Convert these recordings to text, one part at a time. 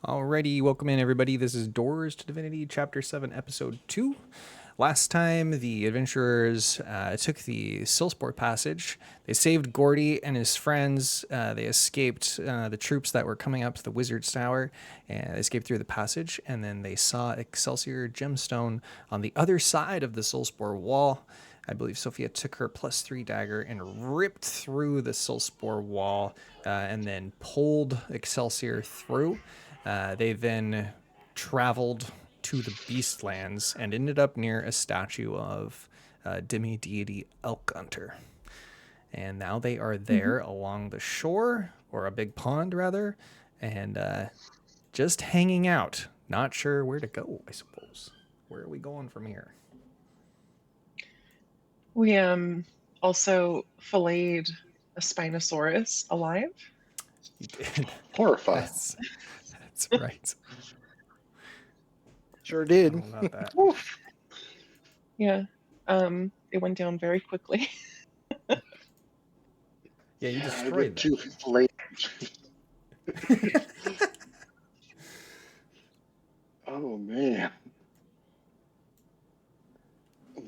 Alrighty, welcome in everybody. This is Doors to Divinity, Chapter 7, Episode 2. Last time, the adventurers took the Silsport Passage. They saved Gordy and his friends. They escaped the troops that were coming up to the Wizard's Tower, and they escaped through the passage. And then they saw Excelsior Gemstone on the other side of the Silsport wall. I believe Sophia took her +3 dagger and ripped through the Silspor wall and then pulled Excelsior through. They then traveled to the Beastlands and ended up near a statue of demi-deity Elkhunter. And now they are there along the shore, or a big pond rather, and just hanging out. Not sure where to go, I suppose. Where are we going from here? We also filleted a Spinosaurus alive. You did. Horrifying. That's right. Sure did. How about that? Yeah. It went down very quickly. Yeah, you destroyed two that. fillets. Oh man.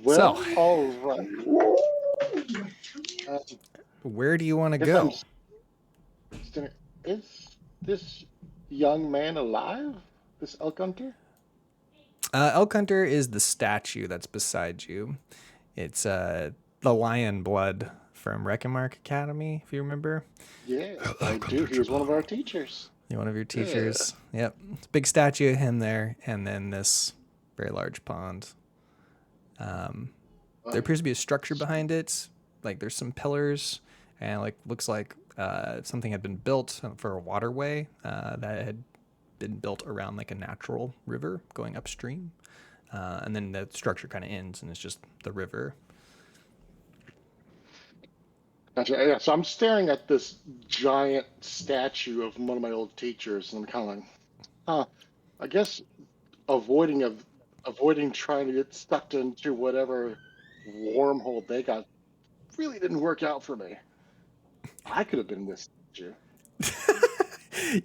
Well, So- all right. Where do you want to If go? Is this young man alive? This elk hunter? Elkhunter is the statue that's beside you. It's the lion blood from Reckenmark Academy, if you remember. Yeah, I do. He was one of our teachers. One of your teachers. Yep. It's a big statue of him there, and then this very large pond. There appears to be a structure behind it. Like there's some pillars, and like looks like something had been built for a waterway that had been built around like a natural river going upstream. And then the structure kind of ends, and it's just the river. Gotcha. Yeah, so I'm staring at this giant statue of one of my old teachers, and I'm kind of like, I guess avoiding trying to get sucked into whatever wormhole they got really didn't work out for me. I could have been this statue.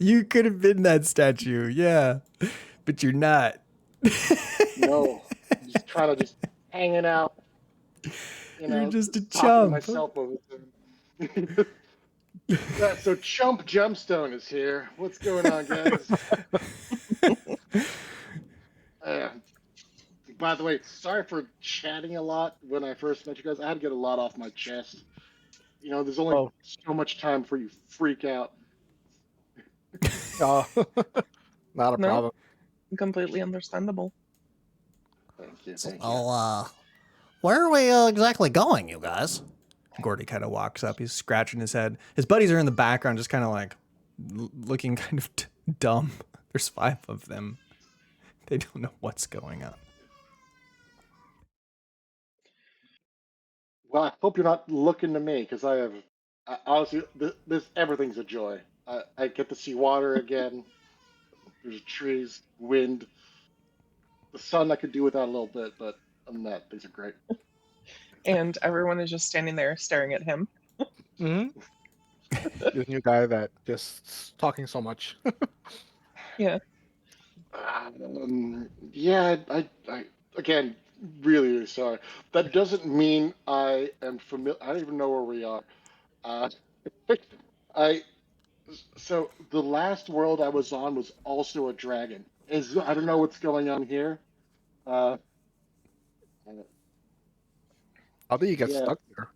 You could have been that statue, yeah, but you're not. No, just kind of just hanging out. You're just a talking to chump. myself over there. Yeah, so Chump Gemstone is here. What's going on, guys? By the way, sorry for chatting a lot when I first met you guys. I had to get a lot off my chest. You know, there's only so much time before you freak out. Not a No. problem. Completely understandable. Thank you. Thank you. Oh, where are we exactly going, you guys? Gordy kind of walks up. He's scratching his head. His buddies are in the background, just kind of like looking kind of dumb. There's 5 of them. They don't know what's going on. Well, I hope you're not looking to me because honestly, this everything's a joy. I get to see water again. There's trees, wind, the sun. I could do without a little bit, but other than that, things are great. And everyone is just standing there staring at him. Mm-hmm. This new guy that just talking so much. Yeah. Yeah, I again, really, really sorry. That doesn't mean I am familiar. I don't even know where we are. So the last world I was on was also a dragon. I don't know what's going on here. How did you get Yeah. stuck there?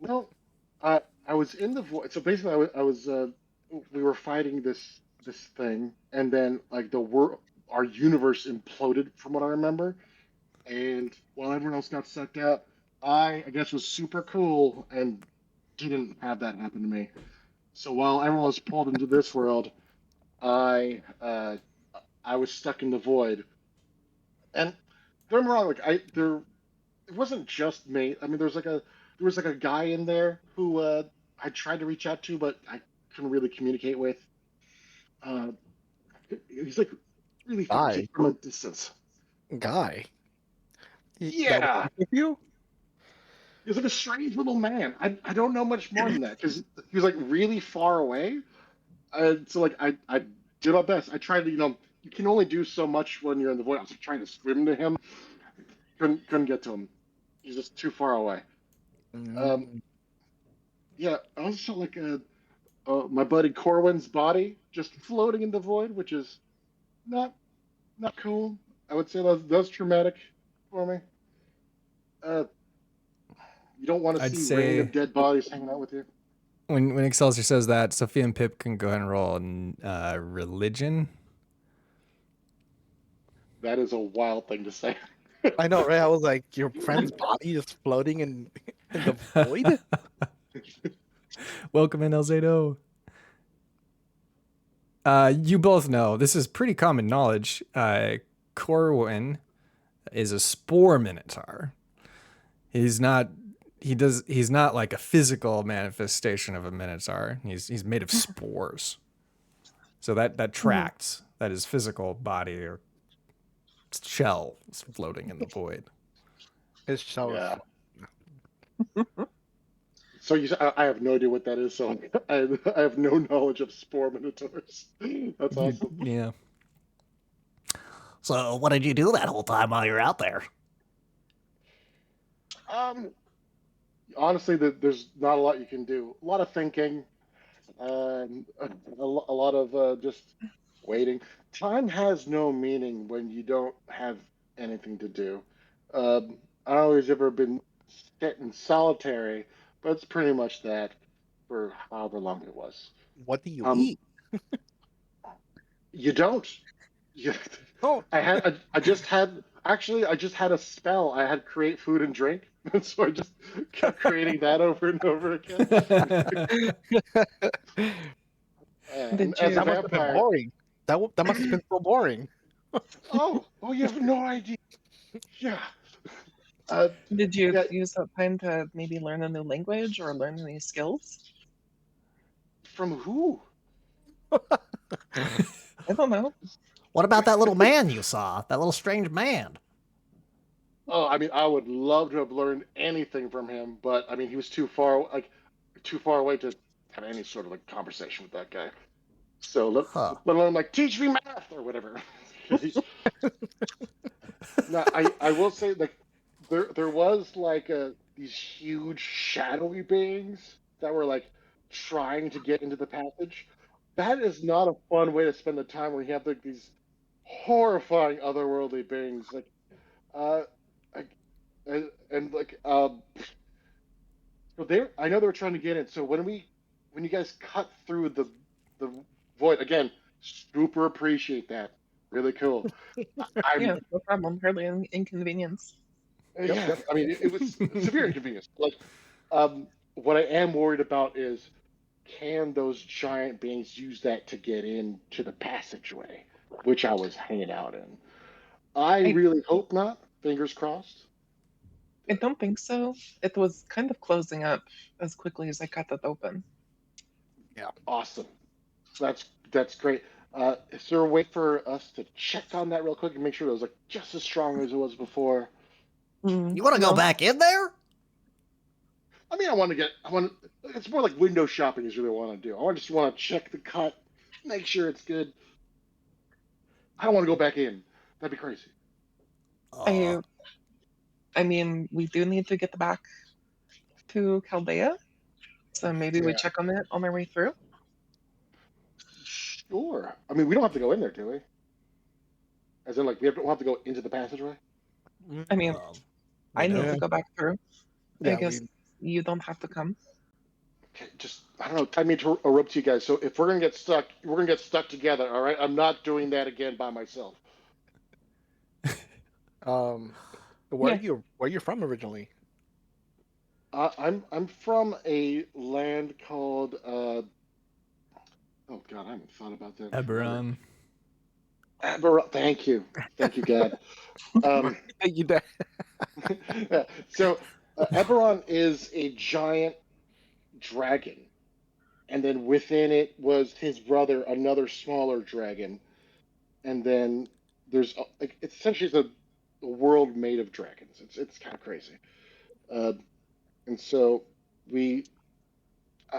Well, I was in the void. So basically, we were fighting this thing, and then like our universe imploded, from what I remember. And while everyone else got sucked out, I guess was super cool and didn't have that happen to me. So while everyone was pulled into this world, I was stuck in the void. And don't get me wrong, like it wasn't just me. I mean, there was like a guy in there who I tried to reach out to, but I couldn't really communicate with. He's like really Guy? from a distance. Guy. Yeah. With you? He was like a strange little man. I don't know much more than that because he was like really far away, So like I did my best. I tried to, you can only do so much when you're in the void. I was trying to swim to him, couldn't get to him. He's just too far away. Um, Mm. yeah, I also felt like my buddy Corwin's body just floating in the void, which is not not cool. I would say that's traumatic for me. Uh, you don't want to I'd see random say dead bodies hanging out with you. when Excelsior says that, Sophia and Pip can go ahead and roll in religion. That is a wild thing to say. I know, right? I was like, your friend's body is floating in in the void. Welcome in, Elzado. You both know this is pretty common knowledge. Corwin is a spore minotaur. He's not. He's not like a physical manifestation of a minotaur. He's made of spores. So that tracks that his physical body or shell is floating in the void. His shell is Yeah. So I have no idea what that is. So I have no knowledge of spore minotaurs. That's awesome. Yeah. So, what did you do that whole time while you were out there? Um, honestly, there's not a lot you can do. A lot of thinking, a lot of just waiting. Time has no meaning when you don't have anything to do. I don't know if you've ever been sitting solitary, but it's pretty much that for however long it was. what do you Um, eat? you don't. You, Oh, I just had actually I just had a spell. I had create food and drink, and so I just kept creating that over and over again. And Did as a you? that must have been vampire, boring. That must have been so boring. oh, you have no idea. Yeah, uh, Did you yeah. use that time to maybe learn a new language or learn any skills? From who? I don't know. What about that little man you saw? That little strange man? Oh, I mean, I would love to have learned anything from him, but I mean, he was too far away to have any sort of like conversation with that guy. So Huh. let alone like teach me math or whatever. No, I will say like there was like these huge shadowy beings that were like trying to get into the passage. That is not a fun way to spend the time when you have like these horrifying otherworldly beings like uh like and like so they I know they were trying to get in. So when you guys cut through the void again, super appreciate that. Really cool. I'm Yeah, no problem. Hardly an inconvenience. Yep, Yeah, yep. I mean, it was severe inconvenience. Like, what I am worried about is can those giant beings use that to get into the passageway, which I was hanging out in? I I really hope not. Fingers crossed. I don't think so. It was kind of closing up as quickly as I cut it open. Yeah. Awesome. That's great. Is there a way for us to check on that real quick and make sure it was like just as strong as it was before? You want to go No, back in there? I mean, I want. It's more like window shopping is really what I want to do. Just want to check the cut, make sure it's good. I don't want to go back in. That'd be crazy. Uh, I I mean, we do need to get back to Chaldea, so maybe we Yeah, check on it on our way through. sure. I mean, we don't have to go in there, do we? As in, like, don't have to go into the passageway. I mean, um, we I need do. to Yeah. go back through. I Yeah, guess you don't have to come. Okay, just I don't know. Time me to erupt to you guys. So if we're gonna get stuck, we're gonna get stuck together. All right. I'm not doing that again by myself. um, Yeah, where you from originally? I'm from a land called oh God, I haven't thought about that in forever. Eberron. Thank you, God. Um, You did. yeah, so Eberron is a giant dragon, and then within it was his brother, another smaller dragon, and then there's like it's essentially a world made of dragons. It's kind of crazy, uh, and so we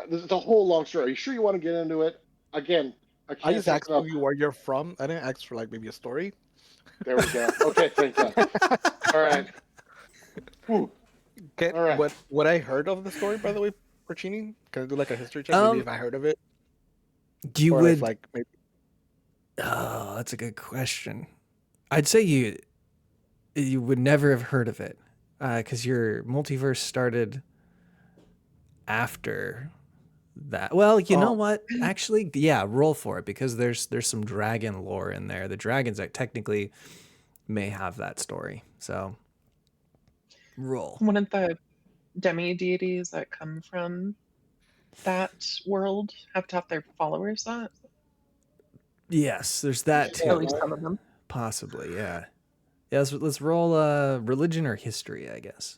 this is a whole long story. Are you sure you want to get into it? again, I I can't just look asked it up. you where you're from. I didn't ask for like maybe a story. There we go. Okay, thank God. All right. Whew. Get All right. what I heard of the story, by the way, Porcini? Can I do like a history check? Maybe Um, if I heard of it, you or if would. like maybe. Oh, that's a good question. I'd say you would never have heard of it, because your multiverse started after that. Well, you know Oh, what? Actually, yeah, roll for it because there's some dragon lore in there. The dragons that technically may have that story. So roll. One of the demi deities that come from that world have taught their followers that. Yes, there's that Yeah, At too. least right. some of them. Possibly, yeah. Yeah, let's roll religion or history, I guess.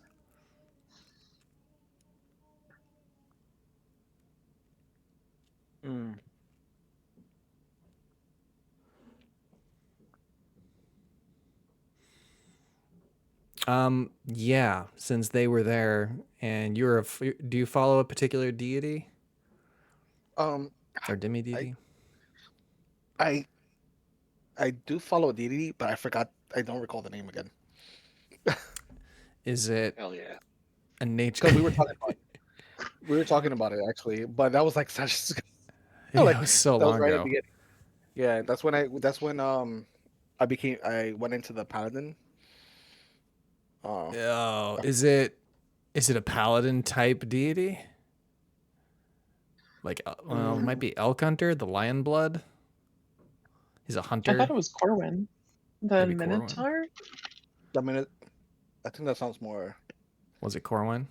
mm. Yeah, since they were there and do you follow a particular deity um, or demi I deity? I I do follow a deity, but I forgot. I don't recall the name again Is it Hell yeah. a nature? because we were talking about it actually, but that was like such Yeah, like it was so that was long right at the ago. beginning. Yeah, that's when I went into the paladin. Uh, Oh, is it a paladin type deity? Like, well, it might Mm, be Elk Hunter, the Lion Blood. He's a I thought hunter. it was Corwin, the Maybe Corwin. Minotaur. I mean, I think that sounds more. Was it Corwin?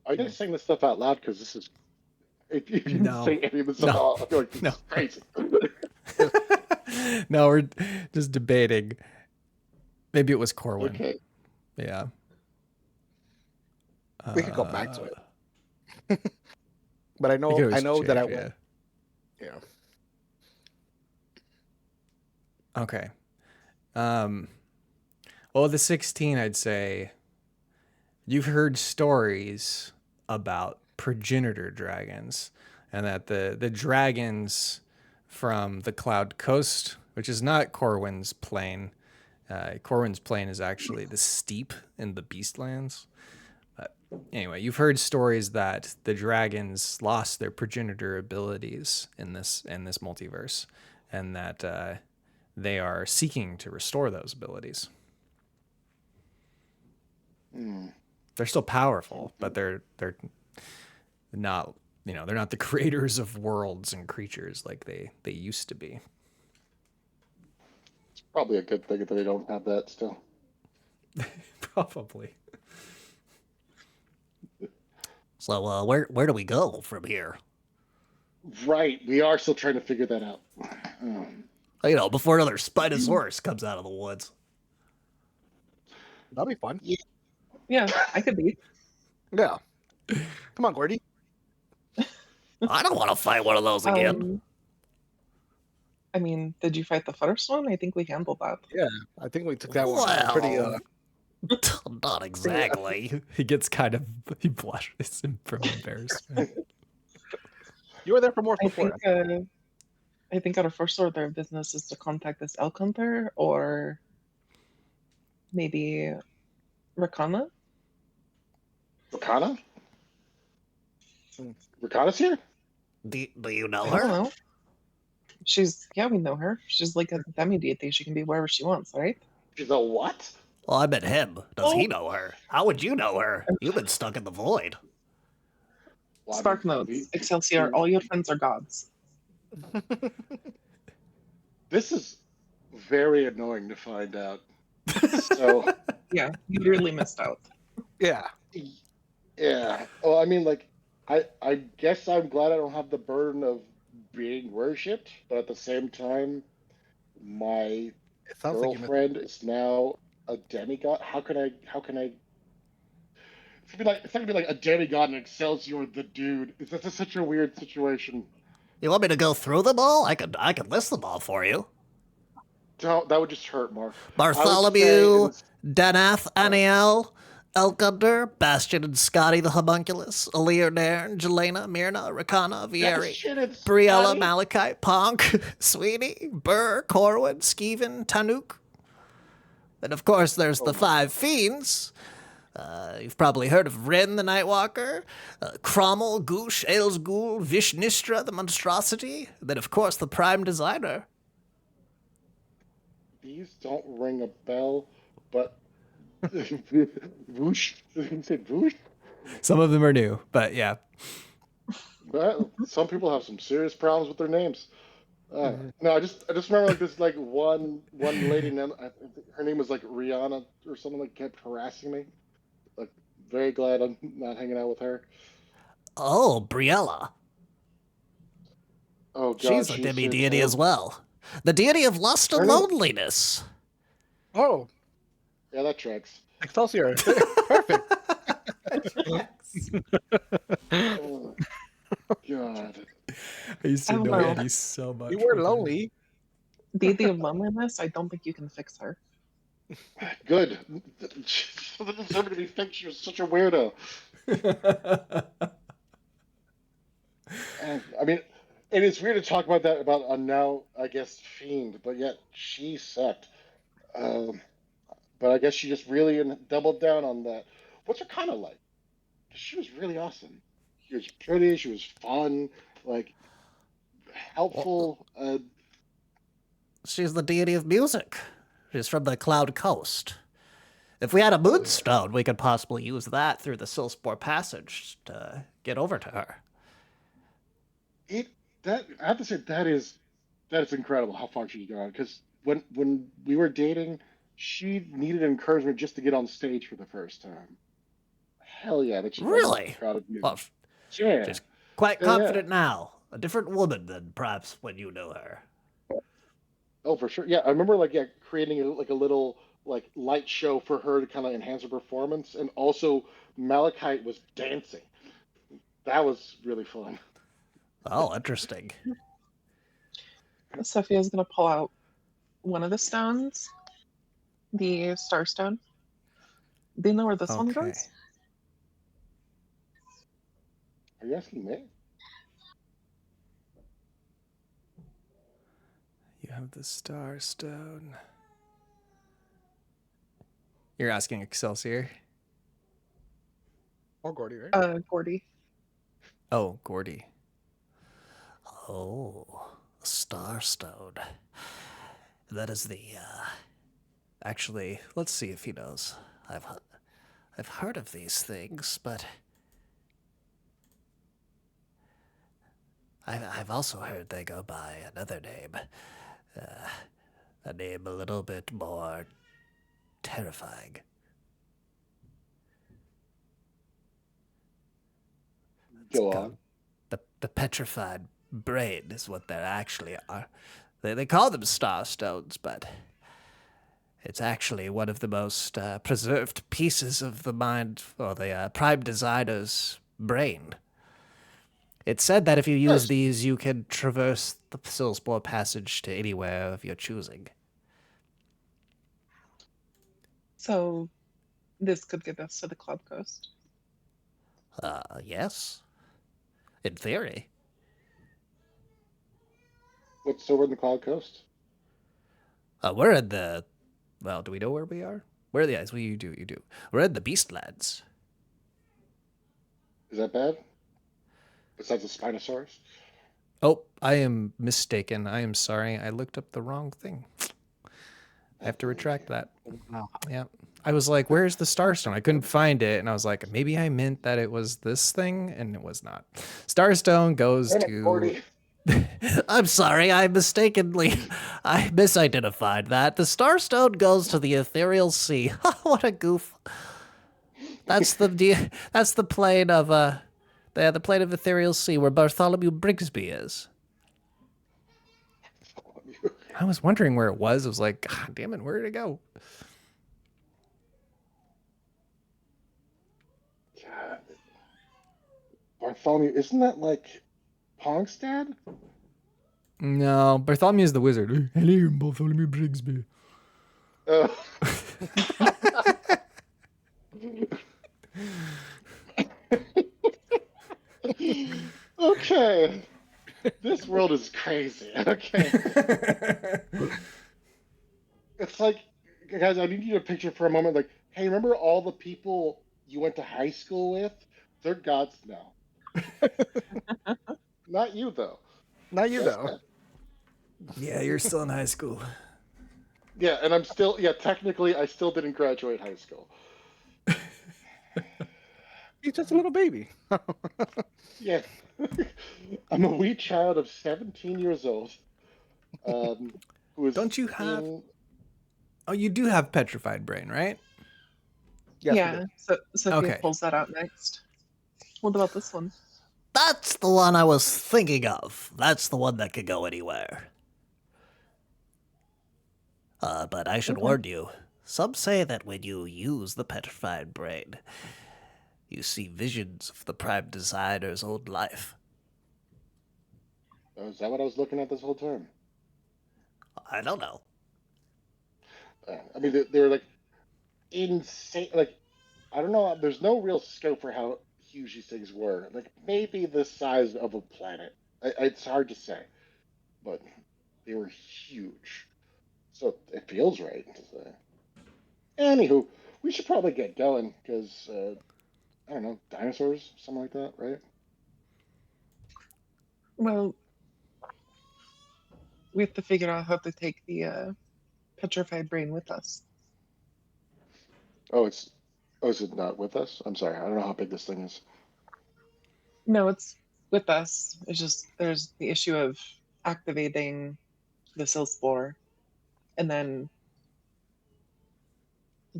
are you guys saying this stuff out loud? Because this is. If you No. say any of this stuff No. out loud, I feel like this No. is crazy. No, we're just debating. Maybe it was Corwin. Okay. Yeah. We could go back to Uh, it, but we could always that I change, went. Yeah. Okay. Um, well, the 16, I'd say you've heard stories about progenitor dragons and that the dragons from the Cloud Coast, which is not Corwin's plane. Corwin's plane is actually the steep in the Beastlands. But anyway, you've heard stories that the dragons lost their progenitor abilities in this multiverse, and that they are seeking to restore those abilities. Hmm. They're still powerful, but they're not, they're not the creators of worlds and creatures like they used to be. It's probably a good thing that they don't have that still. Probably. So, where do we go from here? Right. We are still trying to figure that out. Um, You know, before another Spinosaurus comes out of the woods. That'd be fun. Yeah, I could be. Yeah. Come on, Gordy. I don't want to fight one of those again. I mean, did you fight the first one? I think we handled that. Yeah, I think we took that one pretty. Well, not exactly. He gets he blushes from embarrassment. You were there for more I before. think I think our first order of business is to contact this elk hunter or maybe Rakana. Rakana? Hmm. Rakana's here? do you know I don't her? know. We know her. She's like a demi deity. She can be wherever she wants, right? She's a what? Well, I met him. Does Oh. he know her? How would you know her? You've been stuck in the void. Well, I Spark mean, notes. Excelsior. All your friends are gods. This is very annoying to find out. So, Yeah, you really missed out. Yeah. yeah. Well, I mean, like, I guess I'm glad I don't have the burden of being worshipped, but at the same time, my It sounds like you missed. girlfriend is now a demigod. How can I? It's not gonna be like a demigod and Excelsior the dude. It's just such a weird situation. You want me to go through them all? I could list them all for you. That would just hurt, Mark. Bartholomew, Danath, Aniel, Elkunder, Bastion and Scotty the Homunculus, Alir Nairn, Jelena, Myrna, Rakana, Vieri, Shit, it's Briella, Scotty. Malachite, Ponk, Sweeney, Burr, Corwin, Skeevan, Tanuk. Then, of course, there's the 5 fiends. You've probably heard of Ren the Nightwalker, Crommel, Goosh, Ailsghoul, Vishnistra the Monstrosity. Then, of course, the Prime Designer. These don't ring a bell, but Voosh. You said Voosh? Some of them are new, but yeah. But some people have some serious problems with their names. No, I just remember like this like one lady, I think her name was like Rihanna or something, like kept harassing me. Like, very glad I'm not hanging out with her. Oh, Briella. Oh God, She's a demi-deity as well. The deity of lust and Her name- loneliness. Oh, Yeah, that tracks. Excelsior. Perfect. Oh God. I used to I don't know know. Andy so much. You were with her. lonely. Deity of loneliness, I don't think you can fix her. Good. She doesn't deserve to be fixed. She was such a weirdo. And I mean, it is weird to talk about that about a now, I guess, fiend, but yet she sucked. Um, but I guess she just really doubled down on that. What's her kind of like? She was really awesome. She was pretty. She was fun. Like helpful. She's the deity of music. She's from the Cloud Coast. If we had a moonstone, we could possibly use that through the Silspore Passage to get over to her. I have to say that is incredible how far she's gone. Because when we were dating, she needed encouragement just to get on stage for the first time. Hell yeah, that she Really? proud of you. Well, Yeah. she's quite Yeah. confident now. A different woman than perhaps when you knew her. Oh, for sure. Yeah, I remember creating a little like light show for her to kind of enhance her performance, and also Malachite was dancing. That was really fun. Oh, interesting. Sophia's gonna pull out one of the stones, the Star Stone. Do you know where this one Okay. goes? Are you asking me? You have the Star Stone. You're asking Excelsior? Or Gordy, right? Gordy. Oh, Gordy. Oh, a Starstone. That is the, Actually, let's see if he knows. I've heard of these things, but I've also heard they go by another name. A name a little bit more terrifying. Go It's on. The petrified brain is what they actually are. They call them star stones, but it's actually one of the most preserved pieces of the mind, or the Prime Designer's brain. It's said that if you use these, you can traverse the Silspore Passage to anywhere of your choosing. So this could get us to the Cloud Coast. Yes. In theory. What's over in the Cloud Coast? We're in the... Well, do we know where we are? Where are the eyes? Well, you do. We're in the Beastlands. Is that bad? Besides the Spinosaurus? Oh, I am mistaken. I am sorry. I looked up the wrong thing. I have to retract that. Wow. Yeah. I was like, where's the Starstone? I couldn't find it. And I was like, maybe I meant that it was this thing. And it was not. Starstone goes Damn it, to... Gordy. I'm sorry, I misidentified that. The Starstone goes to the Ethereal Sea. What a goof. That's the plane of the plane of Ethereal Sea where Bartholomew Brigsby is. I was wondering where it was. I was like, God damn it, where did it go? God. Bartholomew, isn't that like Ponk's dad? No, Bartholomew's the wizard. Hello, Bartholomew Brigsby. Oh. Okay. This world is crazy. Okay. It's like, guys, I need you to picture for a moment, like, hey, remember all the people you went to high school with? They're gods now. Not you, though. Not you Just though. them. Yeah, you're still in high school. Yeah, and I'm still, yeah, technically, I still didn't graduate high school. He's just a little baby. Yeah. I'm a wee child of 17 years old, who is Don't you have? in. Oh, you do have petrified brain, right? Yes, we do. Yeah, so Sophia Okay. pulls that out next. What about this one? That's the one I was thinking of. That's the one that could go anywhere. But I should Okay. warn you, some say that when you use the petrified brain, you see visions of the Prime Designer's old life. Oh, is that what I was looking at this whole time? I don't know. I mean, they're like insane. Like, I don't know. There's no real scope for how huge these things were. Like, maybe the size of a planet. It's hard to say, but they were huge. So it feels right to say. Anywho, we should probably get going because I don't know, dinosaurs, something like that, right? Well, we have to figure out how to take the petrified brain with us. Oh, it's. Oh, is it not with us? I'm sorry. I don't know how big this thing is. No, it's with us. It's just there's the issue of activating the sill spore and then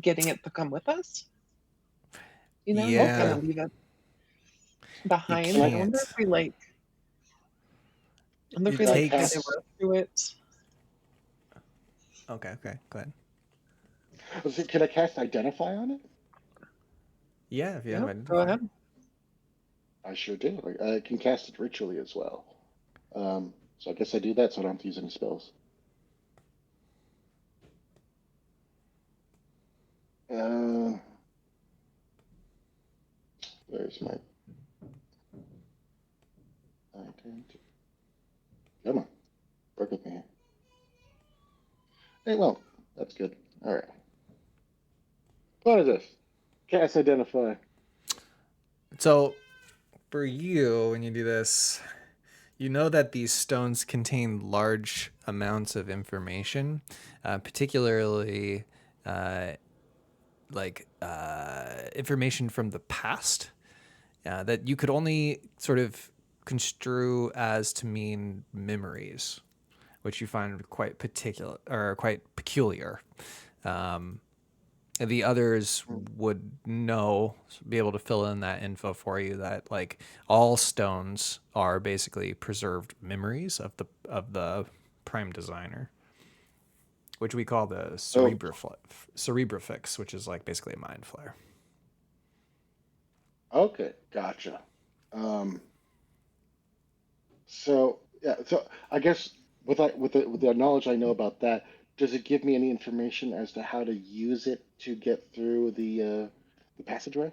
getting it to come with us. You know, Yeah. kind of leave it behind. I wonder if can't. we like. I wonder if we It like takes. tie the rope to it. Okay. Go ahead. Can I cast Identify on it? Yeah, if you Yeah, have go identified. ahead. I sure do. I can cast it ritually as well. So I guess I do that so I don't have to use any spells. There's my identity. Come on. Work with me here. Hey, well, that's good. All right. What is this? Cast Identify. So, for you, when you do this, you know that these stones contain large amounts of information, particularly information from the past that you could only sort of construe as to mean memories, which you find quite particular or quite peculiar. The others would be able to fill in that info for you that like all stones are basically preserved memories of the prime designer, which we call the Oh, cerebrifix, which is like basically a mind flare. okay. Gotcha. Um, so yeah, so I guess with the knowledge I know about that, does it give me any information as to how to use it to get through the passageway?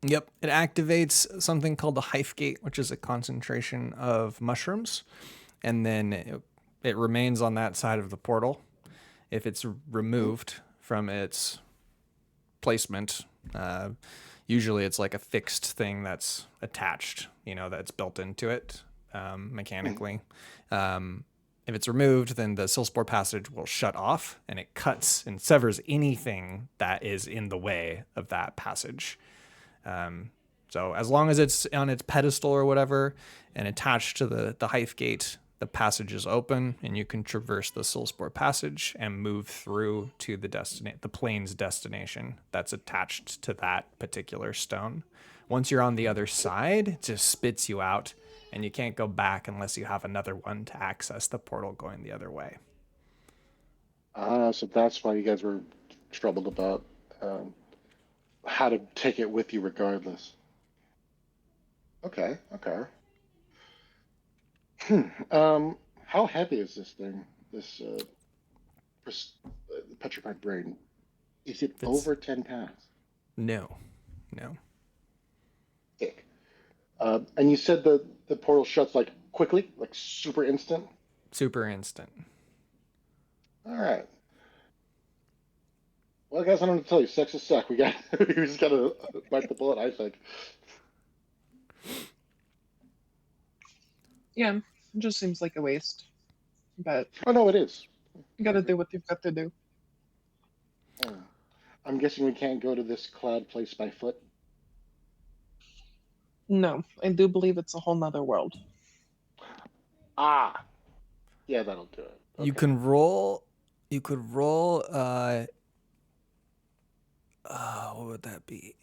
Yep, it activates something called the Hive Gate, which is a concentration of mushrooms, and then it remains on that side of the portal. If it's removed from its placement, usually it's like a fixed thing that's attached, that's built into it mechanically. If it's removed, then the Silspore passage will shut off and it cuts and severs anything that is in the way of that passage. So as long as it's on its pedestal or whatever and attached to the Hive Gate, the passage is open and you can traverse the Silspore passage and move through to the plane's destination that's attached to that particular stone. Once you're on the other side, it just spits you out and you can't go back unless you have another one to access the portal going the other way. So that's why you guys were troubled about um, how to take it with you regardless. Okay, okay. How heavy is this thing? This petrified brain? Is it It's over 10 pounds? no. Thick. And you said the portal shuts like quickly, like super instant. Super instant. All right. Well, guys, I don't know what to tell you. Sex is suck. We just gotta bite the bullet. I think. Yeah, it just seems like a waste. But Oh no, it is. you gotta do what you've got to do. Oh. I'm guessing we can't go to this cloud place by foot. No, I do believe it's a whole nother world. Ah, yeah, that'll do it. You Okay. can roll. You could roll. What would that be?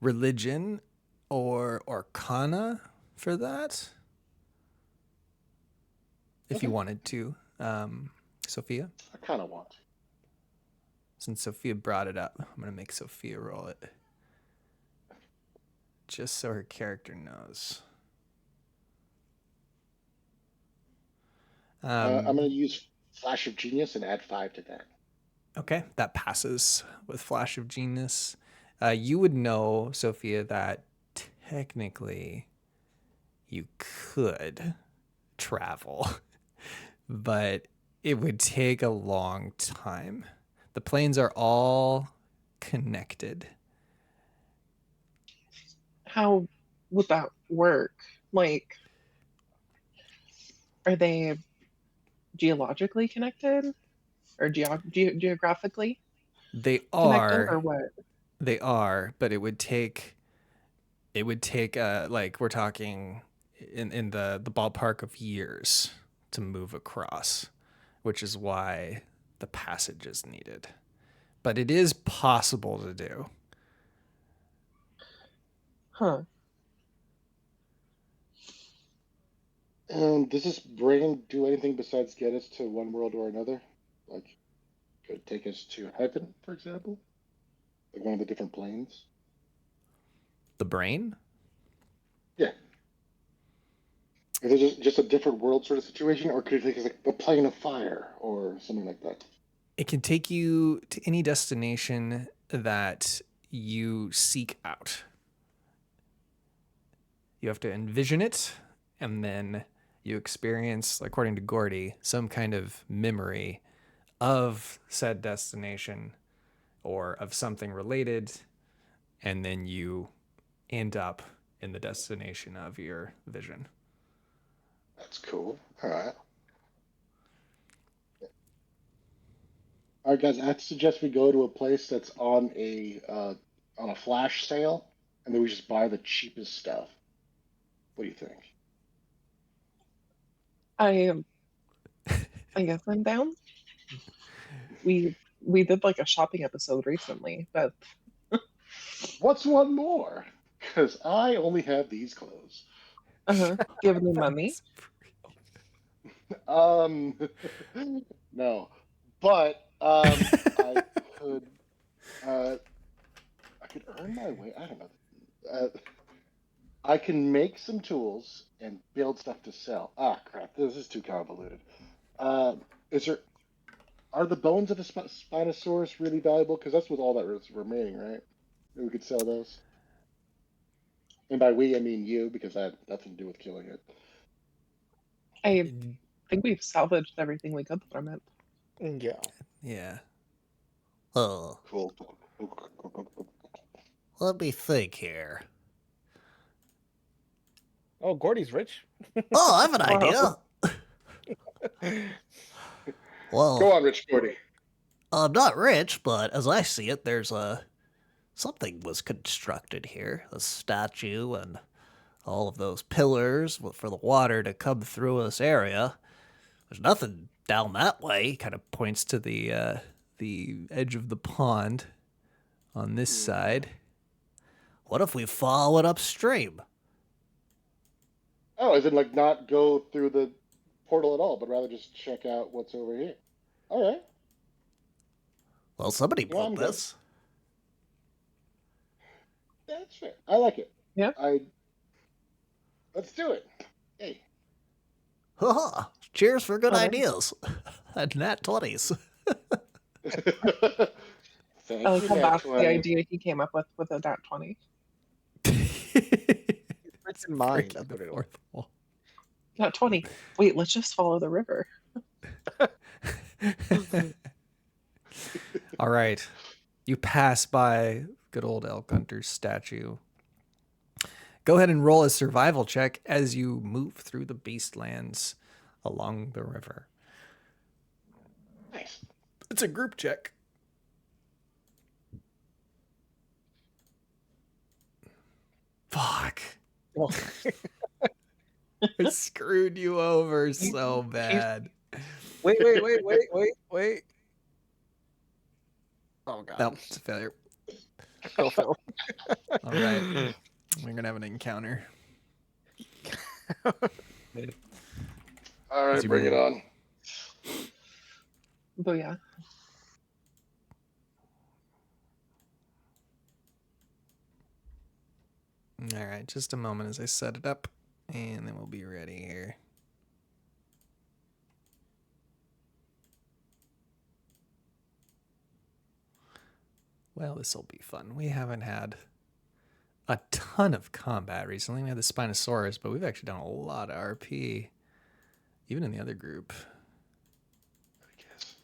Religion or Arcana for that, if Okay. you wanted to, Sophia. I kind of want to. Since Sophia brought it up, I'm gonna make Sophia roll it, just so her character knows. I'm going to use Flash of Genius and add 5 to that. Okay, that passes with Flash of Genius. You would know, Sophia, that technically you could travel, but it would take a long time. The planes are all connected. How would that work? Like, are they geologically connected or geographically They connected, or are, what? but it would take like we're talking in the ballpark of years to move across, which is why the passage is needed. But it is possible to do. Huh? Does this brain do anything besides get us to one world or another? Like, could it take us to heaven, for example? Like one of the different planes? The brain? Yeah. Is it just a different world sort of situation, or could it take us like a plane of fire or something like that? It can take you to any destination that you seek out. You have to envision it, and then you experience, according to Gordy, some kind of memory of said destination or of something related, and then you end up in the destination of your vision. That's cool. All right. All right, guys. I suggest we go to a place that's on a flash sale, and then we just buy the cheapest stuff. What do you think? I I guess I'm down. We did like a shopping episode recently, but What's one more? Because I only have these clothes. give me money. Um, no, but could, uh, I could earn my way. I don't know. I can make some tools and build stuff to sell. Ah, crap! This is too convoluted. Is there? Are the bones of a Spinosaurus really valuable? Because that's with all that is remaining, right? Maybe we could sell those. And by we, I mean you, because I had nothing to do with killing it. I think we've salvaged everything we could from it. Yeah. Yeah. Oh, Cool. let me think here. Oh, Gordy's rich. Oh, I have an idea. Well, Go on, Rich Gordy. I'm not rich, but as I see it, there's something was constructed here. A statue and all of those pillars for the water to come through this area. There's nothing down that way. Kind of points to the edge of the pond on this side. What if we follow it upstream? Oh, is it like not go through the portal at all, but rather just check out what's over here? All right. Well, somebody Yeah, I'm built good. this. That's fair. I like it. Yeah. Let's do it. Hey. Haha! Cheers for good Okay. ideas. And nat 20s. Thank I like you, how Nat that's 20. the idea he came up with a nat 20. It's in mind. That's what it was. Fourth wall. Not 20. Wait, let's just follow the river. All right. You pass by good old Elk Hunter's statue. Go ahead and roll a survival check as you move through the beastlands along the river. Nice. It's a group check. Fuck. Well, I screwed you over so bad. wait. Oh god. No, it's a failure. Go, Phil. All right. We're going to have an encounter. All right, Is he bring it moving? on. Booyah. All right. Just a moment as I set it up, and then we'll be ready here. Well, this will be fun. We haven't had a ton of combat recently. We had the Spinosaurus, but we've actually done a lot of RP, even in the other group. I guess.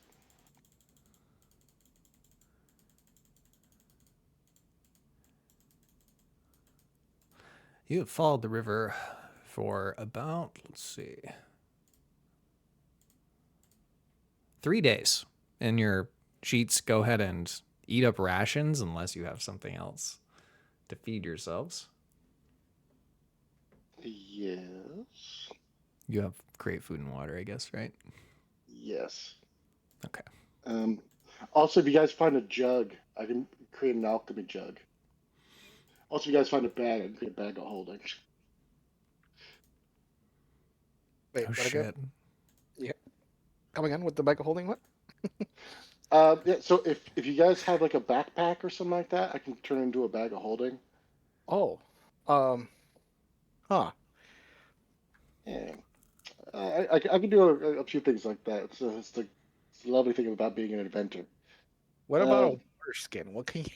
You have followed the river for about, let's see, 3 days. In your sheets, go ahead and eat up rations unless you have something else to feed yourselves. Yes. You have great food and water, I guess, right? Yes. Okay. Also, if you guys find a jug, I can create an alchemy jug. Also, if you guys find a bag, I can create a bag of holding. Wait, Oh, what shit. again? Yeah. Come again with the bag of holding what? Yeah. So if you guys have like a backpack or something like that, I can turn it into a bag of holding. Oh. Huh. Yeah. I can do a few things like that. It's the lovely thing about being an inventor. What about a Um, water skin? What can you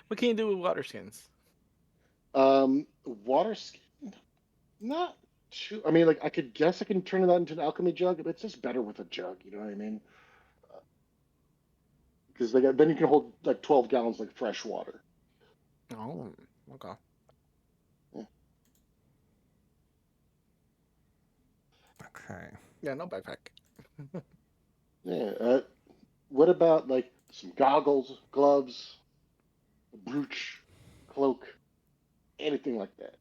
what can you do with water skins? Water skin, not too. I mean, like I could guess I can turn that into an alchemy jug, but it's just better with a jug. You know what I mean? Because then you can hold like 12 gallons like fresh water. Oh, okay. Yeah. Okay. Yeah, no backpack. Yeah. What about like some goggles, gloves, a brooch, cloak, anything like that?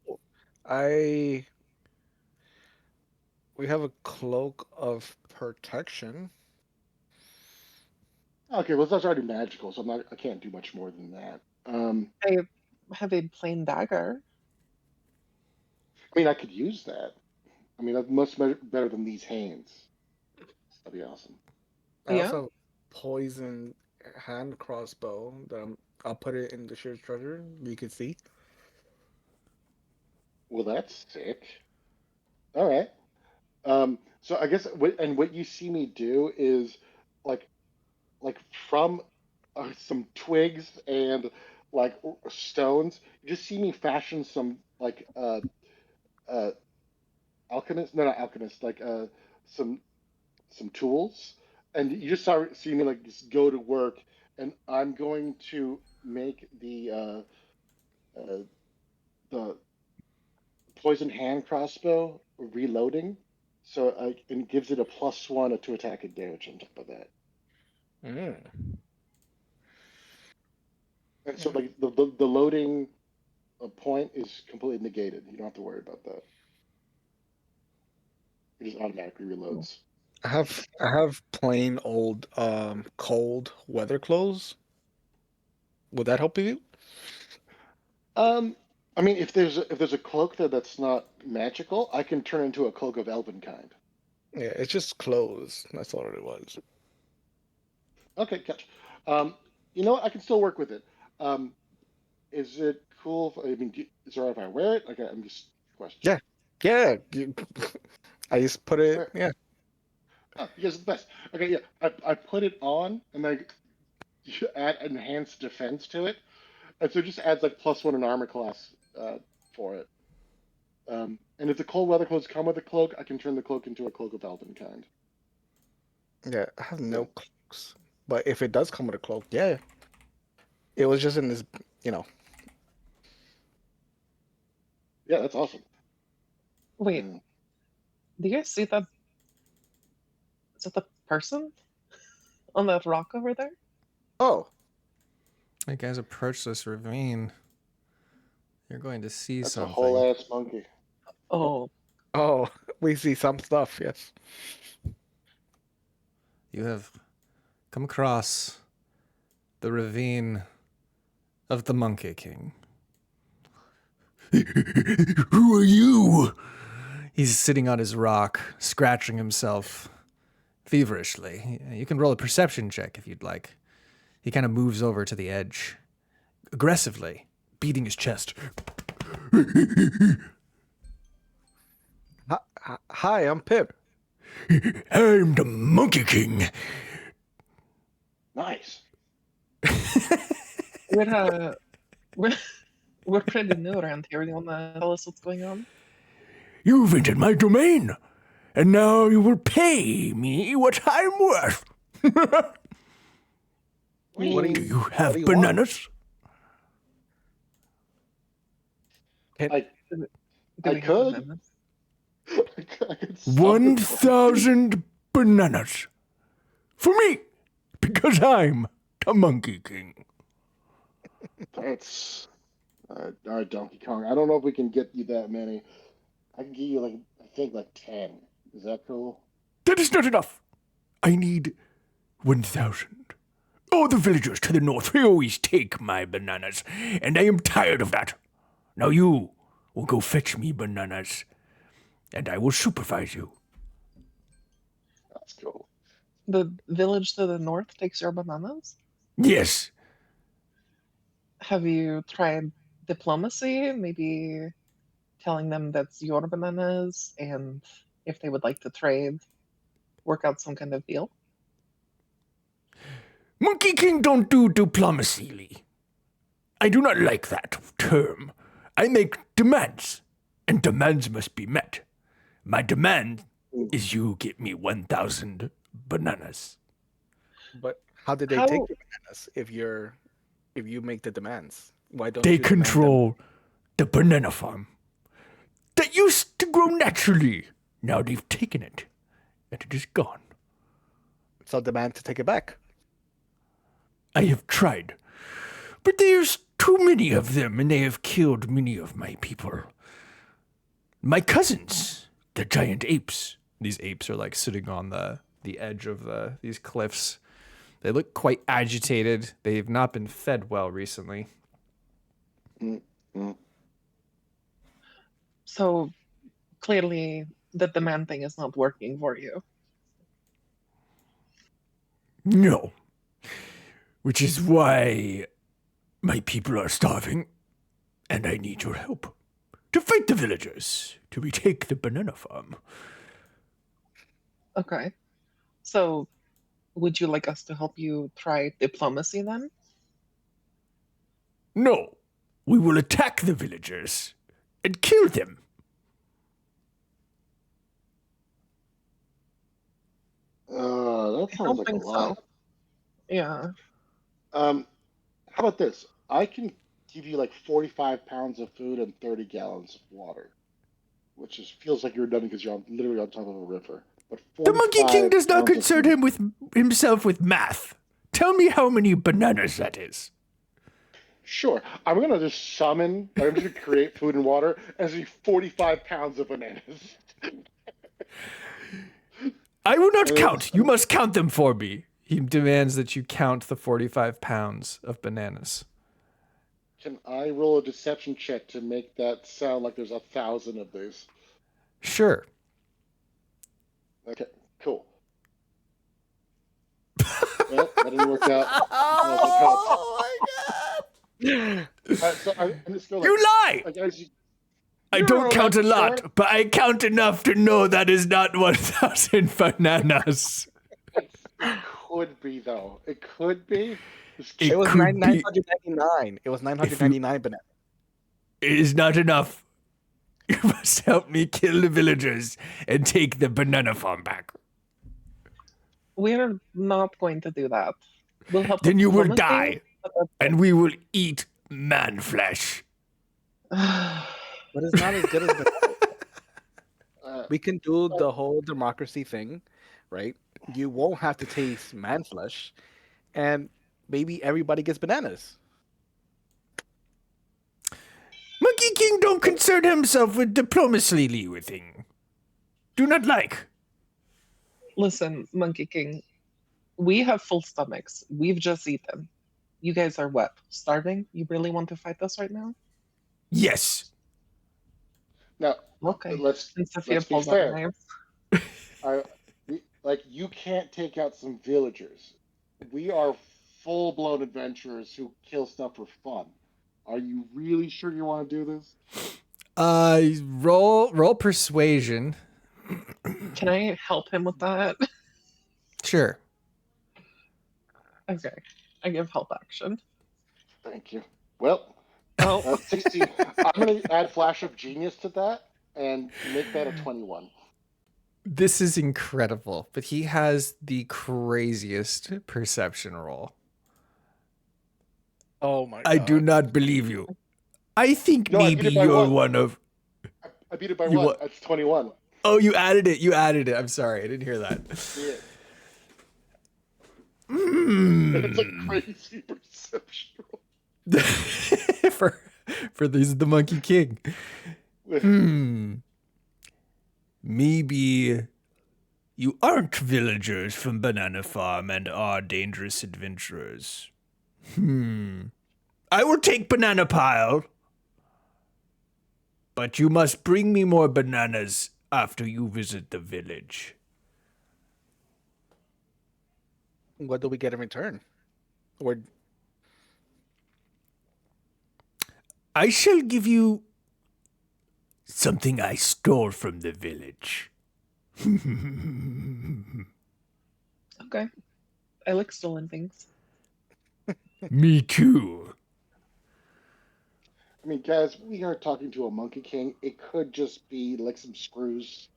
I We have a cloak of protection. Okay, well that's already magical, so I can't do much more than that. I have a plain dagger. I mean, I could use that. I mean, that's much better than these hands. That'd be awesome. I Yeah. also have a poison hand crossbow that I'll put it in the shared treasure. You can see. Well, that's sick. All right. So I guess what you see me do is like like from some twigs and like stones. You just see me fashion some like uh alchemist, no, not alchemist, like some tools, and you just see me like just go to work, and I'm going to make uh the poison hand crossbow reloading, so and gives it a +1 to attack and damage on top of that. Mm. And so like the loading point is completely negated. You don't have to worry about that. It just automatically reloads. I have plain old cold weather clothes. Would that help you? Um, I mean, if there's a cloak there that's not magical, I can turn into a cloak of elven kind. Yeah, it's just clothes. That's all it was. Okay, catch. Um, you know what? I can still work with it. Um, is it cool? I mean, is it all right if I wear it? Like, I'm just question. Yeah, yeah. I just put All it. right. Yeah. Oh, you guys are the best. Okay, yeah. I put it on, and then you add enhanced defense to it, and so it just adds like +1 in armor class for it. And if the cold weather clothes come with a cloak, I can turn the cloak into a cloak of Elvenkind. Yeah, I have no Yeah. cloaks. But if it does come with a cloak, yeah. It was just in this, you know. Yeah, that's awesome. Wait, Yeah. do you guys see that? Is that the person on that rock over there? Oh, You guys approach this ravine. You're going to see That's a something. whole ass monkey. Oh, oh, we see some stuff, yes. You have come across the ravine of the Monkey King. Who are you? He's sitting on his rock, scratching himself feverishly. You can roll a perception check if you'd like. He kind of moves over to the edge, aggressively, beating his chest. Hi, I'm Pip. I'm the Monkey King. Nice. we're we're we're pretty new around here. You wanna tell us what's going on? You've entered my domain, and now you will pay me what I'm worth. What do Do you, you have do you want? bananas? I Do I we have could. bananas? I could summon 1,000 bananas. For me, because I'm the Monkey King. That's all right, Donkey Kong. I don't know if we can get you that many. I can give you like I think like 10. Is that cool? That is not enough. I need 1,000. Oh, the villagers to the north, they always take my bananas, and I am tired of that. Now you will go fetch me bananas, and I will supervise you. That's cool. The village to the north takes your bananas. Yes, Have you tried diplomacy? Maybe telling them that's your bananas, and if they would like to trade, work out some kind of deal. Monkey King don't do diplomacy, Lee. I do not like that term. I make demands, and demands must be met. My demand is you get me 1,000 bananas. But how did they How- take your bananas if you make the demands? Why don't They you demand them? control the banana farm that used to grow naturally. Now they've taken it, and it is gone. So demand to take it back. I have tried, but there's too many of them, and they have killed many of my people. My cousins, the giant apes. These apes are like sitting on the edge of these cliffs. They look quite agitated. They have not been fed well recently. Mm-hmm. So clearly, the demand thing is not working for you. No. Which is why my people are starving, and I need your help to fight the villagers, to retake the banana farm. Okay. So, would you like us to help you try diplomacy then? No, we will attack the villagers and kill them. That I sounds don't like a think lot. so. Yeah. How about this? I can give you like 45 pounds of food and 30 gallons of water, which is feels like you're done because you're literally on top of a river. But The Monkey King 45 does not pounds of concern food- himself with math. Tell me how many bananas that is. Sure, I'm gonna just summon. I'm just gonna create food and water as 45 pounds of bananas. I will not And count. it's- You must count them for me. He demands that you count the 45 pounds of bananas. Can I roll a deception check to make that sound like there's 1,000 of these? Sure. Okay, cool. Well, that didn't work out. Oh my god! So I'm just going You lie! like as you, I No, don't no, count a that's lot, short. but I count enough to know that is not 1,000 bananas. It could be though. It could be. Just It It was could be. 999. It was 999 bananas. It is not enough. You must help me kill the villagers and take the banana farm back. We're not going to do that. We'll help Then with you will diplomacy, die, but that's and we will eat man flesh. it. But it's not as good as banana. Uh, We can do the whole democracy thing, right? You won't have to taste man flesh, and maybe everybody gets bananas. Monkey King don't concern himself with diplomacy, thing. Do not like. Listen, Monkey King, we have full stomachs. We've just eaten. You guys are what? Starving? You really want to fight us right now? Yes. now, Okay. let's And Sophia let's be pulls out a fair. knife. Like you can't take out some villagers. We are full-blown adventurers who kill stuff for fun. Are you really sure you want to do this? Roll persuasion. Can I help him with that? Sure. Okay. I give help action. Thank you. Well, Oh, 16. I'm going to add Flash of Genius to that and make that a 21. This is incredible, but he has the craziest perception roll. Oh my I god. do not believe you. I think No, I beat maybe it by you're one. one of. I beat it by You one. what? That's 21. Oh, you added it. You added it. I'm sorry. I didn't hear that. Yeah. Mm. It's a crazy perception roll. for the Monkey King. Maybe you aren't villagers from Banana Farm and are dangerous adventurers. I will take Banana Pile. But you must bring me more bananas after you visit the village. What do we get in return? Or I shall give you something I stole from the village. okay. I like stolen things. Me too. I mean, guys, we are talking to a Monkey King. It could just be like some screws.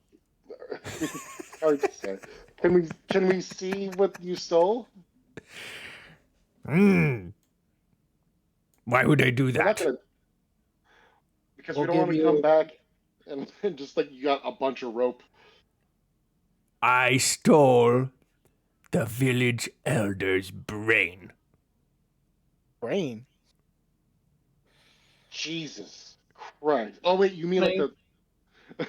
It's hard to say. Can we see what you stole? Why would I do We're not that? gonna because we We'll don't want give to come you- back and just like you got a bunch of rope. I stole the village elder's brain. brain. Jesus Christ! Oh wait, you mean like Can the?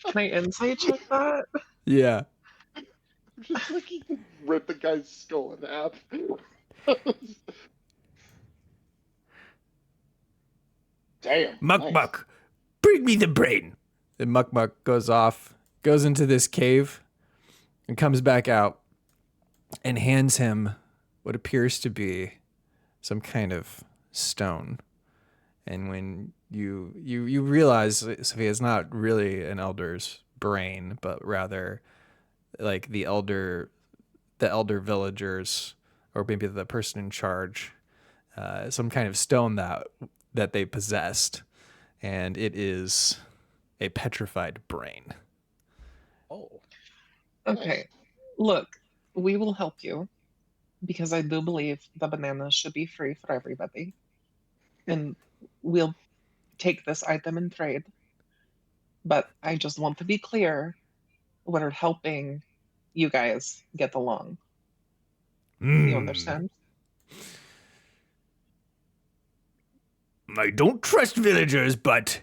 Can I insight check that? Yeah. Just like you could rip the guy's skull in half. Damn. Muck nice. Muck, bring me the brain. Then Muck Muck goes off, goes into this cave, and comes back out and hands him what appears to be some kind of stone. And when you realize, Sophia, it's not really an elder's brain, but rather like the elder villagers, or maybe the person in charge, some kind of stone that they possessed, and it is a petrified brain. Oh. Okay. Look, we will help you because I do believe the bananas should be free for everybody. And we'll take this item in trade. But I just want to be clear, we're helping you guys get along. You understand? I don't trust villagers, but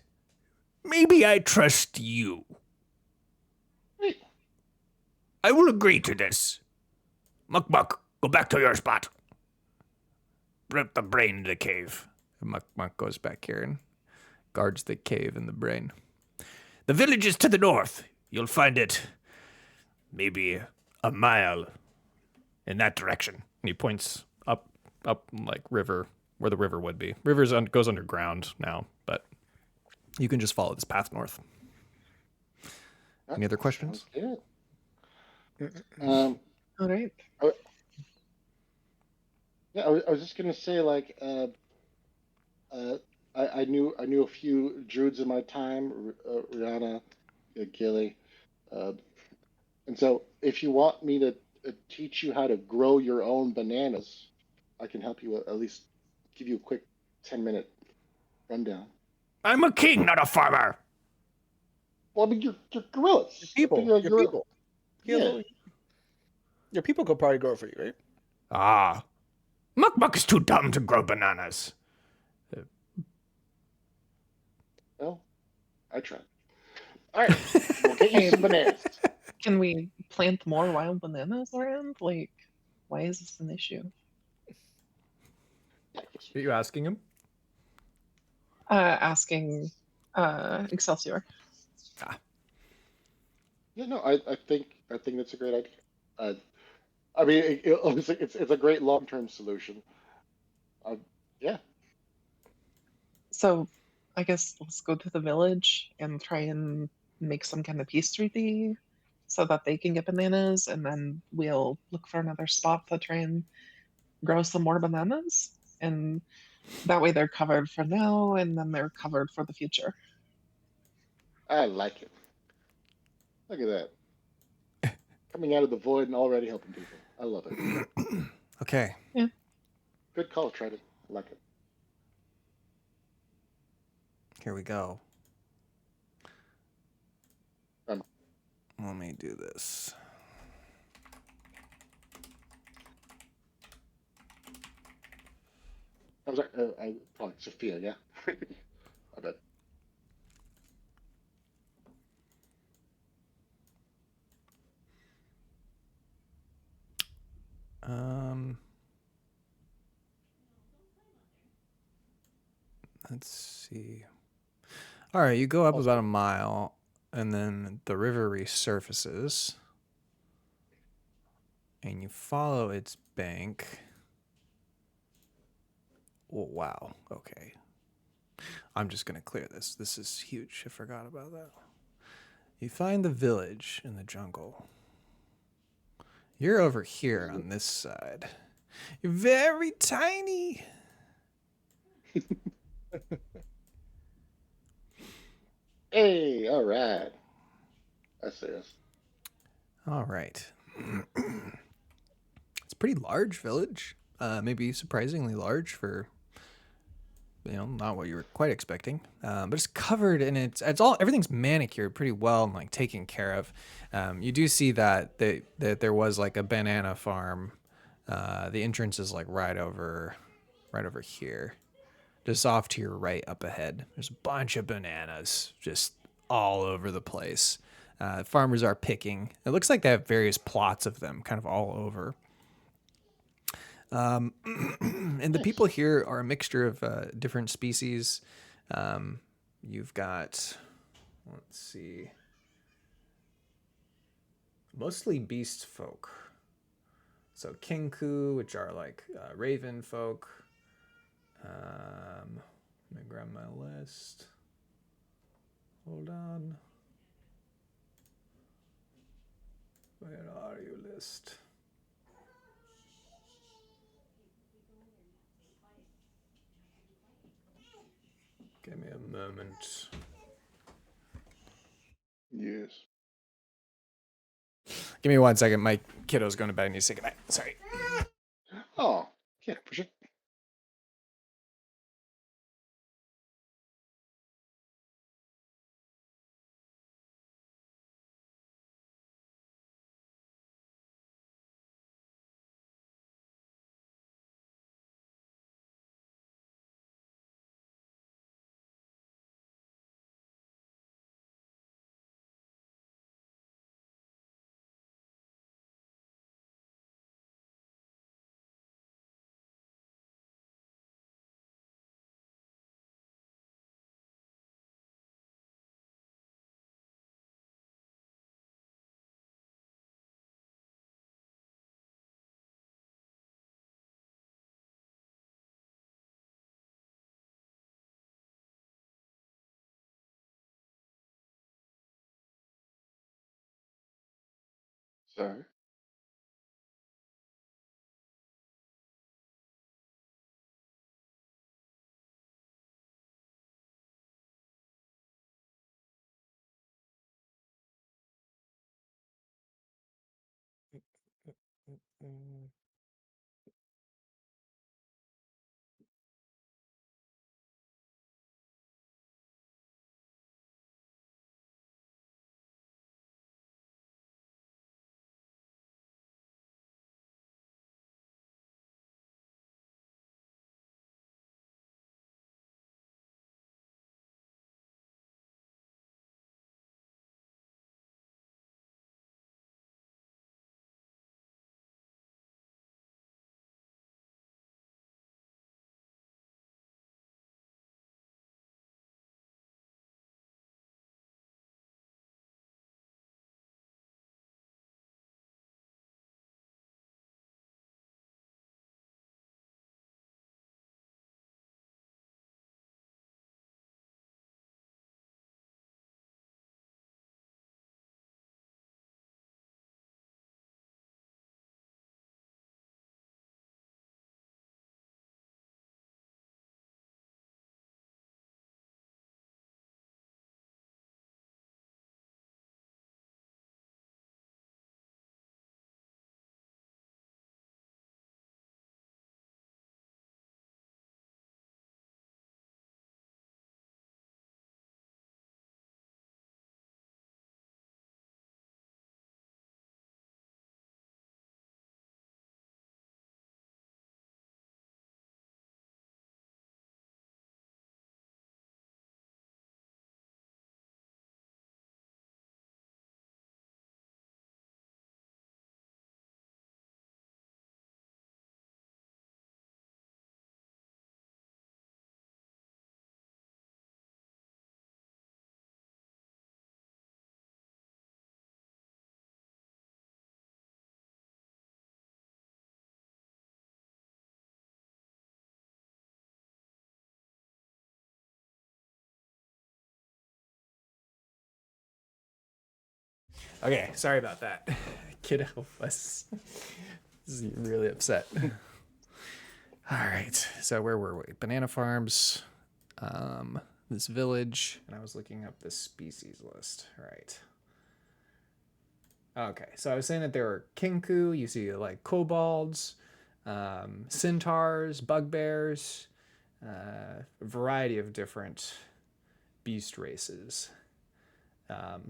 maybe I trust you. I will agree to this. Muck Muck, go back to your spot. Rip the brain in the cave. Muck Muck goes back here and guards the cave and the brain. The village is to the north. You'll find it maybe a mile in that direction. And he points up like river, where the river would be. Goes underground now, but you can just follow this path north. Any other questions? Yeah. All right. Yeah, I was just gonna say like I knew a few druids in my time, Rihanna, Gilly, uh, and so if you want me to teach you how to grow your own bananas, I can help you at least give you a quick 10-minute rundown. I'm a king, not a farmer. Well, I mean, you're gorillas. Your I people. figure Your you're people. yeah. Your people could probably grow it for you, right? Ah, Muck Muck is too dumb to grow bananas. Well, I tried. All right, we'll get you Hey, some bananas. can we plant more wild bananas around? Like, why is this an issue? Yeah, I guess Are we you asking him? Asking Excelsior. Yeah, no, I think that's a great idea. Uh, I mean, it's a great long-term solution. Uh, yeah, So I guess let's go to the village and try and make some kind of peace treaty so that they can get bananas, and then we'll look for another spot to try and grow some more bananas. And that way they're covered for now, and then they're covered for the future. I like it. Look at that, coming out of the void and already helping people. I love it. Okay. Yeah. Good call, Trident. I like it. Here we go. Um, Let me do this. I'm sorry. I probably Sophia. Yeah, I bet. Um, let's see. All right, you go up about a mile, and then the river resurfaces, and you follow its bank. Oh, wow. Okay. I'm just gonna clear this. This is huge. I forgot about that. You find the village in the jungle. You're over here on this side. You're very tiny. Hey, all right. I say yes. All right. It's a pretty large village. Maybe surprisingly large for not what you were quite expecting. But it's covered and it's all everything's manicured pretty well and like taken care of. You do see that there was like a banana farm. The entrance is like right over here, just off to your right up ahead. There's a bunch of bananas just all over the place. Farmers are picking. It looks like they have various plots of them kind of all over. And the people here are a mixture of different species. You've got, let's see, mostly beast folk. So kinku, which are like raven folk. Let me grab my list. Hold on. Where are you, list? Give me a moment. Yes. Give me 1 second. My kiddo's going to bed and needs to say goodnight. Sorry. Oh, yeah, for sure. Sorry. Mm, Okay, sorry about that. Kiddo was really upset. All right, so where were we? Banana farms, this village, and I was looking up the species list. Right. Okay, so I was saying that there were kinku. You see like kobolds, centaurs, bugbears, a variety of different beast races.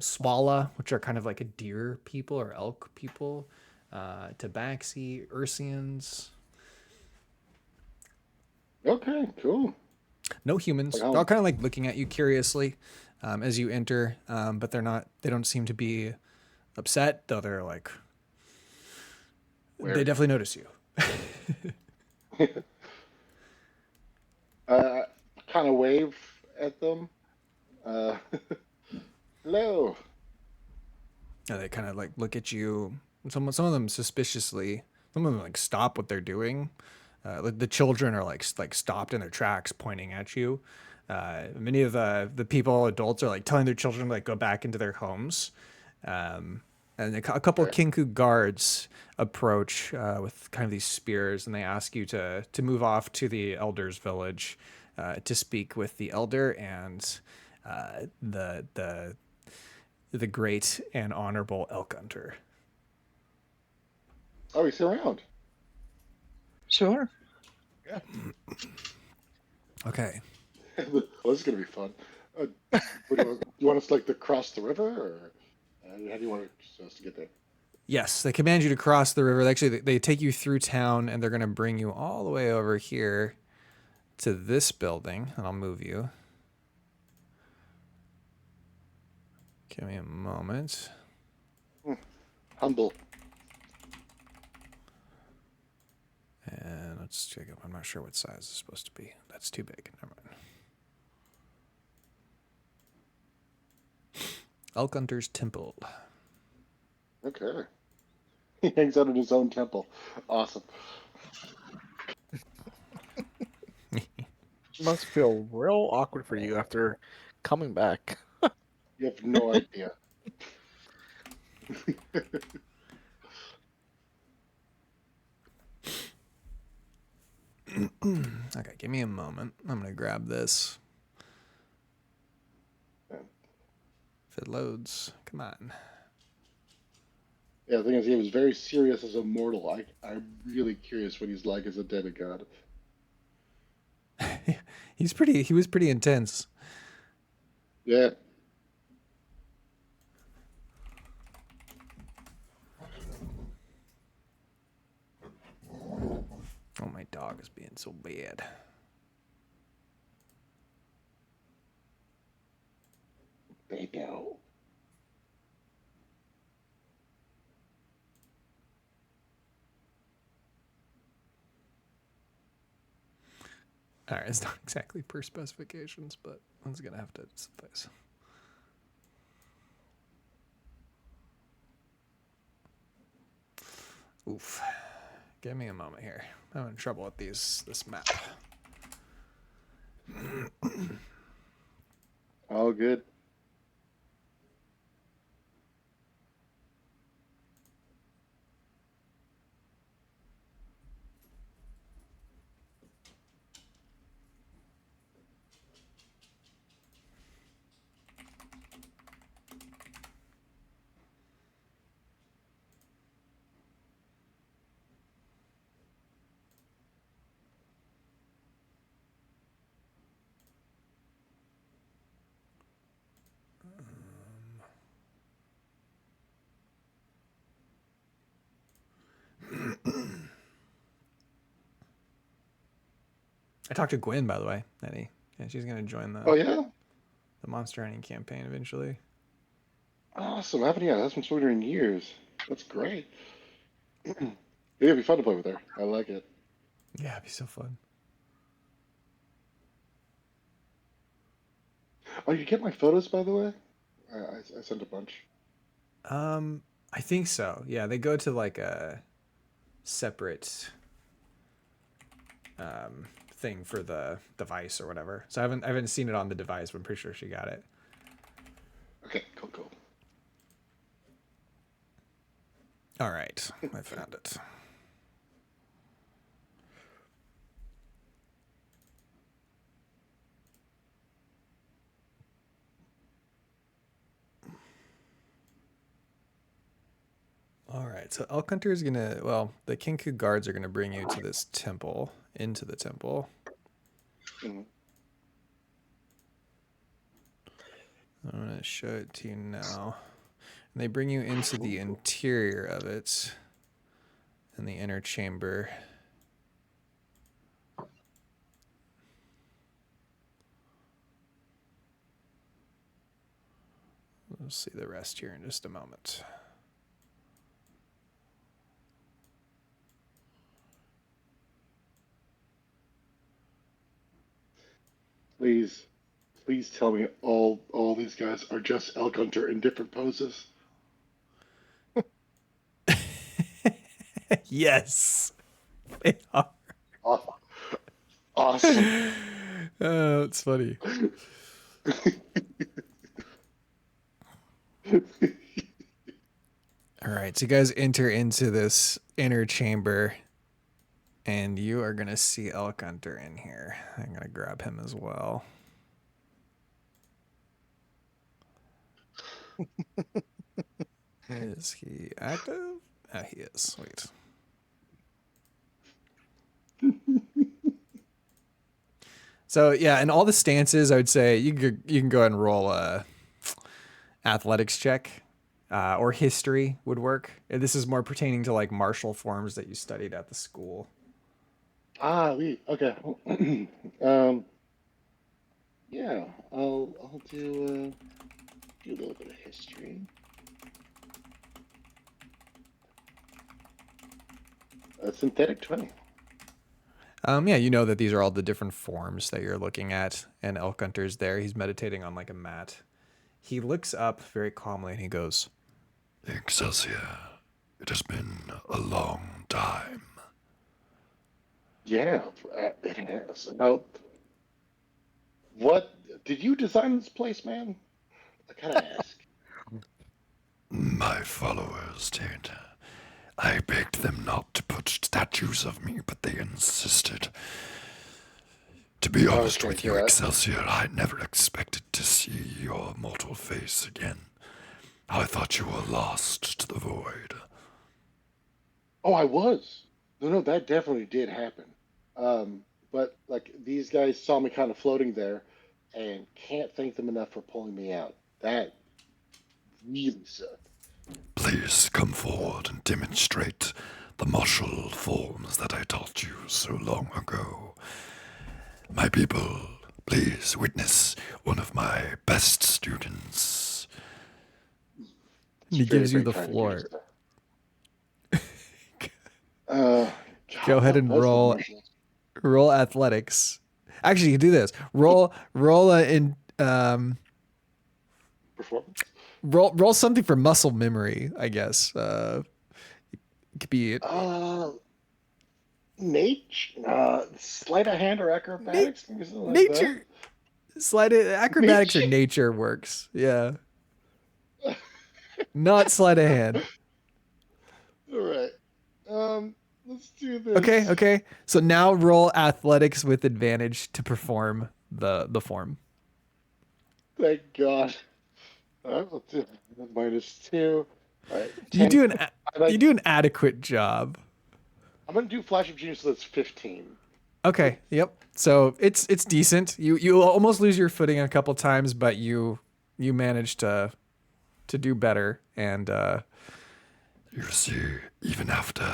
Swala, which are kind of like a deer people or elk people. Tabaxi, Ursians. Okay, cool. No humans. Like They're all how kind of like looking at you curiously as you enter, but they're not. They don't seem to be upset, though. They're like they where? definitely notice you. uh, kind of wave at them. Uh, hello. They kind of like look at you. Some of them suspiciously. Some of them like stop what they're doing. Like the children are like stopped in their tracks, pointing at you. Many of the people, adults, are like telling their children to like go back into their homes. And a couple of Okay. Kinku guards approach with kind of these spears, and they ask you to move off to the elder's village to speak with the elder and the great and honorable elk hunter. Oh, he's around. sure. Yeah. Okay. Well, this is gonna be fun. Uh, you want us like to cross the river, or how do you want us to get there? Yes, they command you to cross the river. Actually, they take you through town, and they're going to bring you all the way over here to this building, and I'll move you. Give me a moment. Hmm, humble. And let's check it. I'm not sure what size it's supposed to be. That's too big. Never mind. Elk Hunter's Temple. Okay. He hangs out in his own temple. Awesome. Must feel real awkward for you after coming back. You have no idea. Okay, give me a moment. I'm going to grab this. If it loads, come on. Yeah, the thing is, he was very serious as a mortal. I'm really curious what he's like as a demigod. He was pretty intense. Yeah. Oh, my dog is being so bad. They go. All right, it's not exactly per specifications, but it's gonna have to suffice. Oof. Give me a moment here. I'm having trouble with this map. All good. I talked to Gwen, by the way, Eddie. Yeah, she's gonna join Oh yeah. the monster hunting campaign eventually. Awesome. I haven't been spoken to her in years. That's great. It'd be fun to play with her. I like it. Yeah, it'd be so fun. Oh, you get my photos, by the way? I sent a bunch. I think so. Yeah, they go to like a separate thing for the device or whatever. So I haven't seen it on the device, but I'm pretty sure she got it. Okay, cool. All right, I found it. All right, so Elk Hunter is gonna, well, the Kinku guards are gonna bring you to this temple, into the temple. Mhm. I'm gonna show it to you now. And they bring you into the interior of it, in the inner chamber. We'll see the rest here in just a moment. Please tell me all these guys are just Elk Hunter in different poses. Yes, they are. Aw- Awesome. Oh, it's funny. All right, so you guys enter into this inner chamber, and you are gonna see Elk Hunter in here. I'm gonna grab him as well. Is he active? Ah, he is. Sweet. So yeah, in all the stances, I would say you can go ahead and roll a athletics check, or history would work. And this is more pertaining to like martial forms that you studied at the school. We okay. Yeah, I'll do a little bit of history. A synthetic 20. Yeah, you know that these are all the different forms that you're looking at, and Elk Hunter's there. He's meditating on like a mat. He looks up very calmly and he goes, Excelsior, it has been a long time. Yeah, it has. Now, what did you design this place, man? I gotta ask. My followers did. I begged them not to put statues of me, but they insisted. To be honest Okay, with you, yeah. Excelsior, I never expected to see your mortal face again. I thought you were lost to the void. Oh, I was. No, that definitely did happen. But like these guys saw me kind of floating there, and can't thank them enough for pulling me out. That really sucked. Please come forward and demonstrate the martial forms that I taught you so long ago. My people, please witness one of my best students. It's He very, gives you very the kind of you to floor. say. Uh, Go God, ahead what and was the roll martial arts athletics. Actually, you can do this. Roll in performance? roll something for muscle memory, I guess. It could be Uh, sleight of hand or na- acrobatics, maybe something like that. nature. Slide it. Acrobatics or Nature. nature works. Yeah, not sleight of hand. All right. Let's do Okay, this. okay. So now roll athletics with advantage to perform the form. Thank God. All right, let's do -2. All right, You 10. do an I like. you do an adequate job. I'm gonna do Flash of Genius, so that's 15. Okay. Yep. So it's decent. You almost lose your footing a couple times, but you manage to do better. And You see, even after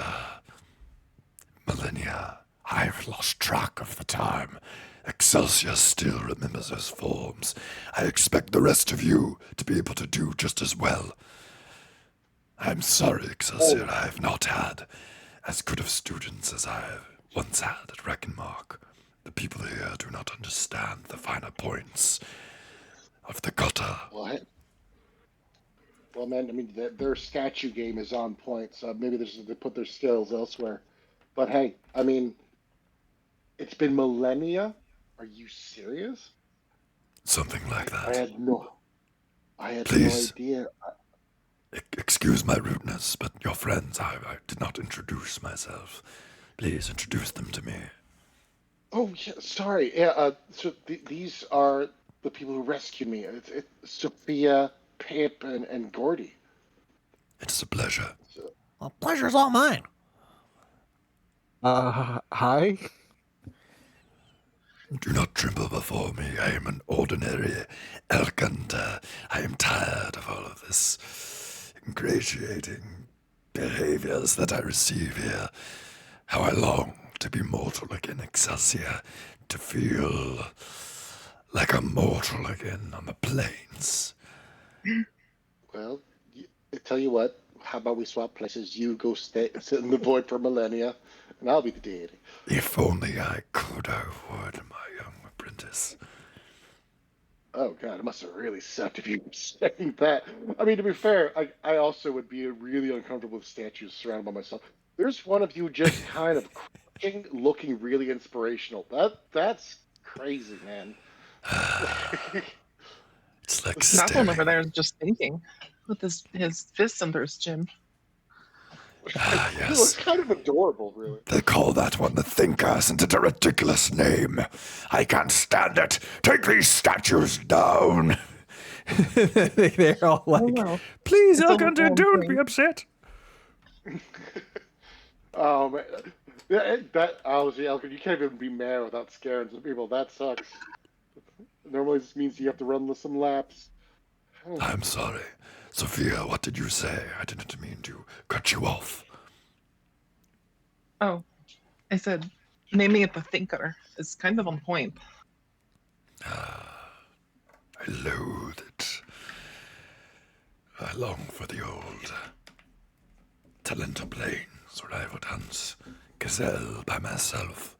millennia, I've lost track of the time. Excelsior still remembers those forms. I expect the rest of you to be able to do just as well. I'm sorry, Excelsior, I have not had as good of students as I once had at Reckenmark. The people here do not understand the finer points of the gutter. What? Well, man, I mean, their statue game is on point, so maybe they put their skills elsewhere. But hey, I mean, it's been millennia. Are you serious? Something like I that. had no, I had no Please. idea. Excuse my rudeness, but your friends, I did not introduce myself. Please introduce them to me. Oh, yeah, sorry. Yeah, so these are the people who rescued me. It's Sophia, Pip, and Gordy. It is a pleasure. So, Well, pleasure's all mine. Hi. Do not tremble before me. I am an ordinary elk, and I am tired of all of this ingratiating behaviors that I receive here. How I long to be mortal again, Excelsior, to feel like a mortal again on the plains. well, I tell you what. How about we swap places? You go sit in the void for millennia, and I'll be the deity. If only I could, I would, my young apprentice. Oh God, it must have really sucked if you were saying that. I mean, to be fair, I also would be really uncomfortable with statues surrounded by myself. There's one of you just kind of crouching, looking really inspirational. That's crazy, man. It's like That one over staring. there is just thinking with his fists under his chin. Ah, He looks yes. kind of adorable, really. They call that one the Thinker. Isn't it a ridiculous name? I can't stand it. Take these statues down. they're all I don't like, know. "Please, It's a Elkhunter, whole don't thing. be upset." Oh man, that honestly, Elkin, you can't even be mad without scaring some people. That sucks. Normally, this means you have to run some laps. I'm sorry. Sophia, what did you say? I didn't mean to cut you off. Oh, I said naming it the Thinker is kind of on point. I loathe it. I long for the old Talenta plains where I would hunt gazelle by myself.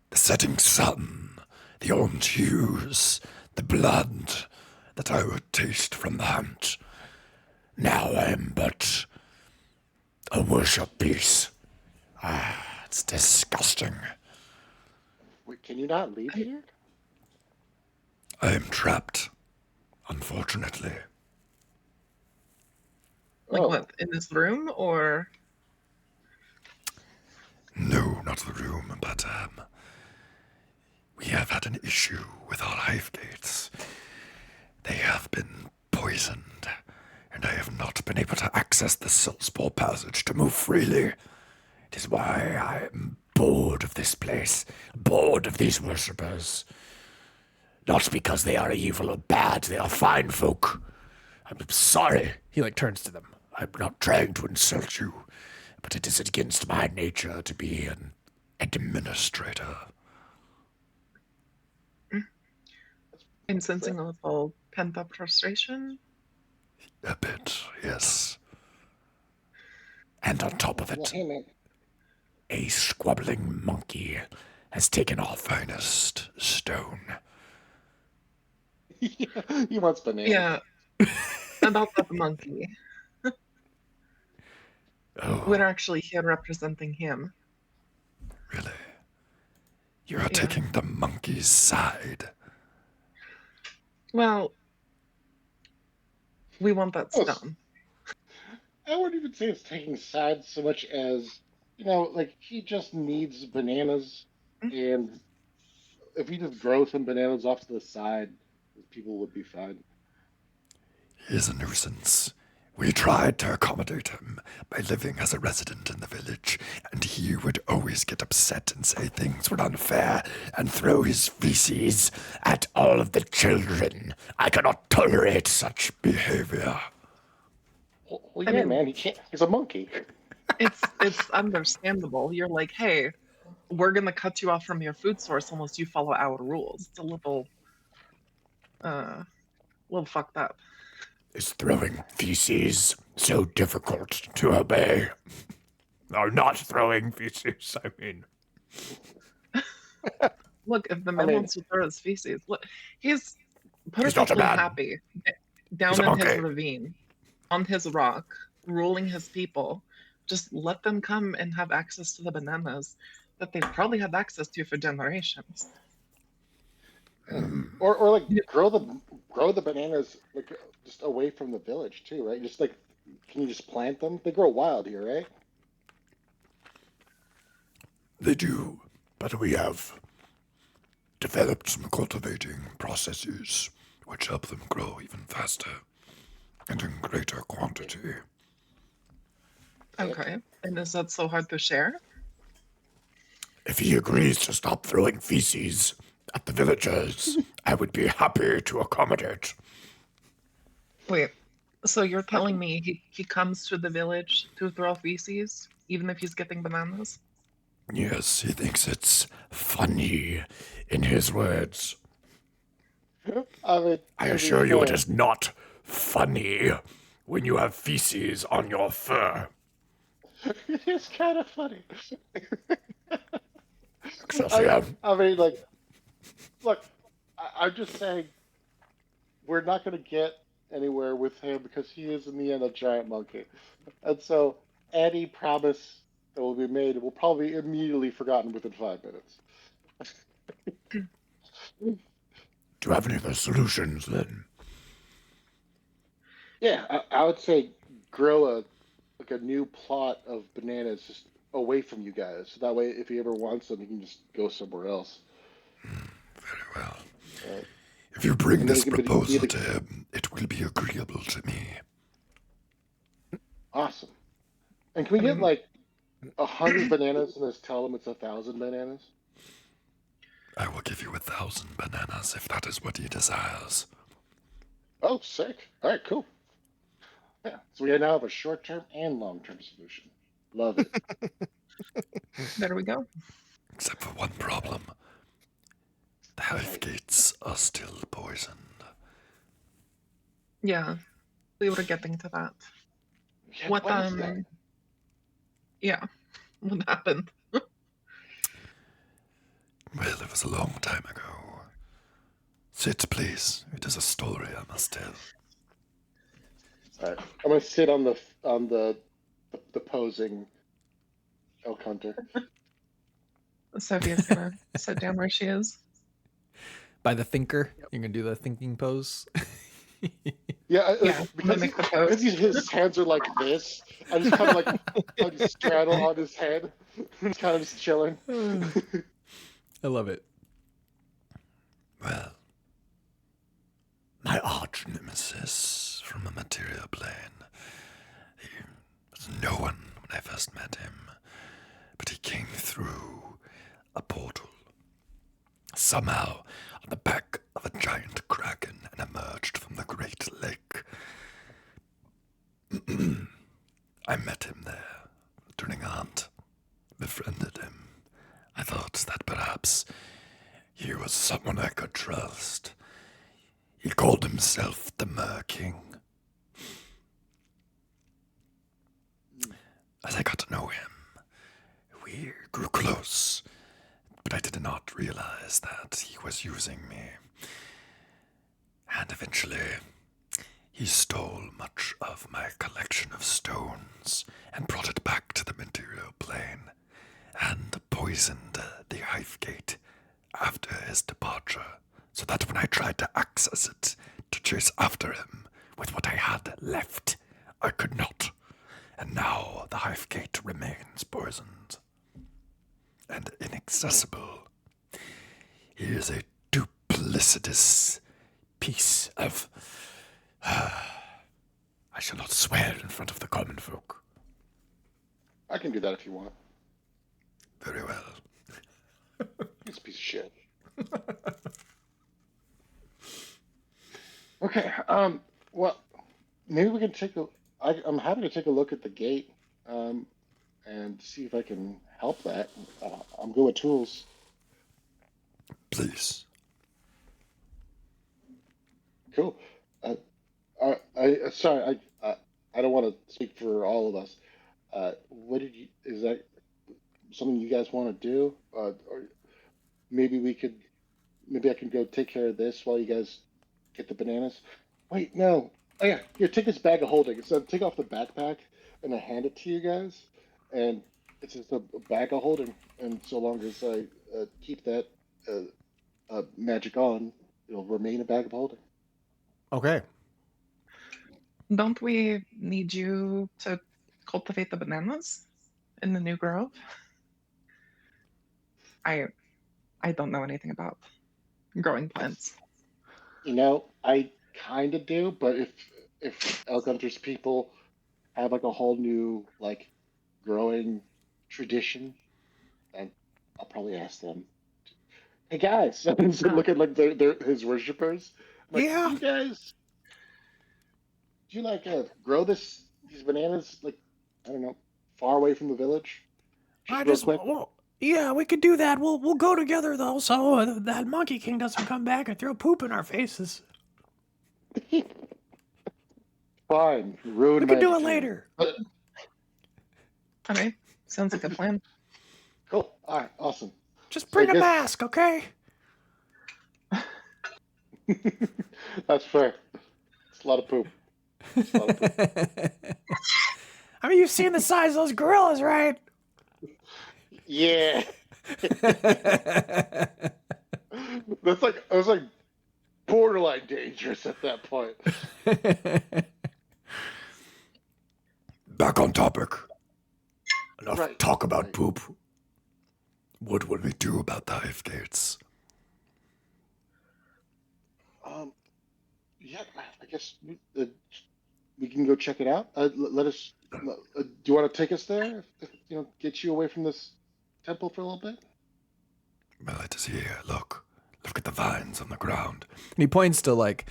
The setting sun, the orange hues, the blood that I would taste from the hunt. Now I am but a worship piece. Ah, it's disgusting. Wait, can you not leave here? I am trapped, unfortunately. Like Oh. what, in this room or? No, not the room, but we have had an issue with our hive gates. They have been poisoned, and I have not been able to access the Silspore passage to move freely. It is why I am bored of this place, bored of these worshippers. Not because they are evil or bad, they are fine folk. I'm sorry. He like turns to them. I'm not trying to insult you, but it is against my nature to be an administrator. I'm sensing a little pent-up frustration. A bit, yes. And on top of Well, it, hey, man. a squabbling monkey has taken our finest stone. He wants bananas. Yeah, about that monkey. Oh, We're actually here representing him. really? You are taking the monkey's side. Well, we want that Oh, stone. I wouldn't even say it's taking sides so much as, like he just needs bananas, and if he just grows some bananas off to the side, people would be fine. He is a nuisance. We tried to accommodate him by living as a resident in the village, and he would always get upset and say things were unfair and throw his feces at all of the children. I cannot tolerate such behavior. Well, I yeah, mean- man, he can't. He's a monkey. It's understandable. You're like, hey, we're gonna cut you off from your food source unless you follow our rules. It's a little fucked up. Is throwing feces so difficult to obey? Or not throwing feces, I mean. Look, if the man mean- wants to throw his feces, look, he's He's not a perfectly man. happy down He's a in his monkey. ravine, on his rock, ruling his people. Just let them come and have access to the bananas that they've probably had access to for generations. Or like grow the bananas like just away from the village too, right? Just like, can you just plant them? They grow wild here, right? They do, but we have developed some cultivating processes which help them grow even faster and in greater quantity. Okay. And is that so hard to share? If he agrees to stop throwing feces at the villagers, I would be happy to accommodate. Wait, so you're telling me he comes to the village to throw feces, even if he's getting bananas? Yes, he thinks it's funny, in his words. I mean, I to be assure you it fair, is not funny when you have feces on your fur. it is kind of funny. Excelsior. I mean, like, look, I'm just saying, we're not going to get anywhere with him because he is in the end a giant monkey, and so any promise that will be made will probably be immediately forgotten within 5 minutes. Do you have any other solutions then? Yeah, I would say grow a new plot of bananas just away from you guys. So that way, if he ever wants them, he can just go somewhere else. Very well. Right. If you bring And then this he can be proposal the- to him, it will be agreeable to me. Awesome. And can we get like 100 bananas and just tell him it's 1,000 bananas? I will give you 1,000 bananas if that is what he desires. Oh, sick. All right, cool. Yeah, so we now have a short-term and long-term solution. Love it. There we go. Except for one problem. The hive gates are still poisoned. Yeah, we were getting to that. Yeah, What is that? Yeah, what happened? Well, it was a long time ago. Sit, please. It is a story I must tell. All right, I'm gonna sit on the posing elk hunter. Sophia's gonna sit down where she is. By the thinker, you're gonna do the thinking pose. Yeah, Yeah, because, mimic the pose. because his hands are like this. I just kind of like straddle on his head. He's kind of just chilling. I love it. Well, my arch nemesis from a material plane somehow on the back of a giant kraken and emerged from the great lake. I met him there, turning aunt, befriended him. I thought that perhaps he was someone I could trust. He called himself the Mer King. As I got to know him, we grew close, but I did not realize that he was using me. And eventually, he stole much of my collection of stones and brought it back to the material plane and poisoned the Hive Gate after his departure, so that when I tried to access it to chase after him with what I had left, I could not. And now the Hive Gate remains poisoned and inaccessible. He is a duplicitous piece of... I shall not swear in front of the common folk. I can do that if you want. Very well. This piece of shit. Okay. Well, maybe we can take a. I'm happy to take a look at the gate, and see if I can help that. I'm good with tools. Please. Cool. Sorry. I don't want to speak for all of us. What did you? Is that something you guys want to do? Or maybe we could. Maybe I can go take care of this while you guys get the bananas. Wait, no. Oh yeah, here, take this bag of holding. So take off the backpack and I hand it to you guys, and it's just a bag of holding. And so long as I keep that magic on, it'll remain a bag of holding. Okay. Don't we need you to cultivate the bananas in the new grove? I don't know anything about growing plants. You know, I kind of do, but if Elk Hunters people have like a whole new like growing tradition, then I'll probably ask them. Hey guys, look at like his worshippers. I'm like, Yeah. you guys, do you like grow these bananas like I don't know, far away from the village? Real quick. Well, yeah, we could do that. We'll go together though, so that Monkey King doesn't come back and throw poop in our faces. Fine, ruin We my can do it entertainment. later. But, All right, sounds like a plan. cool. All right, awesome. Just So bring I a guess- mask, okay? That's fair. It's a lot of poop. It's a lot of poop. I mean, you've seen the size of those gorillas, right? Yeah. That's like I was like borderline dangerous at that point. Back on topic. Enough Right, talk about right. poop. What will we do about the Hive Gates? Yeah, I guess we can go check it out. Let us. Do you want to take us there? Get you away from this temple for a little bit. Well, it is here. Look at the vines on the ground. And he points to like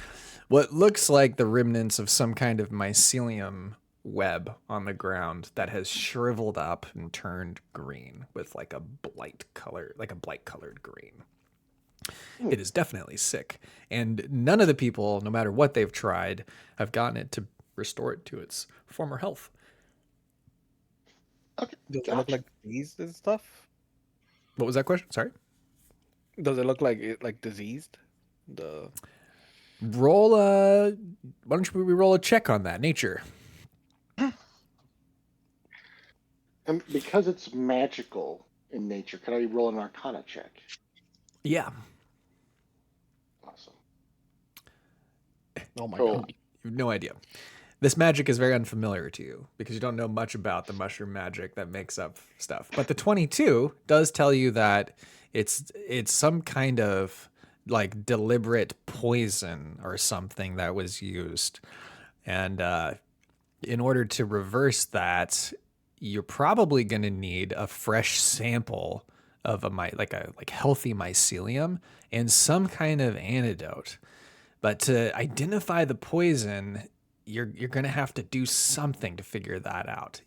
what looks like the remnants of some kind of mycelium web on the ground that has shriveled up and turned green with like a blight colored green. It is definitely sick. And none of the people, no matter what they've tried, have gotten it to restore it to its former health. Okay. Does it look Gotcha. like diseased and stuff? What was that question? Sorry. Does it look like diseased? Roll a. Why don't we roll a check on that? Nature. And because it's magical in nature, can I roll an Arcana check? Yeah. Awesome. Oh my Cool. god. You have no idea. This magic is very unfamiliar to you because you don't know much about the mushroom magic that makes up stuff. But the 22 does tell you that it's some kind of like deliberate poison or something that was used. And in order to reverse that, you're probably going to need a fresh sample of like healthy mycelium and some kind of antidote. But to identify the poison, you're gonna have to do something to figure that out.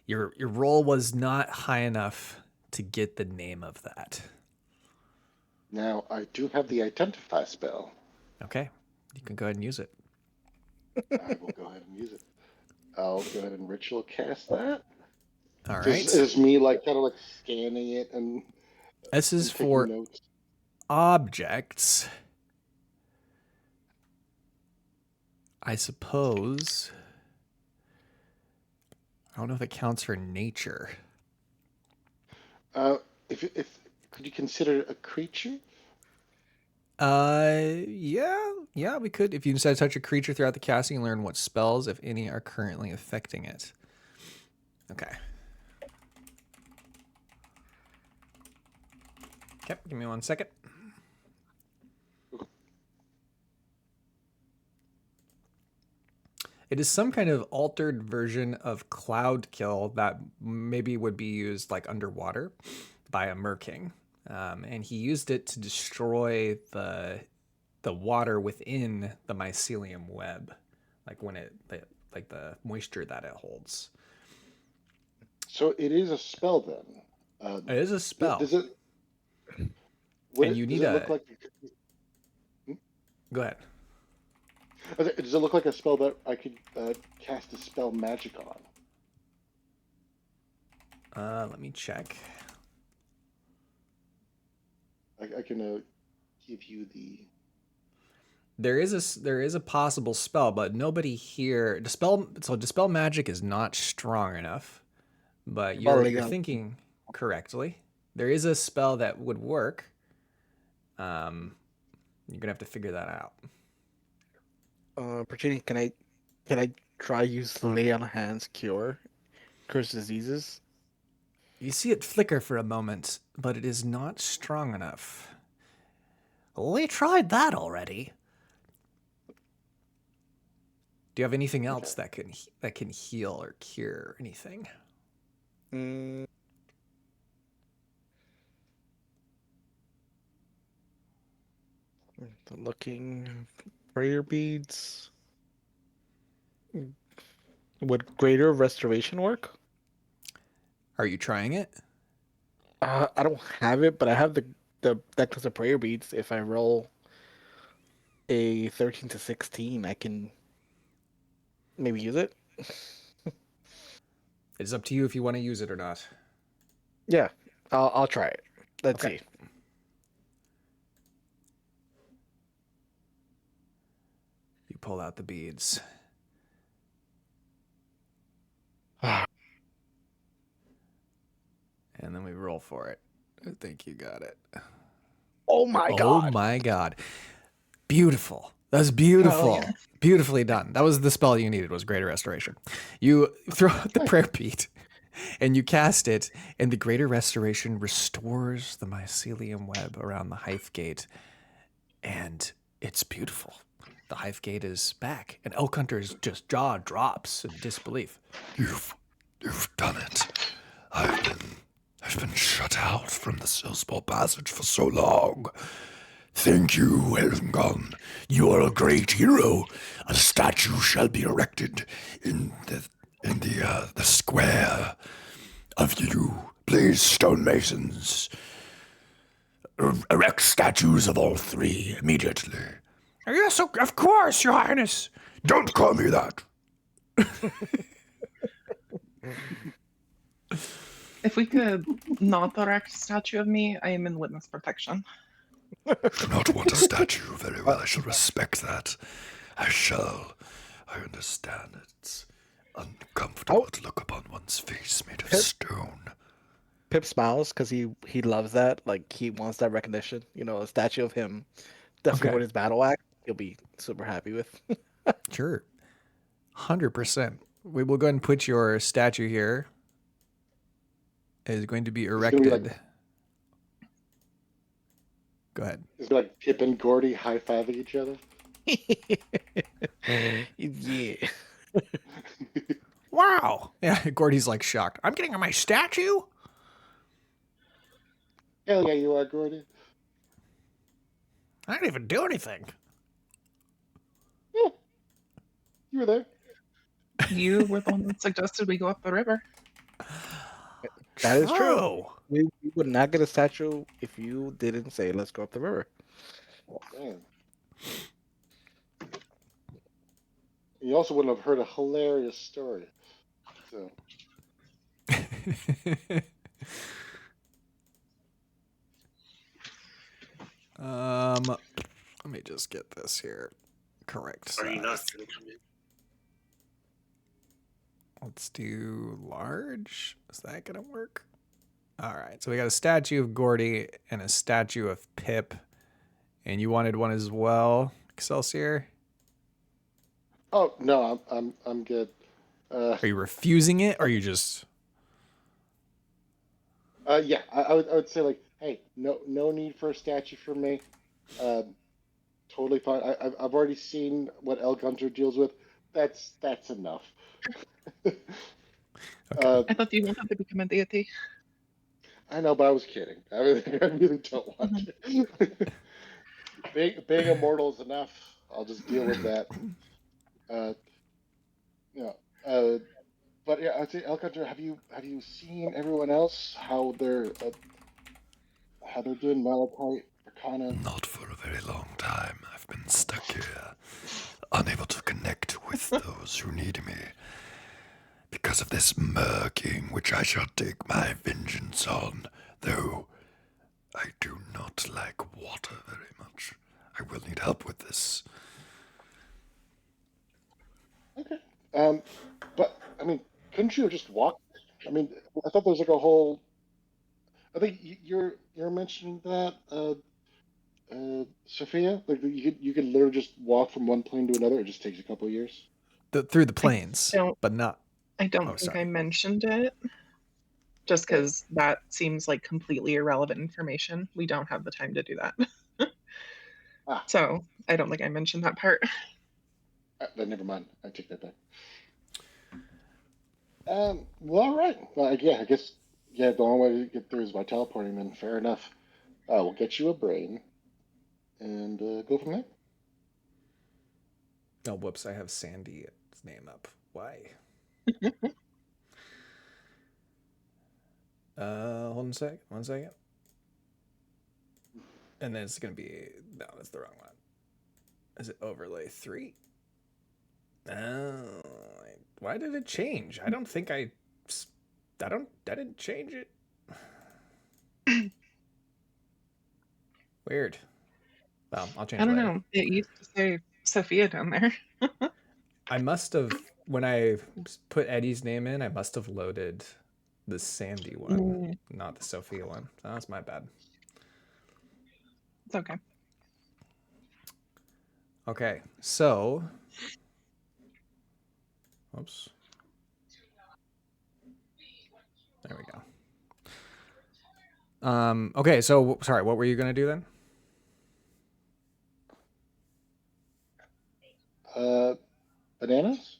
Your roll was not high enough to get the name of that. Now, I do have the identify spell. Okay, you can go ahead and use it. I will go ahead and use it. I'll go ahead and ritual cast that. All This right. is me like kind of like scanning it and This is taking for notes. objects. I suppose. I don't know if it counts for nature. If could you consider it a creature? Yeah, we could. If you decide to touch a creature throughout the casting, learn what spells, if any, are currently affecting it. Okay. Okay, give me 1 second. It is some kind of altered version of Cloud Kill that maybe would be used like underwater by a merking. And he used it to destroy the water within the mycelium web, like when like the moisture that it holds. So it is a spell then. It is a spell. Does it? And you need does it look like? Go ahead. Does it look like a spell that I could cast a spell magic on? Let me check. I can give you the. There is a possible spell, but nobody here dispel magic is not strong enough. But you're thinking correctly. There is a spell that would work. You're gonna have to figure that out. Pertini, can I try use lay on hands cure curse diseases? You see it flicker for a moment, but it is not strong enough. We tried that already. Do you have anything else that can heal or cure anything? Looking prayer beads. Would greater restoration work? Are you trying it? I don't have it, but I have the necklace of prayer beads. If I roll a 13 to 16, I can maybe use it. It's up to you if you want to use it or not. Yeah, I'll try it. Let's see. You pull out the beads. And then we roll for it. I think you got it. Oh my god. Oh my god. Beautiful. That's beautiful. Oh, yeah. Beautifully done. That was the spell you needed, was Greater Restoration. You throw out the prayer bead and you cast it, and the Greater Restoration restores the mycelium web around the hive gate. And it's beautiful. The hive gate is back, and Elk Hunter's just jaw drops in disbelief. You've done it. I've been shut out from the Silspor Passage for so long. Thank you, Elngon. You are a great hero. A statue shall be erected in the square of you. Please, stonemasons, erect statues of all three immediately. Yes, of course, Your Highness. Don't call me that. If we could not erect a statue of me, I am in witness protection. I do not want a statue. Very well, I shall respect that. I understand it's uncomfortable to look upon one's face made of stone. Pip smiles because he loves that. Like, he wants that recognition. You know, a statue of him, definitely with his battle axe, he'll be super happy with. Sure. 100%. We will go ahead and put your statue here. It is going to be erected. Go ahead. It's like Pip and Gordy high-fiving each other. Yeah. Wow. Yeah, Gordy's like shocked. I'm getting on my statue? Hell yeah, you are, Gordy. I didn't even do anything. Yeah, you were there. You were the one that suggested we go up the river. That is true. True. We would not get a statue if you didn't say, let's go up the river. Damn. You also wouldn't have heard a hilarious story. So, Let me just get this here correct. Are you not Size. going to come in? Let's do large. Is that gonna work? All right. So we got a statue of Gordy and a statue of Pip, and you wanted one as well, Excelsior. oh no, I'm good. Are you refusing it, or are you just? Yeah, I would say like, hey, no need for a statue for me. Totally fine. I've already seen what El Gunter deals with. That's enough. I thought you wanted to become a deity. I know, but I was kidding. I really don't want to. Being immortal is enough. I'll just deal with that. You know, but yeah, I'd say El Gunter, have you seen everyone else how they're doing Malachite, Arcana? Not for a very long time. I've been stuck here, unable to connect with those who need me. Because of this murking, which I shall take my vengeance on, though I do not like water very much. I will need help with this. Okay. But I mean, couldn't you have just walked? I mean, I thought there was like a whole. I think you're mentioning that, Sophia. Like you could literally just walk from one plane to another. It just takes a couple of years. Through the plains, but not. I don't Oh, think sorry. I mentioned it. Just because that seems like completely irrelevant information. We don't have the time to do that. Ah, So I don't think I mentioned that part. then never mind. I take that back. Well, all right. Well, yeah, I guess yeah. The only way to get through is by teleporting. Then fair enough. We'll get you a brain and go from there. Oh, whoops! I have Sandy's name up. Why? Hold on a sec. 1 second. And then it's gonna be no, that's the wrong one. Is it overlay 3? Oh, why did it change? I don't think I didn't change it. Weird. Well, I'll change I it don't later. know. It used to say Sophia down there. I must have, when I put Eddie's name in, I must have loaded the Sandy one, not the Sophia one. So that's my bad. It's okay. Okay, so, oops. There we go. Okay, so sorry, what were you gonna do then? Bananas?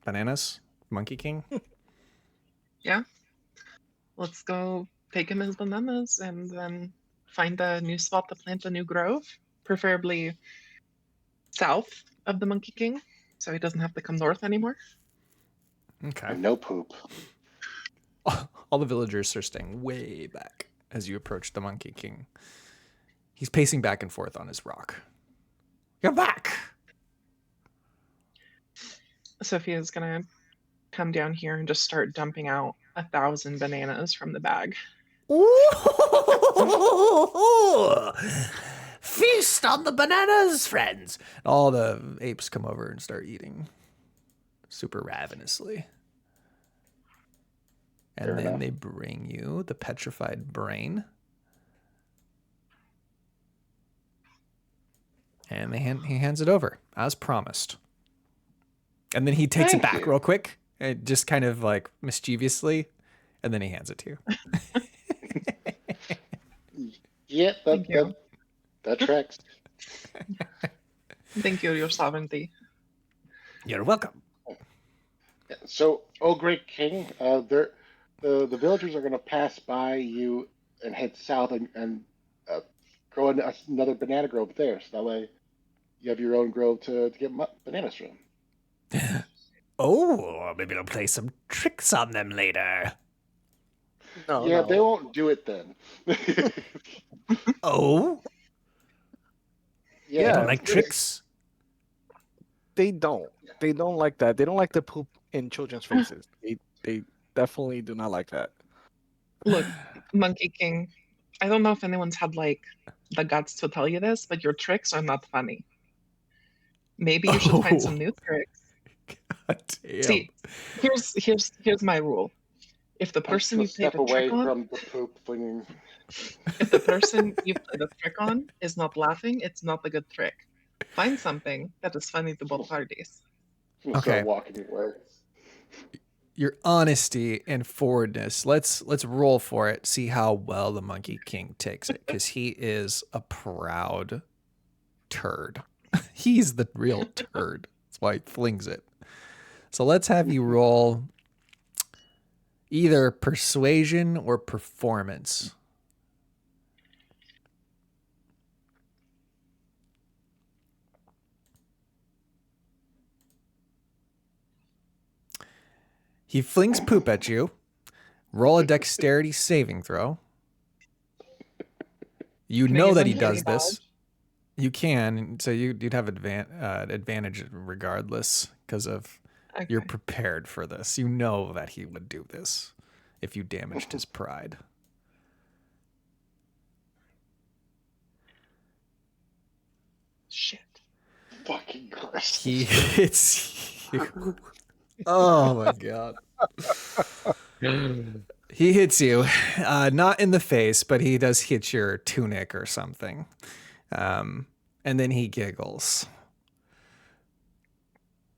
Bananas? Monkey King? Yeah. Let's go take him his bananas and then find a new spot to plant a new grove, preferably south of the Monkey King, so he doesn't have to come north anymore. Okay. And no poop. All the villagers are staying way back as you approach the Monkey King. He's pacing back and forth on his rock. You're back! Sophia's gonna come down here and just start dumping out 1,000 bananas from the bag. Ooh! Feast on the bananas, friends. All the apes come over and start eating super ravenously. And Fair then enough. they bring you the petrified brain. And he hands it over, as promised. And then he takes it Thank back you. real quick, and just kind of like mischievously, and then he hands it to you. Yeah, Thank you. that tracks. Thank you, your sovereignty. You're welcome. So, oh great king, the villagers are going to pass by you and head south and grow another banana grove there. So that way you have your own grove to get bananas from. Oh, maybe I'll play some tricks on them later. No, Yeah, no. they won't do it then. Oh, Yeah, they don't Yeah, like tricks. they don't. They don't like that. They don't like to poop in children's faces. They definitely do not like that. Look, Monkey King, I don't know if anyone's had like the guts to tell you this, but your tricks are not funny. Maybe you should find some Oh, new tricks. God damn. See, here's my rule. If the person you play step the trick away on, from the poop flinging. if the person you play the trick on is not laughing, it's not a good trick. Find something that is funny to both parties. I'm gonna Okay. start walking away. Your honesty and forwardness. Let's roll for it. See how well the Monkey King takes it, because he is a proud turd. He's the real turd. That's why he flings it. So let's have you roll either persuasion or performance. He flings poop at you. Roll a dexterity saving throw. You Can I know use that my he does kitty this. badge? You can, so you'd have advantage regardless because of you're Okay. prepared for this. You know that he would do this if you damaged his pride. Shit. Fucking Christ. He hits you. Oh my god. He hits you, not in the face, but he does hit your tunic or something. And then he giggles.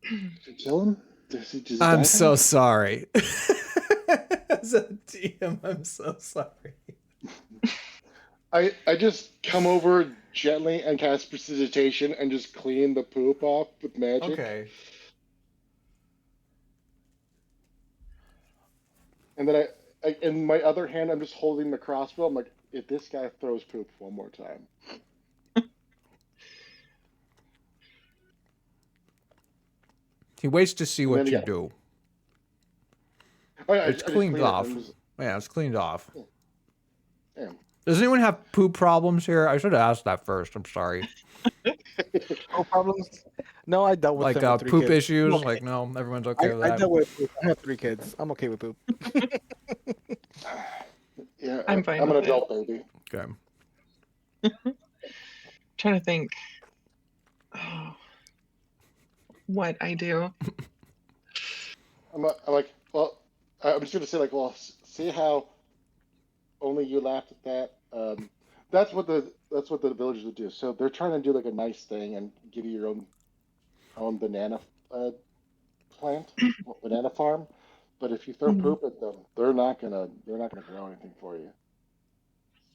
Did you kill him? Does he just I'm die so now? sorry. As a DM, I'm so sorry. I just come over gently and cast prestidigitation and just clean the poop off with magic. Okay. And then I in my other hand, I'm just holding the crossbow. I'm like, if this guy throws poop one more time. He waits to see And what then, you yeah. do. Oh, yeah, I It's just cleaned clean it off. and just, Yeah, it's cleaned off. damn. Does anyone have poop problems here? I should have asked that first. I'm sorry. No problems. No, I dealt with Like them with 3 poop kids. issues? I'm okay. Like, no, everyone's okay with I that. dealt with poop. I have 3 kids. I'm okay with poop. Yeah, I'm fine I'm an with it. adult baby. Okay. Trying to think what I do. I'm like, well, I'm just gonna say like, well, see how only you laughed at that. That's what the villagers would do. So they're trying to do like a nice thing and give you your own banana plant, banana farm. But if you throw Mhm. poop at them, they're not gonna grow anything for you.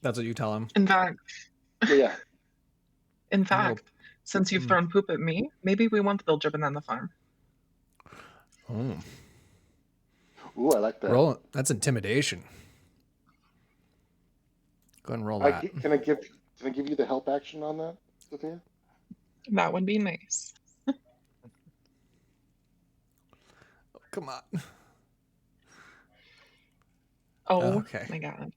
That's what you tell him. In fact, Yeah, in Roll- fact, since you've thrown poop at me, maybe we won't build your banana farm. Oh. ooh, I like that. Roll. That's intimidation. Go ahead and roll that. Can I give you the help action on that, Sophia? That would be nice. Come on. Oh Okay. my god.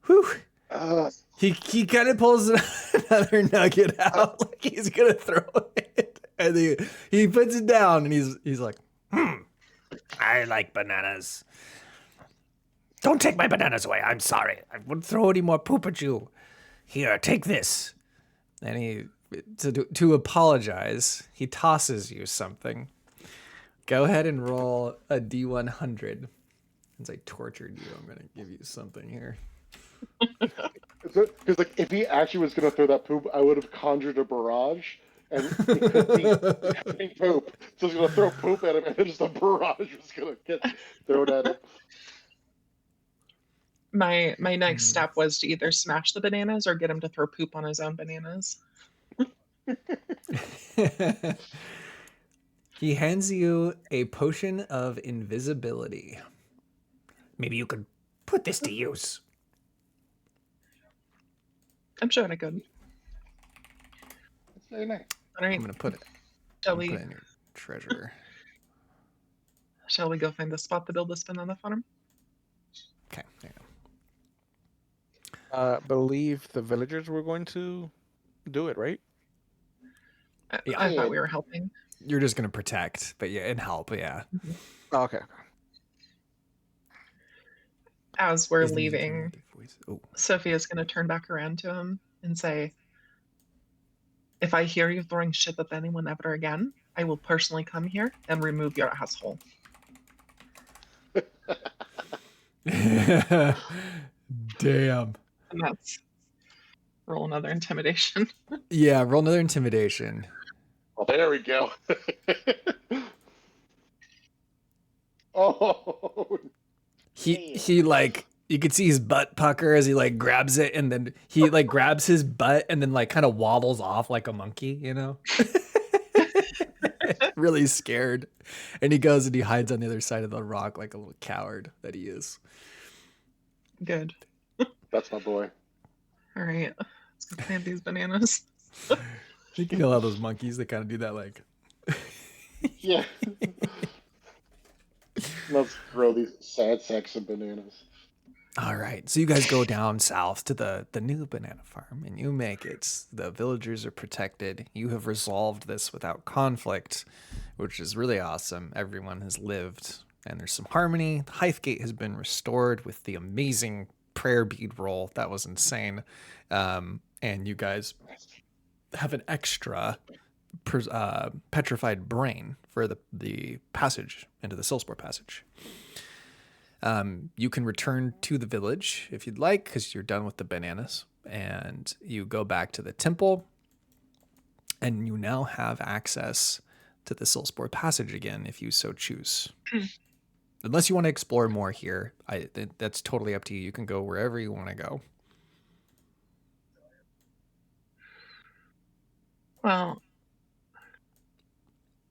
Whew. Uh, He kind of pulls another nugget out like he's gonna throw it, and he puts it down, and he's like, I like bananas. Don't take my bananas away. I'm sorry. I wouldn't throw any more poop at you. Here, take this. And he to apologize, he tosses you something. Go ahead and roll a D100. Since I tortured you, I'm gonna give you something here. because like if he actually was gonna throw that poop, I would have conjured a barrage, and it could be poop. So he's gonna throw poop at him, and then just a barrage was gonna get thrown at him. My next step was to either smash the bananas or get him to throw poop on his own bananas. He hands you a potion of invisibility. Maybe you could put this to use. I'm sure I could. That's very nice. All right. I'm gonna put it. Shall I'm gonna we? put it in your treasure. Shall we go find a spot to build this banana farm? Okay. There you go. Believe the villagers were going to do it, right? Yeah. I Yeah. thought we were helping. You're just gonna protect, but yeah, and help. Yeah. Oh, okay. As we're Is the music turning leaving, up their voice? Oh. Sophia's gonna turn back around to him and say, "If I hear you throwing shit at anyone ever again, I will personally come here and remove your asshole." Damn. And that's roll another intimidation. Yeah. Roll another intimidation. Oh, there we go. Oh, He like you could see his butt pucker as he like grabs it, and then he like grabs his butt and then like kind of waddles off like a monkey, you know. Really scared, and he goes and he hides on the other side of the rock like a little coward that he is. Good. that's my boy. All right. Let's go plant these bananas. You can know how those monkeys they kind of do that like. Yeah. Let's grow these sad sacks of bananas. All right, so you guys go down south to the new banana farm, and you make it. The villagers are protected. You have resolved this without conflict, which is really awesome. Everyone has lived, and there's some harmony. The Hythegate has been restored with the amazing prayer bead roll. That was insane. And you guys have an extra petrified brain for the passage into the Silspore passage. You can return to the village if you'd like, because you're done with the bananas, and you go back to the temple, and you now have access to the Silspore passage again if you so choose. Unless you want to explore more here, that's totally up to you. You can go wherever you want to go. Well,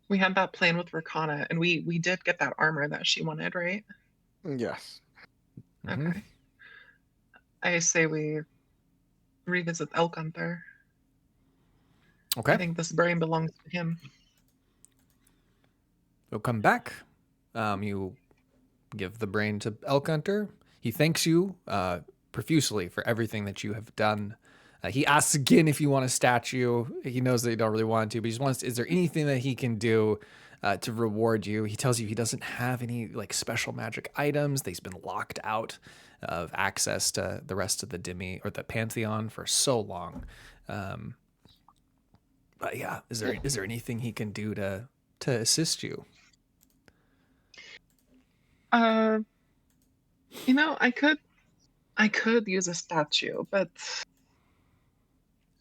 we had that plan with Rakana, and we did get that armor that she wanted, right? Yes. Mhm. Okay. I say we revisit Elgunter. Okay. I think this brain belongs to him. You'll come back. You give the brain to Elk Hunter. He thanks you profusely for everything that you have done. He asks again if you want a statue. He knows that you don't really want to, but he just wants, is there anything that he can do to reward you? He tells you he doesn't have any like special magic items. He's been locked out of access to the rest of the Demi or the Pantheon for so long. But yeah, is there anything he can do to assist you? You know, I could use a statue, but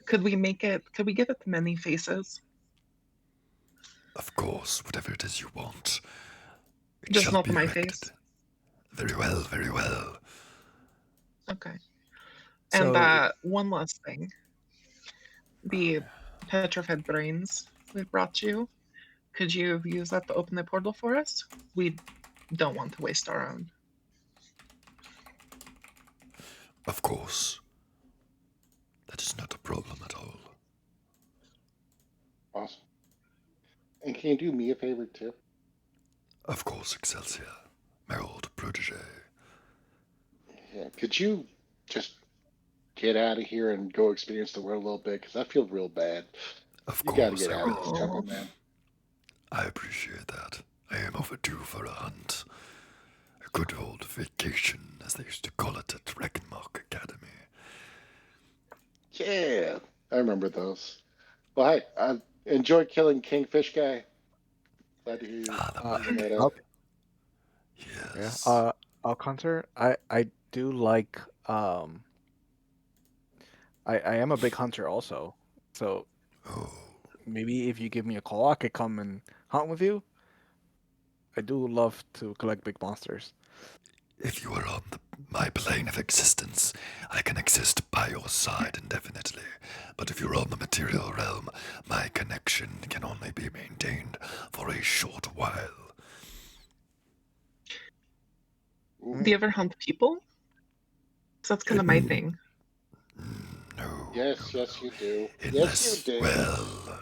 could we give it many faces? Of course, whatever it is you want. It Just shall not be my erected. face. Very well, very well. Okay. So- And one last thing. The petrified brains we brought you, could you use that to open the portal for us? We don't want to waste our own. Of course. That is not a problem at all. Awesome. And can you do me a favor too? Of course, Excelsior, my old protege. Yeah. Could you just get out of here and go experience the world a little bit? Because I feel real bad. Of You gotta course, get I out of will. this jungle, man. I appreciate that. I am overdue for a hunt. A good old vacation, as they used to call it at Reckonmark Academy. Yeah, I remember those. Well, hey, I enjoyed killing Kingfish Guy. Glad to hear you. The using that I'll- up. Yes. Yeah. Hunter, I do like I am a big hunter also. So Oh, maybe if you give me a call, I could come and hunt with you. I do love to collect big monsters. if you are on my plane of existence, I can exist by your side indefinitely. But if you're on the material realm, my connection can only be maintained for a short while. Do you ever hunt people? 'Cause that's kind of my thing. No, Yes, yes, you do. Yes, you Unless, do. well,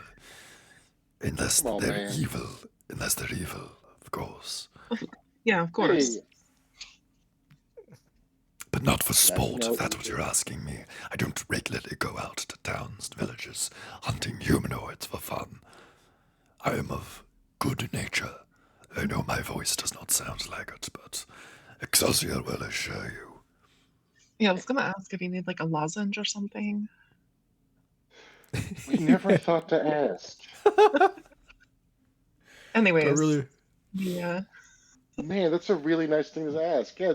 unless Come on, they're man. evil. Unless they're evil, of course. Yeah, of Hey, course. But not for that's sport, no if that's what evil. you're asking me. I don't regularly go out to towns and villages hunting humanoids for fun. I am of good nature. I know my voice does not sound like it, but Excelsior will assure you. Yeah, I was gonna ask if you need like a lozenge or something. We never thought to ask. Don't Anyways, really. yeah. Man, that's a really nice thing to ask. Yeah,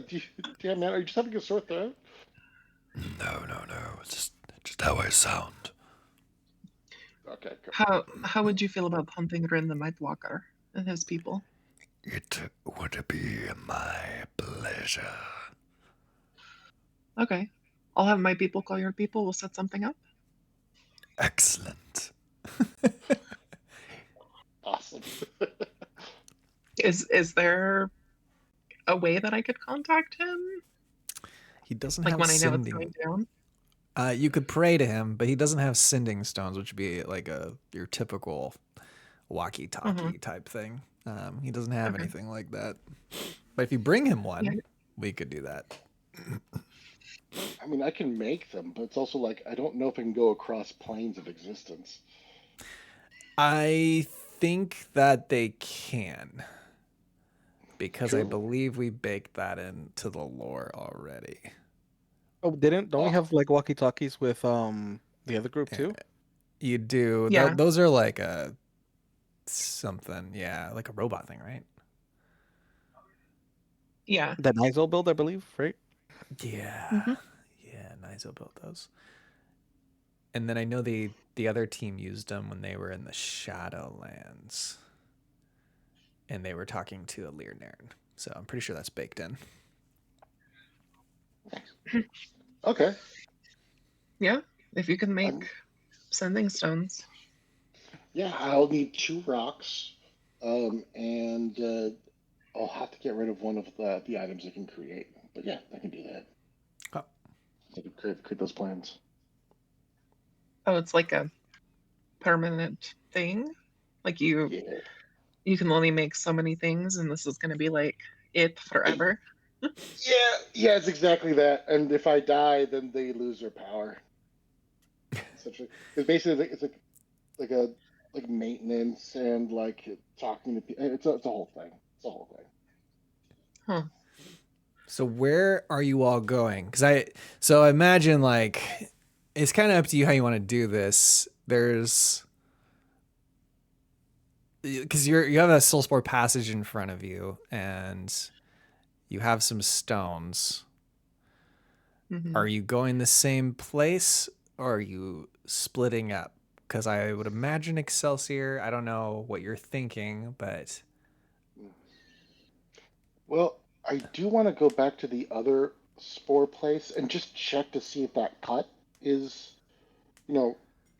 damn man, are you just having a sore throat? No, no, no. It's just how I sound. Okay, cool. How would you feel about hunting Rin the Nightwalker and his people? It would be my pleasure. Okay. I'll have my people call your people. We'll set something up. Excellent. Awesome. Is there a way that I could contact him? He doesn't Like have when I know it's sending. going down? You could pray to him, but he doesn't have sending stones, which would be like your typical Mm-hmm. walkie-talkie type thing. He doesn't have Okay. anything like that. But if you bring him Yeah. one, we could do that. I mean, I can make them, but it's also like I don't know if I can go across planes of existence. I think that they can, because I Cool. believe we baked that into the lore already. Oh, don't we Oh, have like walkie talkies with the other group too? You do. Yeah. Those are like a something, yeah, like a robot thing, right? Yeah. The Nizel build, I believe, right? Yeah. Mm-hmm. Yeah, Nizo built those. And then I know the other team used them when they were in the Shadowlands. And they were talking to a Learnern. So I'm pretty sure that's baked in. okay. Yeah. If you can make I'm, sending stones. yeah, I'll need 2 rocks, and I'll have to get rid of one of the items I can create. But yeah, I can do that. Oh, I can create those plans. Oh, it's like a permanent thing. Like Yeah. you can only make so many things, and this is gonna be like it forever. Yeah, yeah, it's exactly that. And if I die, then they lose their power. Essentially, it's basically like a like maintenance and like talking to people. It's a whole thing. It's a whole thing. Huh. so where are you all going? So I imagine like it's kind of up to you how you want to do this. There's because you have a Soulspore passage in front of you, and you have some stones. Hmm. Are you going the same place, or are you splitting up? Because I would imagine Excelsior. I don't know what you're thinking, but Well, I do want to go back to the other spore place and just check to see if that cut is, you know,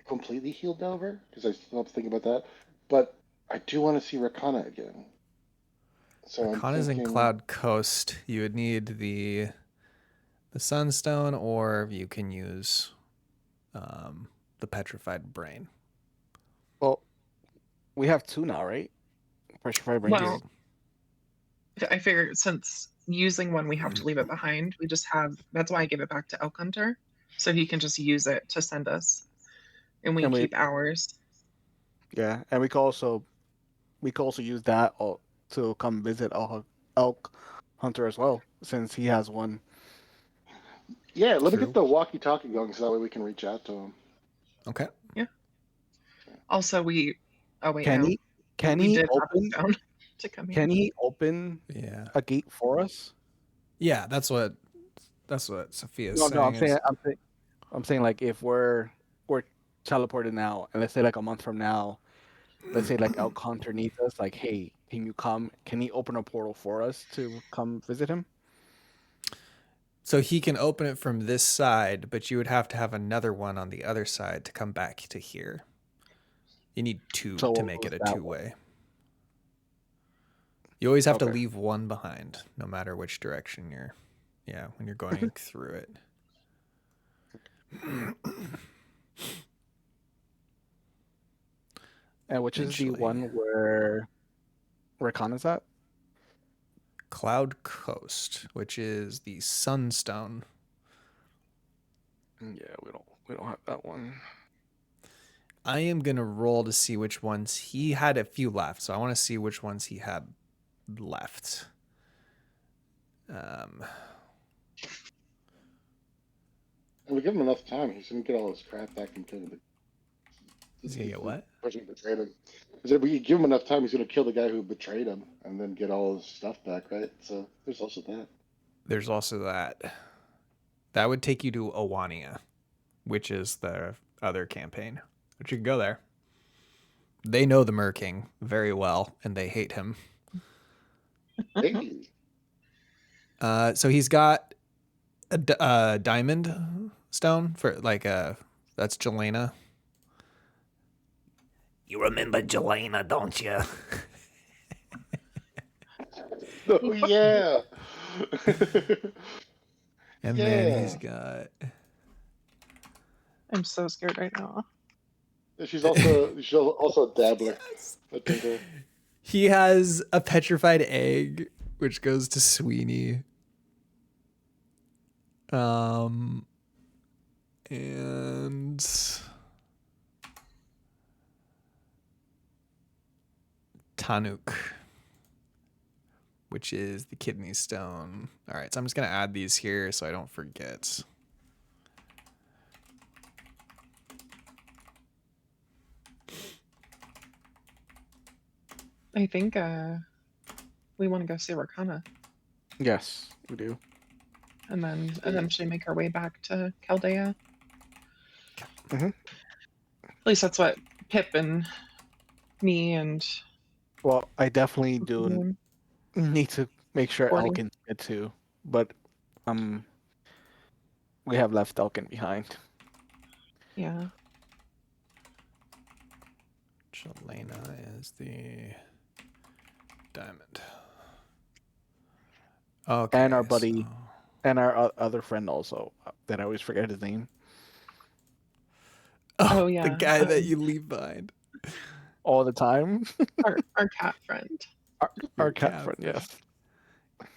completely healed over because I still have to think about that. But I do want to see Rakana again. So I'm Arcana's in thinking, Cloud Coast. You would need the Sunstone, or you can use the Petrified Brain. Well, we have 2 now, right? Pressure fire You brains. Well, do. I figure since using one, we have to leave it behind. We just have. That's why I gave it back to Elk Hunter, so he can just use it to send us, and we And we keep ours. yeah, and we could also use that to come visit Elk Hunter as well, since he has one. yeah, let me get True. the walkie-talkie going so that way we can reach out to him. Okay. Yeah. Also, we. Oh wait, Can no. he can We he did have a open stone to come here. can he open Yeah. a gate for us? Yeah, that's what Sophia's No, no, saying is I'm saying like if we're teleported now, and let's say like a month from now, let's say like Elk Hunter needs us, like, hey, can you come? Can he open a portal for us to come visit him? so he can open it from this side, but you would have to have another one on the other side to come back to here. You need two So to we'll make use it a that one. two-way. You always have to Okay. leave one behind, no matter which direction when you're going through it. And which is the Eventually. one where Kana's at? Cloud Coast, which is the Sunstone. Yeah, we don't have that one. I am gonna roll to see which ones he had a few left, so I want to see which ones he had left. And we give him enough time. He's gonna get all his crap back from killing the. He's gonna get what? Person who betrayed him. I said we give him enough time. He's gonna kill the guy who betrayed him and then get all his stuff back, right? So there's also that. There's also that. That would take you to Owania, which is the other campaign. But you can go there. They know the Mer King very well, and they hate him. Hey. So he's got a diamond stone for like that's Jelena. You remember Jelena, don't you? Oh yeah. And Yeah. then he's got I'm so scared right now. She's also a dabbler. I think. he has a petrified egg, which goes to Sweeney. And Tanuk, which is the kidney stone. All right, so I'm just gonna add these here so I don't forget. I think we want to go see Rakana Yes, we do. and then eventually make our way back to Chaldea. Mhm. At least that's what Pip and me and Well, I definitely do need to make sure Forty. Elkin get too, but we have left Elkin behind. yeah. Jelena is the diamond. Okay. And our buddy- so- And our other friend also, that I always forget his name. Oh, the yeah, guy that you leave behind. All the time. our cat friend. Our cat cat friend, yes.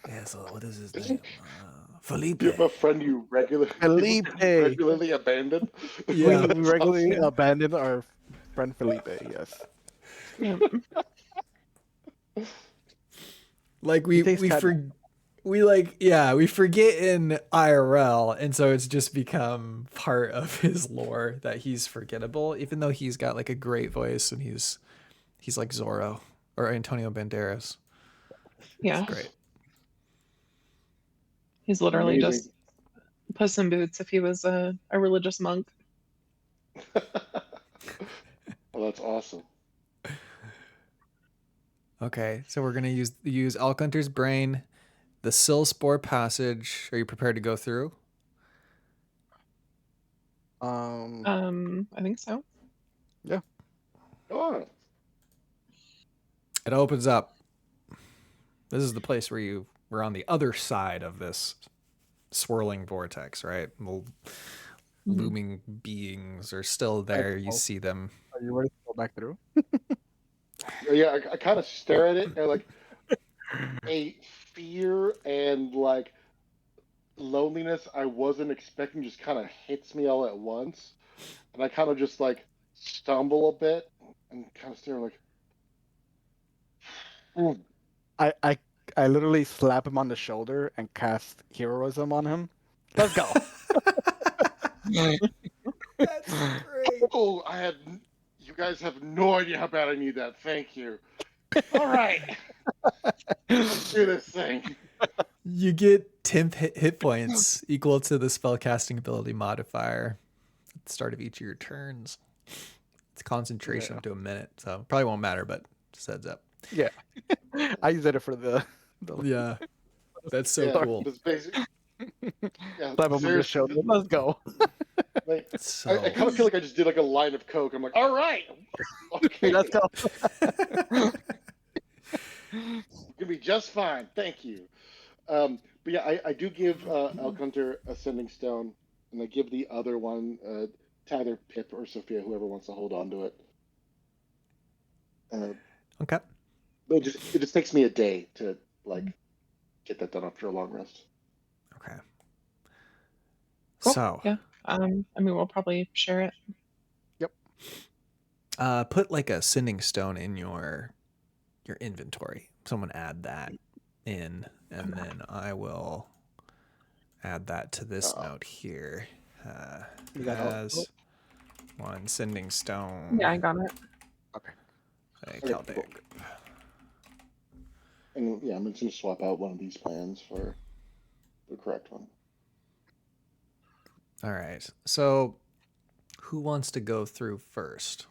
Yeah, so what is his name? Felipe. You have a friend you Felipe. regularly abandon. Yeah. We regularly abandon our friend Felipe, yes. Yeah. Like He we takes cat we forget in IRL, and so it's just become part of his lore that he's forgettable, even though he's got like a great voice and he's like Zorro or Antonio Banderas. Yeah. It's great. He's literally Amazing. just Puss in Boots if he was a religious monk. Well, that's awesome. Okay, so we're gonna use Elk Hunter's brain, the Silspore passage. Are you prepared to go through? I think so. Oh, It opens up. This is the place where we're on the other side of this swirling vortex, right? The looming beings are still there. You see them. Are you ready to go back through? yeah. I kind of stare at it and like a fear and like loneliness I wasn't expecting just kind of hits me all at once, and I kind of just like stumble a bit and kind of stare like. "Hmm." I literally slap him on the shoulder and cast heroism on him. Let's go. That's great. Oh, you guys have no idea how bad I need that. Thank you. All right, let's do this thing. You get 10 hit points equal to the spellcasting ability modifier at the start of each of your turns. It's concentration Yeah. up to a minute, so probably won't matter, but just heads up. Yeah. I use it for the Yeah, that's so Yeah, cool. It's basically, yeah, slap him on the seriously, shoulder. Let's go. like, So I kind of feel like I just did like a line of coke. I'm like, all right, okay, Let's go. gonna be just fine. Thank you. But yeah, I do give Elk Hunter Ascending Stone, and I give the other one to either Pip or Sophia, whoever wants to hold on to it. Okay. It just takes me a day to like get that done after a long rest. Okay. Cool. So, Yeah. I mean, we'll probably share it. put like a sending stone in your inventory. Someone add that in, and then I will add that to this note here. You got all- As one sending stone. Yeah, I got it. Okay. A Okay, Chaldea cool. group. And yeah, I'm just gonna swap out one of these plans for the correct one. All right. So, who wants to go through first?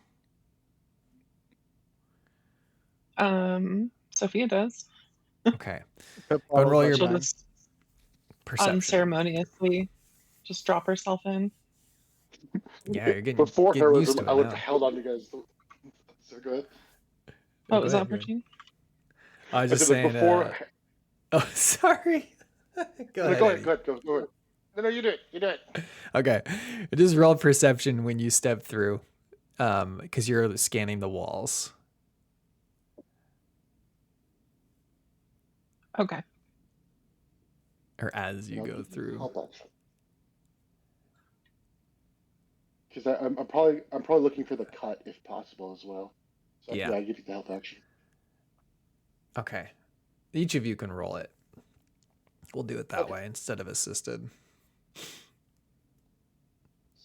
Sophia does. Okay. Pip Go and roll follows your She'll behind. just perception. unceremoniously just drop herself in. Yeah, you're getting Before used heroism, to I it would have now. held on to you guys. So go ahead. What Go was ahead, that, go ahead. Virgin? I was I just said like saying. before. Oh, sorry. Go No, ahead. go Eddie. ahead. Go ahead. No, you do it. You do it. Okay. Just roll perception when you step through, because you're scanning the walls. Okay. Or as you go through. Help action. Because I'm probably looking for the cut if possible as well. So Yeah. I give you the help action. Okay. Each of you can roll it. We'll do it that Okay. way instead of assisted.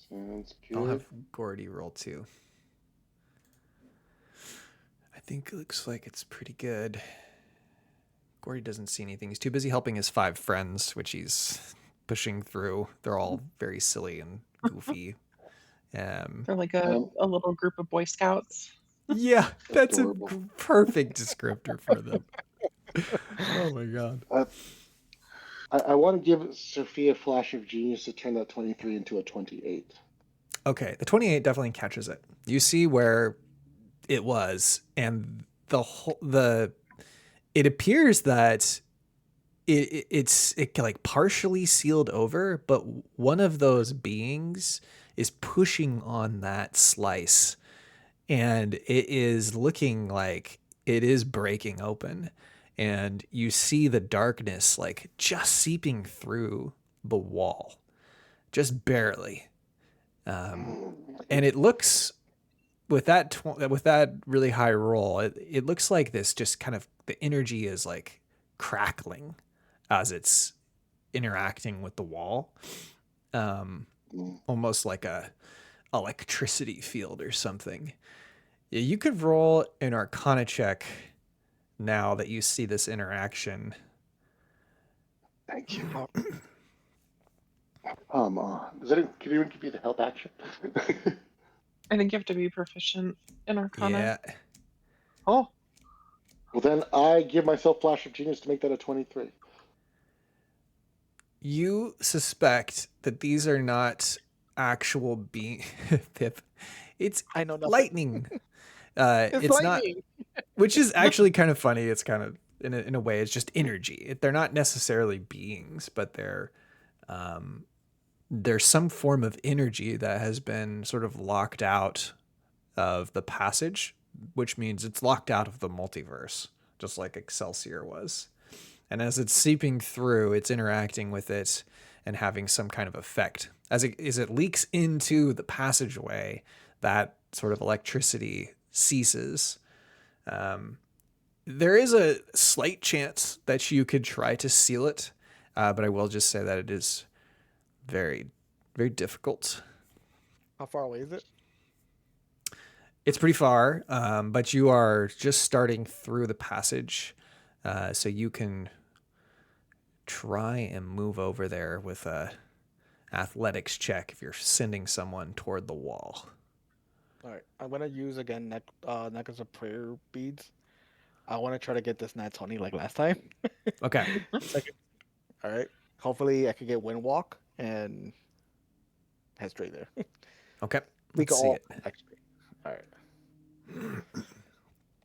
Sounds good. I'll have Gordy roll too. I think it looks like it's pretty good. Gordy doesn't see anything. He's too busy helping his 5 friends, which he's pushing through. They're all very silly and goofy. They're like a little group of Boy Scouts. Yeah, that's Adorable. a perfect descriptor for them. Oh my god. I want to give Sophia a flash of genius to turn that 23 into a 28. Okay, the 28 definitely catches it. You see where it was, and it appears that it's like partially sealed over, but one of those beings is pushing on that slice, and it is looking like it is breaking open, and you see the darkness like just seeping through the wall, just barely. And it looks with that really high roll, it looks like this just kind of the energy is like crackling as it's interacting with the wall, almost like a electricity field or something. Yeah, you could roll an Arcana check now that you see this interaction. Thank you. Come on. Can you give me the help action? I think you have to be proficient in Arcana. Yeah. Oh, Well, then I give myself flash of genius to make that a 23. You suspect that these are not actual being Pip. It's I know nothing. lightning. It's lightning. not, which is actually kind of funny. It's kind of in a way, it's just energy. They're not necessarily beings, but there's some form of energy that has been sort of locked out of the passage, which means it's locked out of the multiverse, just like Excelsior was. And as it's seeping through, it's interacting with it and having some kind of effect. As it leaks into the passageway, that sort of electricity ceases. There is a slight chance that you could try to seal it, but I will just say that it is very, very difficult. How far away is it? It's pretty far, but you are just starting through the passage, so you can try and move over there with a athletics check if you're sending someone toward the wall. All right, I'm gonna use again necklace of prayer beads. I want to try to get this nat 20 like last time. Okay. All right. Hopefully, I could get wind walk and head straight there. Okay. We Let's can see all it. actually. All right.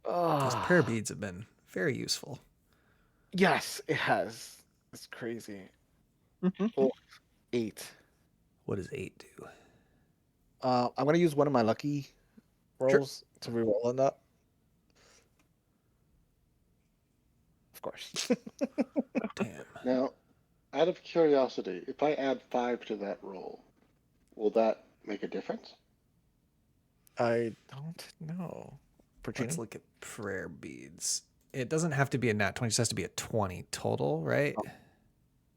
Those prayer beads have been very useful. Yes, it has. It's crazy. mhm. Oh, 8. What does 8 do? I'm gonna use one of my lucky rolls to reroll on that. of course. Damn. Now, out of curiosity, if I add 5 to that roll, will that make a difference? I don't know. Let's Purchino? look at prayer beads. It doesn't have to be a nat 20, it just has to be a 20 total, right? Oh,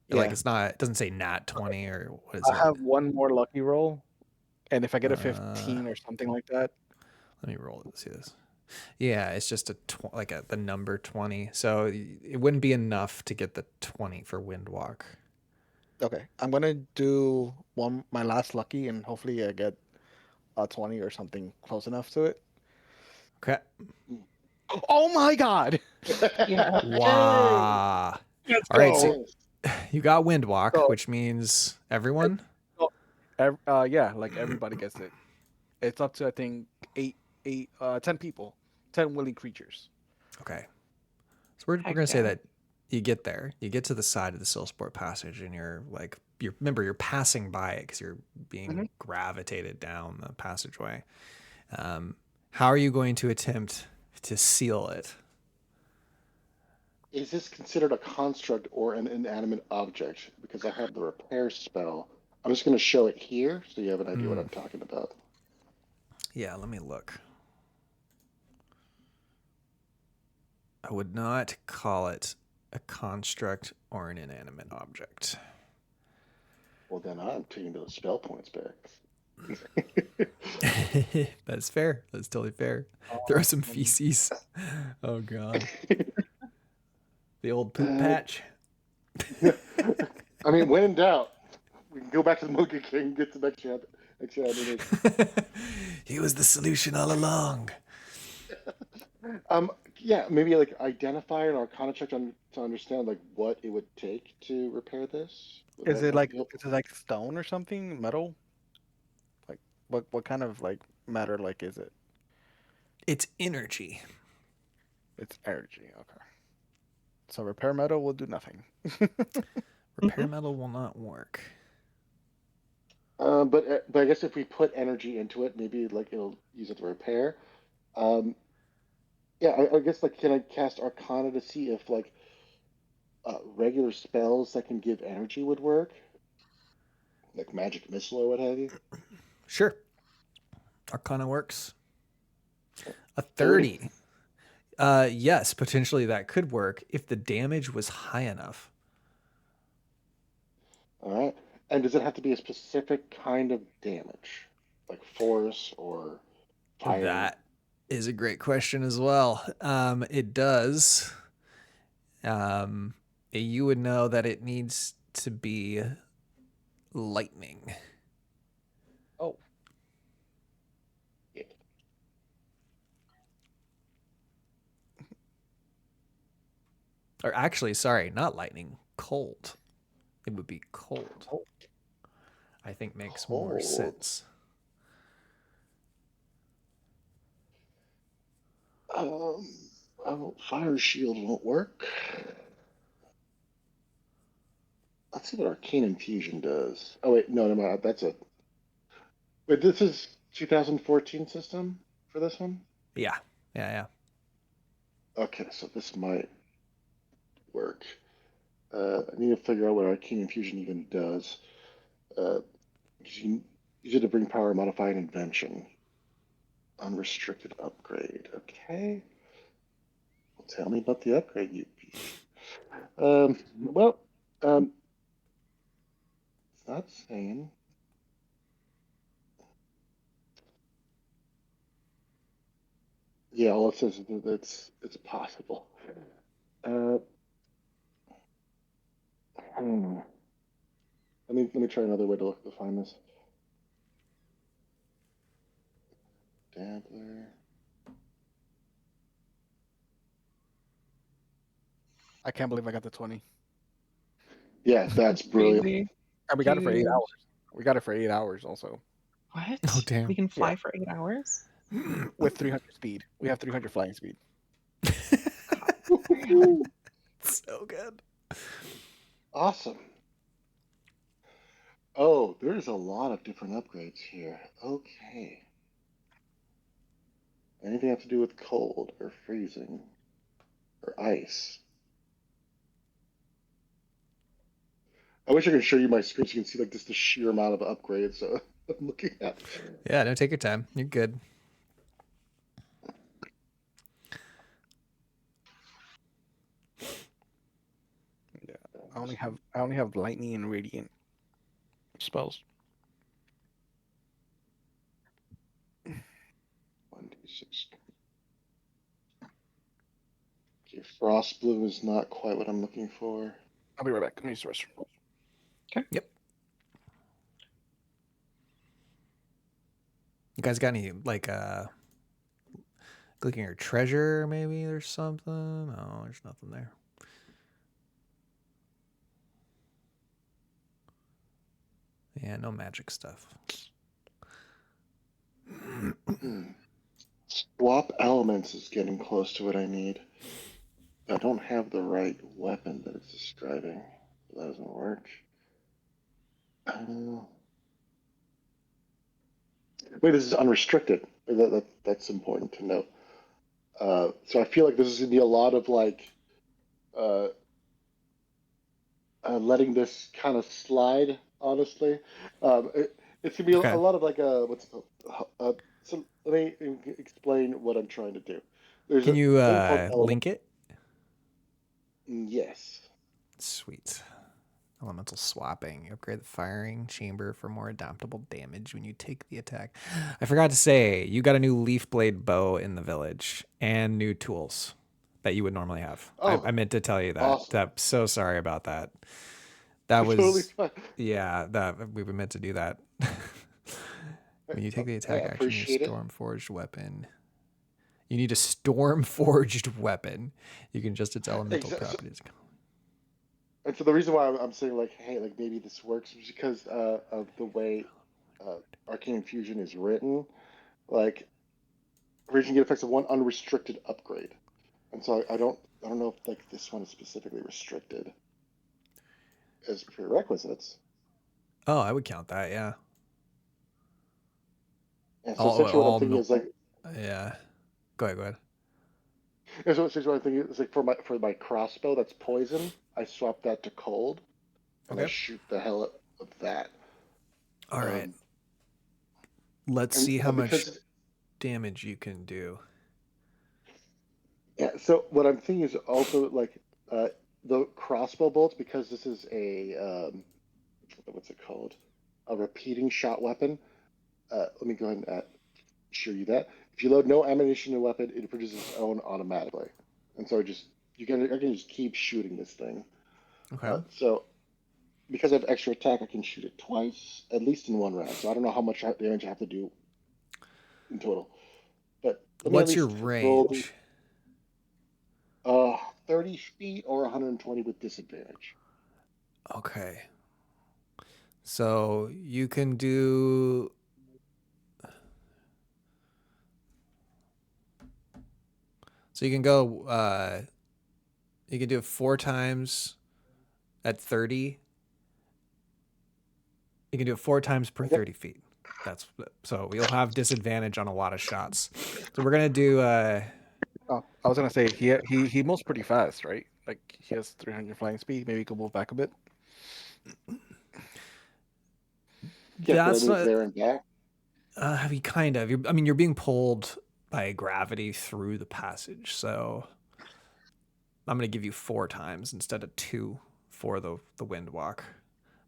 Like yeah. it's not, it doesn't say nat 20 or what is I it? have one more lucky roll, and if I get a Uh, 15 or something like that, Let me roll it. See this. Yeah, it's just the number 20. So it wouldn't be enough to get the 20 for Windwalk. okay. I'm gonna do my last lucky, and hopefully I get a 20 or something close enough to it. Okay. Oh my god! Yeah. Wow. Let's All right, go. so you got Windwalk, So, which means everyone. yeah, like everybody gets it. It's up to I think 10 people, 10 willing creatures. Okay. So we're Heck gonna say yeah. that you get there, you get to the side of the Silsport passage, and you're passing by it because you're being gravitated down the passageway. How are you going to attempt to seal it? Is this considered a construct or an inanimate object? Because I have the repair spell. I'm just going to show it here so you have an idea what I'm talking about. Yeah, let me look. I would not call it a construct or an inanimate object. Well, then I'm taking those spell points back. That's fair. That's totally fair. Throw some feces. Oh god. The old poop patch. I mean, when in doubt, we can go back to the Monkey King and get some extra ammunition. He was the solution all along. Yeah, maybe like identify an Arcana check to understand like what it would take to repair this. Would Is that it help like you? is it like stone or something? Metal? Like what kind of like matter like is it? It's energy. It's energy. Okay. So repair metal will do nothing. Repair metal will not work. But I guess if we put energy into it, maybe like it'll use it to repair. Um, yeah, I guess like can I cast Arcana to see if like regular spells that can give energy would work, like magic missile or what have you. Sure. Arcana works. A 30. 30. Yes, potentially that could work if the damage was high enough. All right. And does it have to be a specific kind of damage, like force or fire? That is a great question as well. It does. You would know that it needs to be lightning. Oh. Yeah. Or actually, sorry, not lightning, cold. It would be cold. I think makes more Cold. sense. Fire shield won't work. Let's see what Arcane Infusion does. Oh wait, no, no, that's a. Wait, this is 2014 system for this one. Yeah, yeah. Okay, so this might work. I need to figure out what Arcane Infusion even does. Uh, you use it to bring power, modify an invention. Unrestricted upgrade. Okay. Well, tell me about the upgrade, you piece. Well, it's not saying. Yeah, all it says is that it's possible. Uh, hmm. Let me try another way to look to find this. Dabbler. I can't believe I got the 20. Yeah, that's brilliant. Crazy. And we got it for 8 Huge. hours. We got it for 8 hours also. What? Oh, damn. We can Yeah. fly for 8 hours? With 300 speed. We have 300 flying speed. Damn. So good. Awesome. Oh, there's a lot of different upgrades here. Okay. Anything have to do with cold or freezing or ice? I wish I could show you my screen so you can see like just the sheer amount of upgrades I'm looking at. Yeah, no, take your time. You're good. Yeah. I only have lightning and radiant spells. 1d6. Okay, frost blue is not quite what I'm looking for. I'll be right back. Let me use the restroom. Yep. You guys got any like clicking your treasure? Maybe there's something. No, there's nothing there. Yeah, no magic stuff. Swap elements is getting close to what I need. I don't have the right weapon that it's describing. That doesn't work. Wait, this is unrestricted. That's important to note. So I feel like this is going to be a lot of like uh, letting this kind of slide. Honestly, it's gonna be Okay. a lot of like what's it called? So let me explain what I'm trying to do. There's Can a you thing called element. link it? Yes. Sweet. Elemental swapping. You upgrade the firing chamber for more adaptable damage when you take the attack. I forgot to say, you got a new leaf blade bow in the village and new tools that you would normally have. Oh, I meant to tell you that. awesome. I'm so sorry about that. That Totally was, fine. yeah, that we were meant to do that. When you take the I attack action, you appreciate it. storm forged weapon. You need a storm forged weapon. You can adjust its elemental properties. And so the reason why I'm saying like, hey, like maybe this works is because of the way Arcane Infusion is written. Like, region get effects of one unrestricted upgrade, and so I don't know if like this one is specifically restricted as prerequisites. Oh, I would count that, yeah. And so essentially what I'm thinking no. is like, Yeah. Go ahead. and so essentially what I'm thinking is like for my crossbow that's poison, I swap that to cold, and I Okay. shoot the hell out of that. All right. Um, Let's and see how much because damage you can do. yeah, so what I'm thinking is also like the crossbow bolts, because this is a what's it called? A repeating shot weapon. Let me go ahead and show you that. If you load no ammunition in a weapon, it produces its own automatically, and so I can just keep shooting this thing. Okay. So because I have extra attack, I can shoot it twice, at least in one round. So I don't know how much damage I have to do in total, but let me at What's your least roll range? 30 feet or 120 with disadvantage. Okay. So you can do. So you can go. You can do it 4 times at 30. You can do it 4 times per Okay. 30 feet. That's so you'll have disadvantage on a lot of shots. So we're gonna do. Oh, I was gonna say he moves pretty fast, right? Like he has 300 flying speed. Maybe he could move back a bit. Yeah, could I That's move not. there and back? I mean, kind of. You're being pulled by gravity through the passage, so I'm gonna give you 4 times instead of 2 for the wind walk.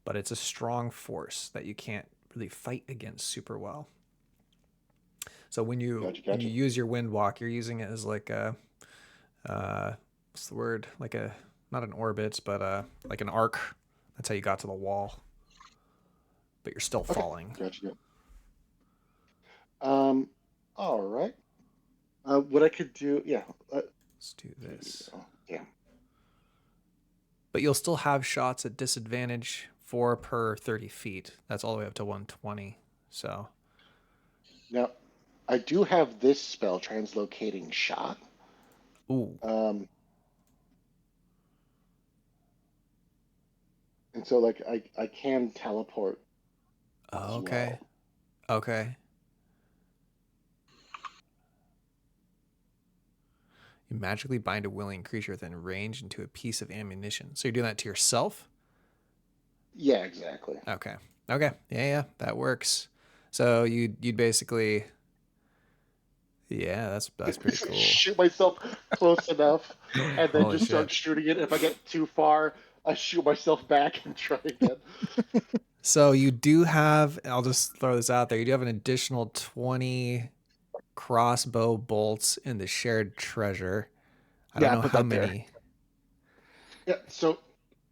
But it's a strong force that you can't really fight against super well. So when you Gotcha. use your wind walk, you're using it as like a what's the word? Like a not an orbit, but like an arc. That's how you got to the wall. But you're still falling. Gotcha. All right. What I could do, yeah. Let's do this. Oh, damn. But you'll still have shots at disadvantage 4 per 30 feet. That's all the way up to 120. So Now, I do have this spell, Translocating Shot. ooh. And so like I can teleport as Okay. well. Okay. You magically bind a willing creature within range into a piece of ammunition. So you're doing that to yourself? Yeah, exactly. Okay. Okay. Yeah, that works. So you'd basically, yeah, that's pretty cool. Shoot myself close enough, and then Holy just start shit. shooting it. If I get too far, I shoot myself back and try again. So you do have, I'll just throw this out there, you do have an additional 20 crossbow bolts in the shared treasure. I don't Yeah, I know put how that there. many. Yeah, so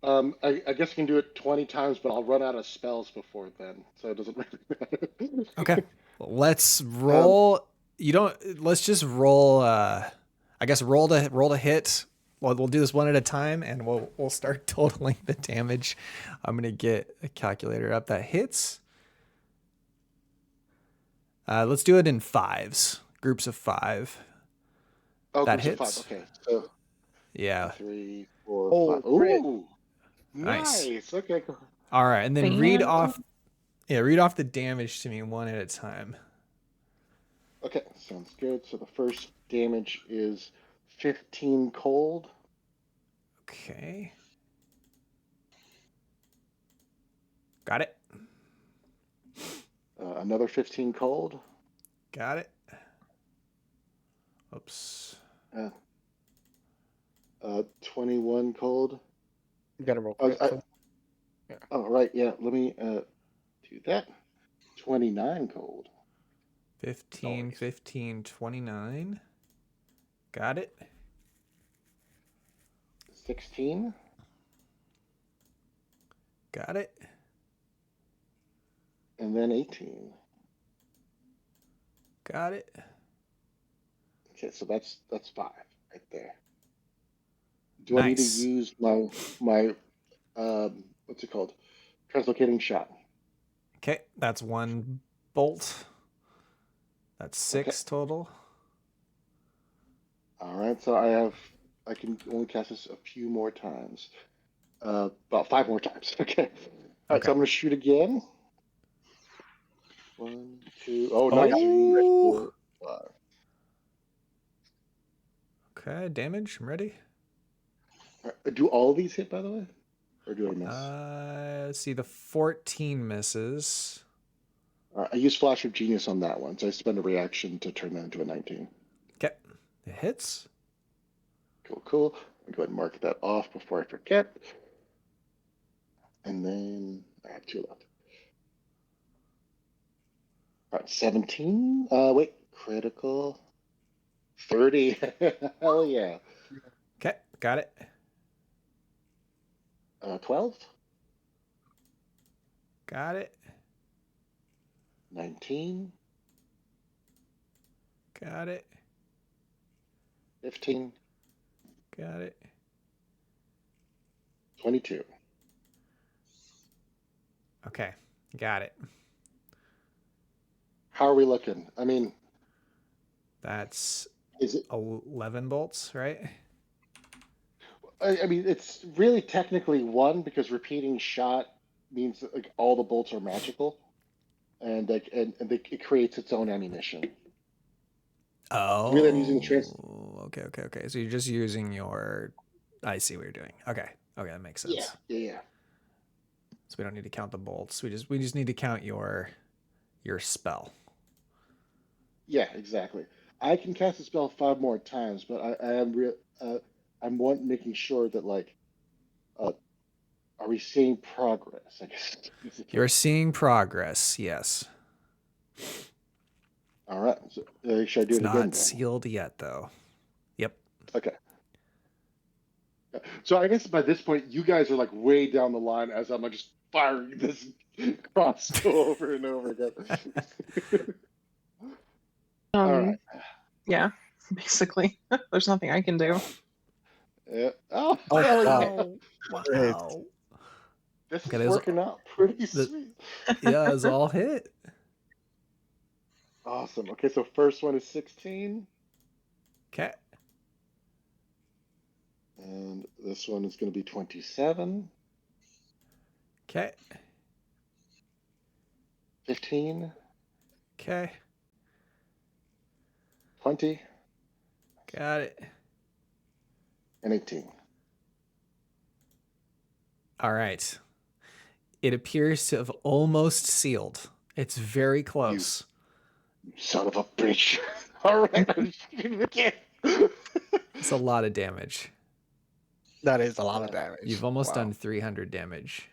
I guess I can do it 20 times, but I'll run out of spells before then, so it doesn't really matter. Okay. Let's Um, roll. You don't, let's just roll, I guess roll to hit. Well, we'll do this one at a time and we'll start totaling the damage. I'm going to get a calculator up that hits. Let's do it in fives, groups of 5. That groups of 5. hits. Okay, so Yeah. 3, 4, Oh, 5. great. Ooh, Nice. nice. Okay, cool. All right. And then read Bam. off. Yeah. Read off the damage to me one at a time. Okay, sounds good. So the first damage is 15 cold. Okay. Got it. Another 15 cold. Got it. Oops. 21 cold. You gotta roll Oh, quick. oh, right, yeah. Let me do that. 29 cold. 15, Always. 15, 29. Got it. 16. Got it. And then 18. Got it. Okay, so that's 5 right there. Do I need to Nice. use my what's it called? Translocating shot. Okay. That's 1 bolt. That's 6 Okay. total. All right, so I can only cast this a few more times. About 5 more times. Okay. All right, Okay. so I'm gonna shoot again. 1, 2. Oh, nice. Oh. 3, 4, 5. Okay. Damage. I'm ready. Do all of these hit, by the way, or do I miss? Let's see. The 14 misses. I use Flash of Genius on that one, so I spend a reaction to turn that into a 19. Okay. It hits. Cool, cool. I'll go ahead and mark that off before I forget. And then I have 2 left. All right, 17. Wait, critical. 30. Hell yeah. Okay. Got it. 12. Got it. 19. Got it. 15. Got it. 22. Okay. Got it. How are we looking? I mean, That's is it? 11 bolts, right? I mean, it's really technically 1 because repeating shot means that, like, all the bolts are magical, and like it creates its own ammunition. Oh. Really, I'm using the Okay. So you're just using your. I see what you're doing. Okay. That makes sense. Yeah. So we don't need to count the bolts. We just need to count your spell. Yeah, exactly. I can cast a spell 5 more times, but I am I'm making sure that, like, are we seeing progress? I guess. You're seeing progress. Yes. All right. So, should I do It's it not again then? sealed yet, though. Yep. Okay. So I guess by this point, you guys are like way down the line as I'm just firing this crossbow over and over again. All right. Yeah, basically. There's nothing I can do. Yeah. Oh, Oh, hell wow. yeah. Wow. This Okay, is working out pretty sweet. Yeah, it's all hit. Awesome. Okay, so first one is 16. Okay. And this one is going to be 27. Okay. 15. Okay. 20. Got it. And 18. All right. It appears to have almost sealed. It's very close. Son of a bitch. All right, I'm shooting again. It's a lot of damage. That is a lot of damage. You've almost Wow. done 300 damage.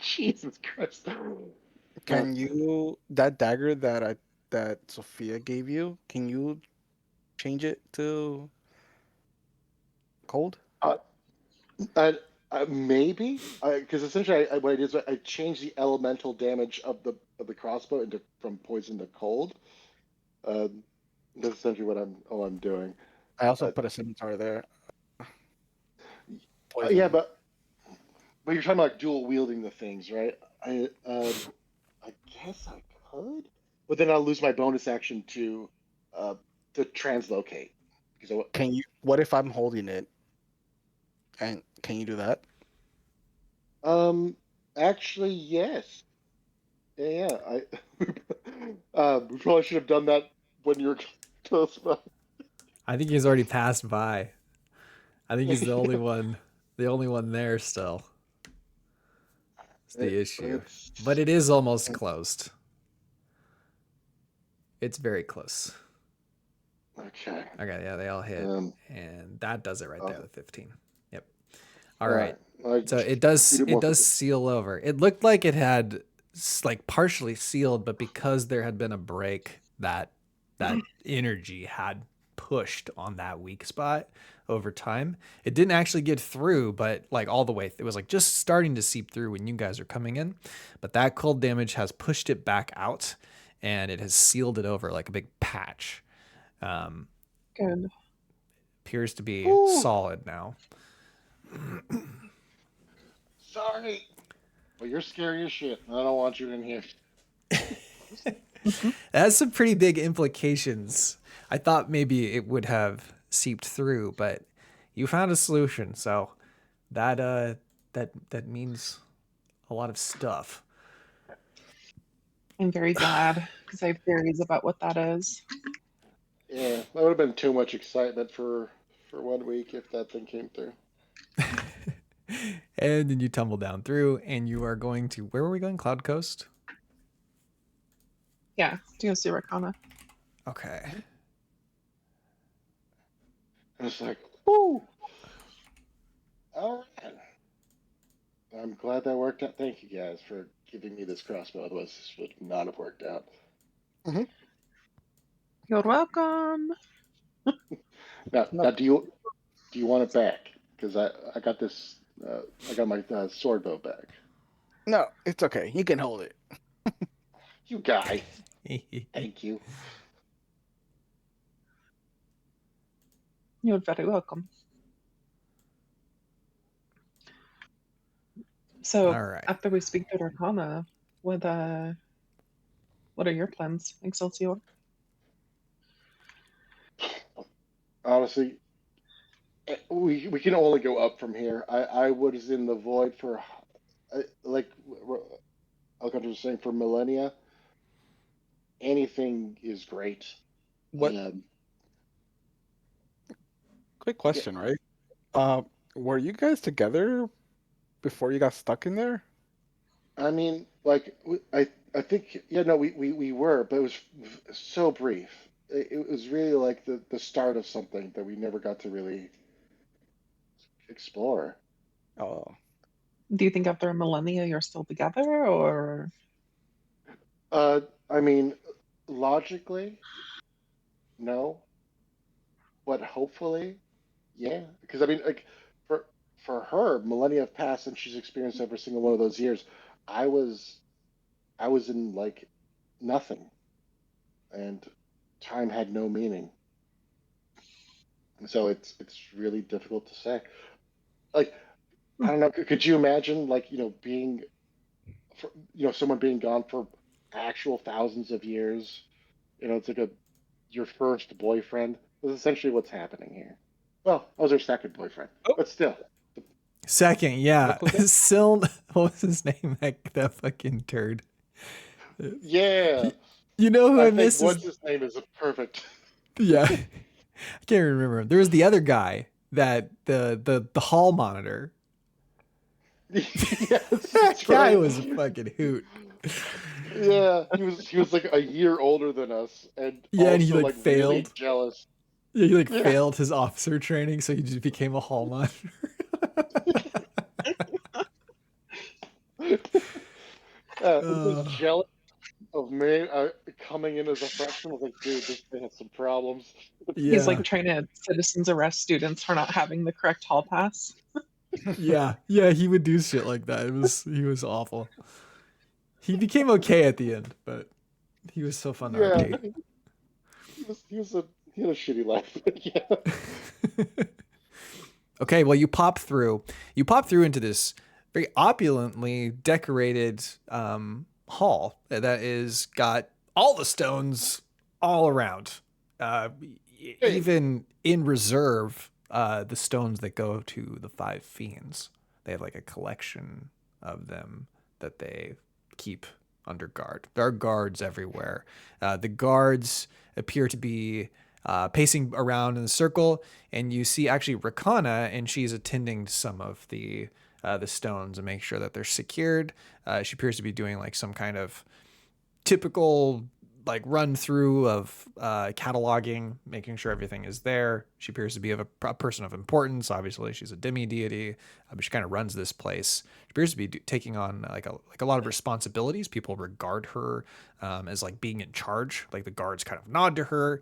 Jesus Christ. Can you that dagger that Sophia gave you? Can you change it to cold? Maybe, because essentially, what I did is I changed the elemental damage of the crossbow into from poison to cold. That's essentially what I'm doing. I also put a scimitar there. Poison. Yeah, but you're talking about like dual wielding the things, right? I guess I could, but then I'll lose my bonus action to translocate. Because Can you? What if I'm holding it? And can you do that? actually, yes. Yeah. We probably should have done that when you were close by. I think he's already passed by. I think he's the only one there still. It's the issue. But it is almost closed. It's very close. Okay. Okay, yeah, they all hit. And that does it right there, the 15. Yep. All right. So it does seal over. It looked like it had like partially sealed, but because there had been a break, that energy had pushed on that weak spot over time. It didn't actually get through, but like all the way, it was like just starting to seep through when you guys are coming in. But that cold damage has pushed it back out, and it has sealed it over like a big patch. Good. Appears to be solid now. Sorry. Well, you're scary as shit. I don't want you in here. That has some pretty big implications. I thought maybe it would have seeped through, but you found a solution, so that means a lot of stuff. I'm very glad because I have theories about what that is. Yeah, that would have been too much excitement for 1 week if that thing came through. And then you tumble down through, and you are going to, where were we going? Cloud Coast? Yeah, do you see Arcana? Okay. And it's like, whoo! All right. I'm glad that worked out. Thank you guys for giving me this crossbow. Otherwise, this would not have worked out. You're welcome. Now, do you want it back? Because I got this. I got my sword bow back. No, it's okay. You can hold it. You guy. Thank you. You're very welcome. So All right. after we speak to Arcana, what are your plans, Excelsior? Honestly, we can only go up from here. I was in the void for, like Alcantara was saying, for millennia. Anything is great. What? Quick question, right? Were you guys together before you got stuck in there? I mean, like I think we were, but it was so brief. It was really like the start of something that we never got to really explore. Oh, Do you think after a millennia you're still together, or? I mean, logically, no, but hopefully, yeah. Because I mean, like for her, millennia have passed and she's experienced every single one of those years. I was in like nothing, and time had no meaning. And so it's really difficult to say. Like, I don't know. Could you imagine, like, being, someone being gone for actual thousands of years? It's like your first boyfriend. That's essentially what's happening here. Well, I was her second boyfriend, but still. Second, yeah. Sil, what was his name? That fucking turd. Yeah. You know who I think miss? what's his name is perfect. Yeah. I can't remember. There was the other guy that the hall monitor. Yes, That that's guy right. was a fucking hoot. Yeah, he was like a year older than us, and Yeah, and he also like like really failed. jealous. Yeah, he like Yeah, failed his officer training, so he just became a hall monitor. he was uh, jealous of me coming in as a freshman. I was like, dude, this thing has some problems. He's yeah, like trying to citizens arrest students for not having the correct hall pass. yeah, he would do shit like that. He was awful. He became okay at the end, but he was so fun to Yeah, RP. he had a shitty life. Yeah. Okay, well, you pop through. You pop through into this very opulently decorated hall that is got all the stones all around. Hey, Even in reserve, the stones that go to the five fiends. They have like a collection of them that they keep under guard. There are guards everywhere. The guards appear to be pacing around in a circle, and you see actually Rakana, and she's attending to some of the stones and make sure that they're secured. She appears to be doing like some kind of typical like run through of cataloging, making sure everything is there. She appears to be a person of importance. Obviously, she's a demi deity, but she kind of runs this place. She appears to be taking on like a lot of responsibilities. People regard her as like being in charge. Like the guards kind of nod to her.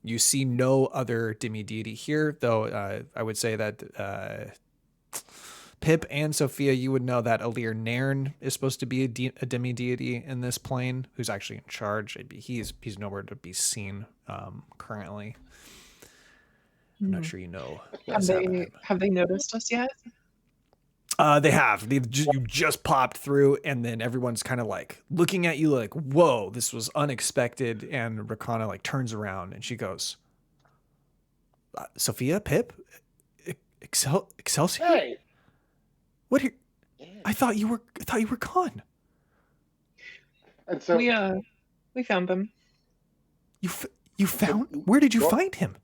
You see no other demi deity here, though. I would say that. Pip and Sophia, you would know that Alir Nairn is supposed to be a demi deity in this plane, who's actually in charge. He's nowhere to be seen currently. I'm not sure you know what has happened to him. Have they noticed us yet? They have. You just popped through, and then everyone's kind of like looking at you like, "Whoa, this was unexpected." And Rakana like turns around and she goes, "Sophia, Pip, Excelsior, hey. what? Yeah. I thought you were gone. And so, We found them. You found? Where did you find him?"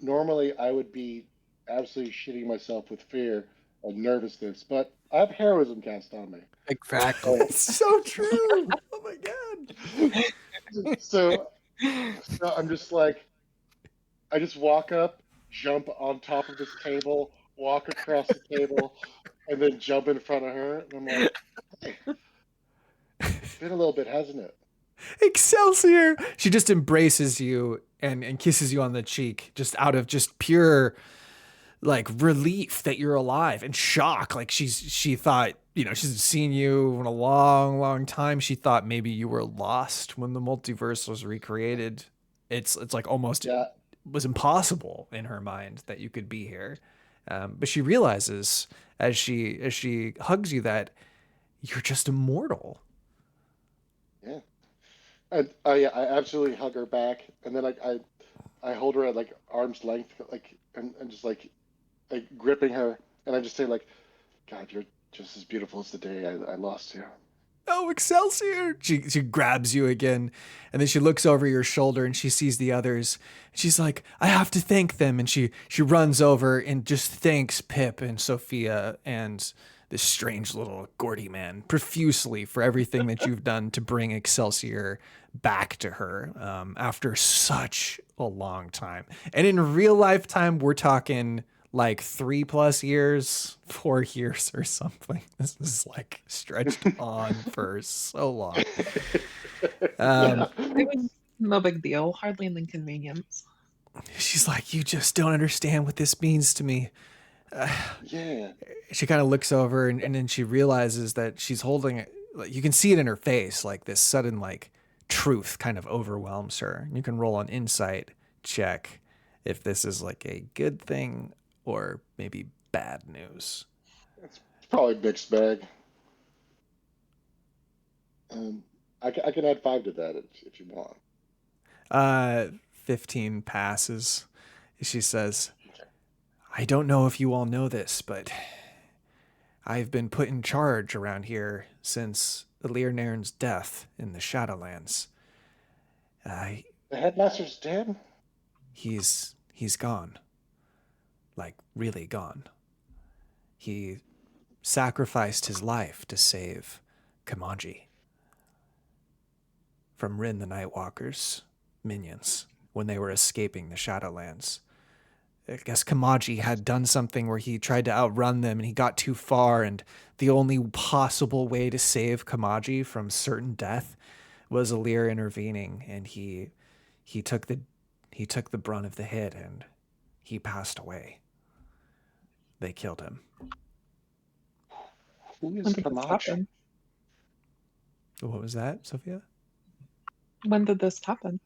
normally I would be absolutely shitting myself with fear or nervousness, but I have heroism cast on me. Exactly. It's so true. Oh my god. So I'm just like, I just walk up, jump on top of this table, walk across the table, and then jump in front of her. And I'm like, hey, it's been a little bit, hasn't it? Excelsior. She just embraces you and kisses you on the cheek, just out of just pure like relief that you're alive and shock. Like she thought, she's seen you in a long time. She thought maybe you were lost when the multiverse was recreated. It's like almost Yeah. was impossible in her mind that you could be here. But she realizes as she hugs you that you're just immortal. Yeah. And yeah, I absolutely hug her back, and then I hold her at like arm's length, like and just like gripping her, and I just say like, God, you're just as beautiful as the day I lost you. Oh, Excelsior! She grabs you again, and then she looks over your shoulder and she sees the others. She's like, I have to thank them, and she runs over and just thanks Pip and Sophia and this strange little Gordy man profusely for everything that you've done to bring Excelsior back to her after such a long time. And in real lifetime, we're talking like 3+ years, 4 years or something. This is like stretched on for so long. Yeah. It was no big deal, hardly an inconvenience. She's like, you just don't understand what this means to me. Yeah. She kind of looks over and then she realizes that she's holding it. Like, you can see it in her face, like this sudden like truth kind of overwhelms her. You can roll an insight check if this is like a good thing or maybe bad news. It's probably mixed bag. I can add 5 to that if you want. 15 passes. She says, I don't know if you all know this, but I've been put in charge around here since Alir Nairn's death in the Shadowlands. The headmaster's dead? He's gone. Like, really gone. He sacrificed his life to save Kamaji from Rin the Nightwalker's minions when they were escaping the Shadowlands. I guess Kamaji had done something where he tried to outrun them and he got too far, and the only possible way to save Kamaji from certain death was Alir intervening, and he took the brunt of the hit and he passed away. They killed him. Who When is did this Kamachi? happen? What was that, Sophia? When did this happen?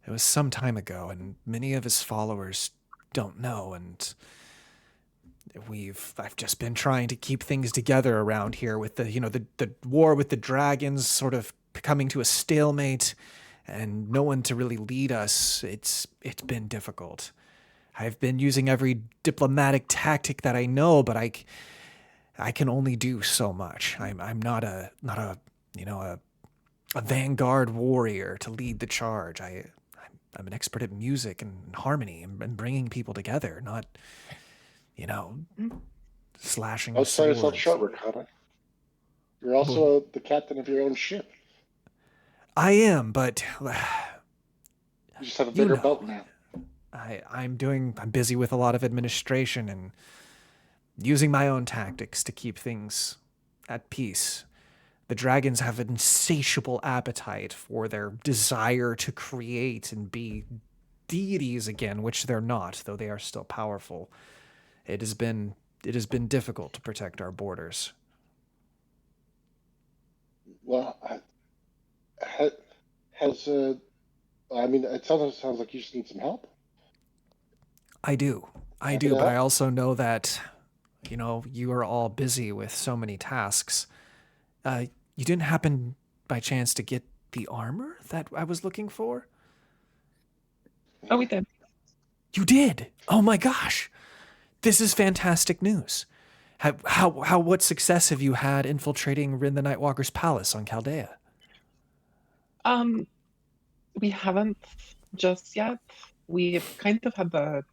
It was some time ago, and many of his followers don't know, and I've just been trying to keep things together around here with the war with the dragons sort of coming to a stalemate and no one to really lead us. It's been difficult. I've been using every diplomatic tactic that I know, but I can only do so much. I'm not a vanguard warrior to lead the charge. I'm an expert at music and harmony and bringing people together, not, slashing Don't sell yourself swords. short, Ricardo. You're also the captain of your own ship. I am, but You just have a You bigger know. belt now. I'm busy with a lot of administration and using my own tactics to keep things at peace. The dragons have an insatiable appetite for their desire to create and be deities again, which they're not, though they are still powerful. It has been difficult to protect our borders. Well, I mean, it sounds like you just need some help. I do, Happy to but I help. also know that, you are all busy with so many tasks. You didn't happen by chance to get the armor that I was looking for? Oh, we did. You did? Oh my gosh. This is fantastic news. What success have you had infiltrating Rin the Nightwalker's palace on Chaldea? We haven't just yet. We kind of had to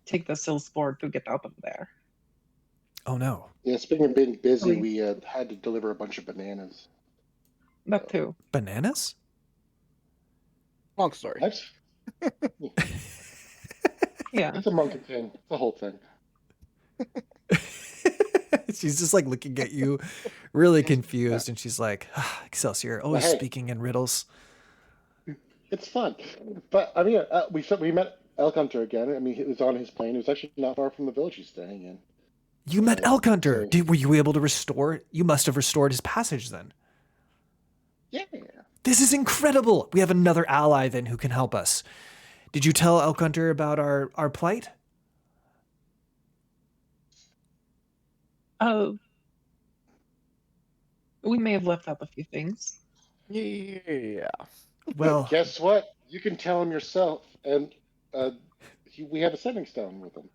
take the sills board to get out of there. Oh no. Yeah, speaking of being busy, Really? we had to deliver a bunch of bananas. That too. Bananas? Long story. What? Yeah. It's a monkey thing. It's a whole thing. She's just like looking at you, really confused, and she's like, Excelsior, always Well, hey. speaking in riddles. It's fun, but I mean, we met Elk Hunter again. I mean, he was on his plane. It was actually not far from the village he's staying in. You met Elk Hunter. so- Were you able to restore? You must have restored his passage then. Yeah. This is incredible. We have another ally then who can help us. Did you tell Elk Hunter about our plight? We may have left out a few things. Yeah. Well, Guess what? You can tell him yourself, and we have a setting stone with him.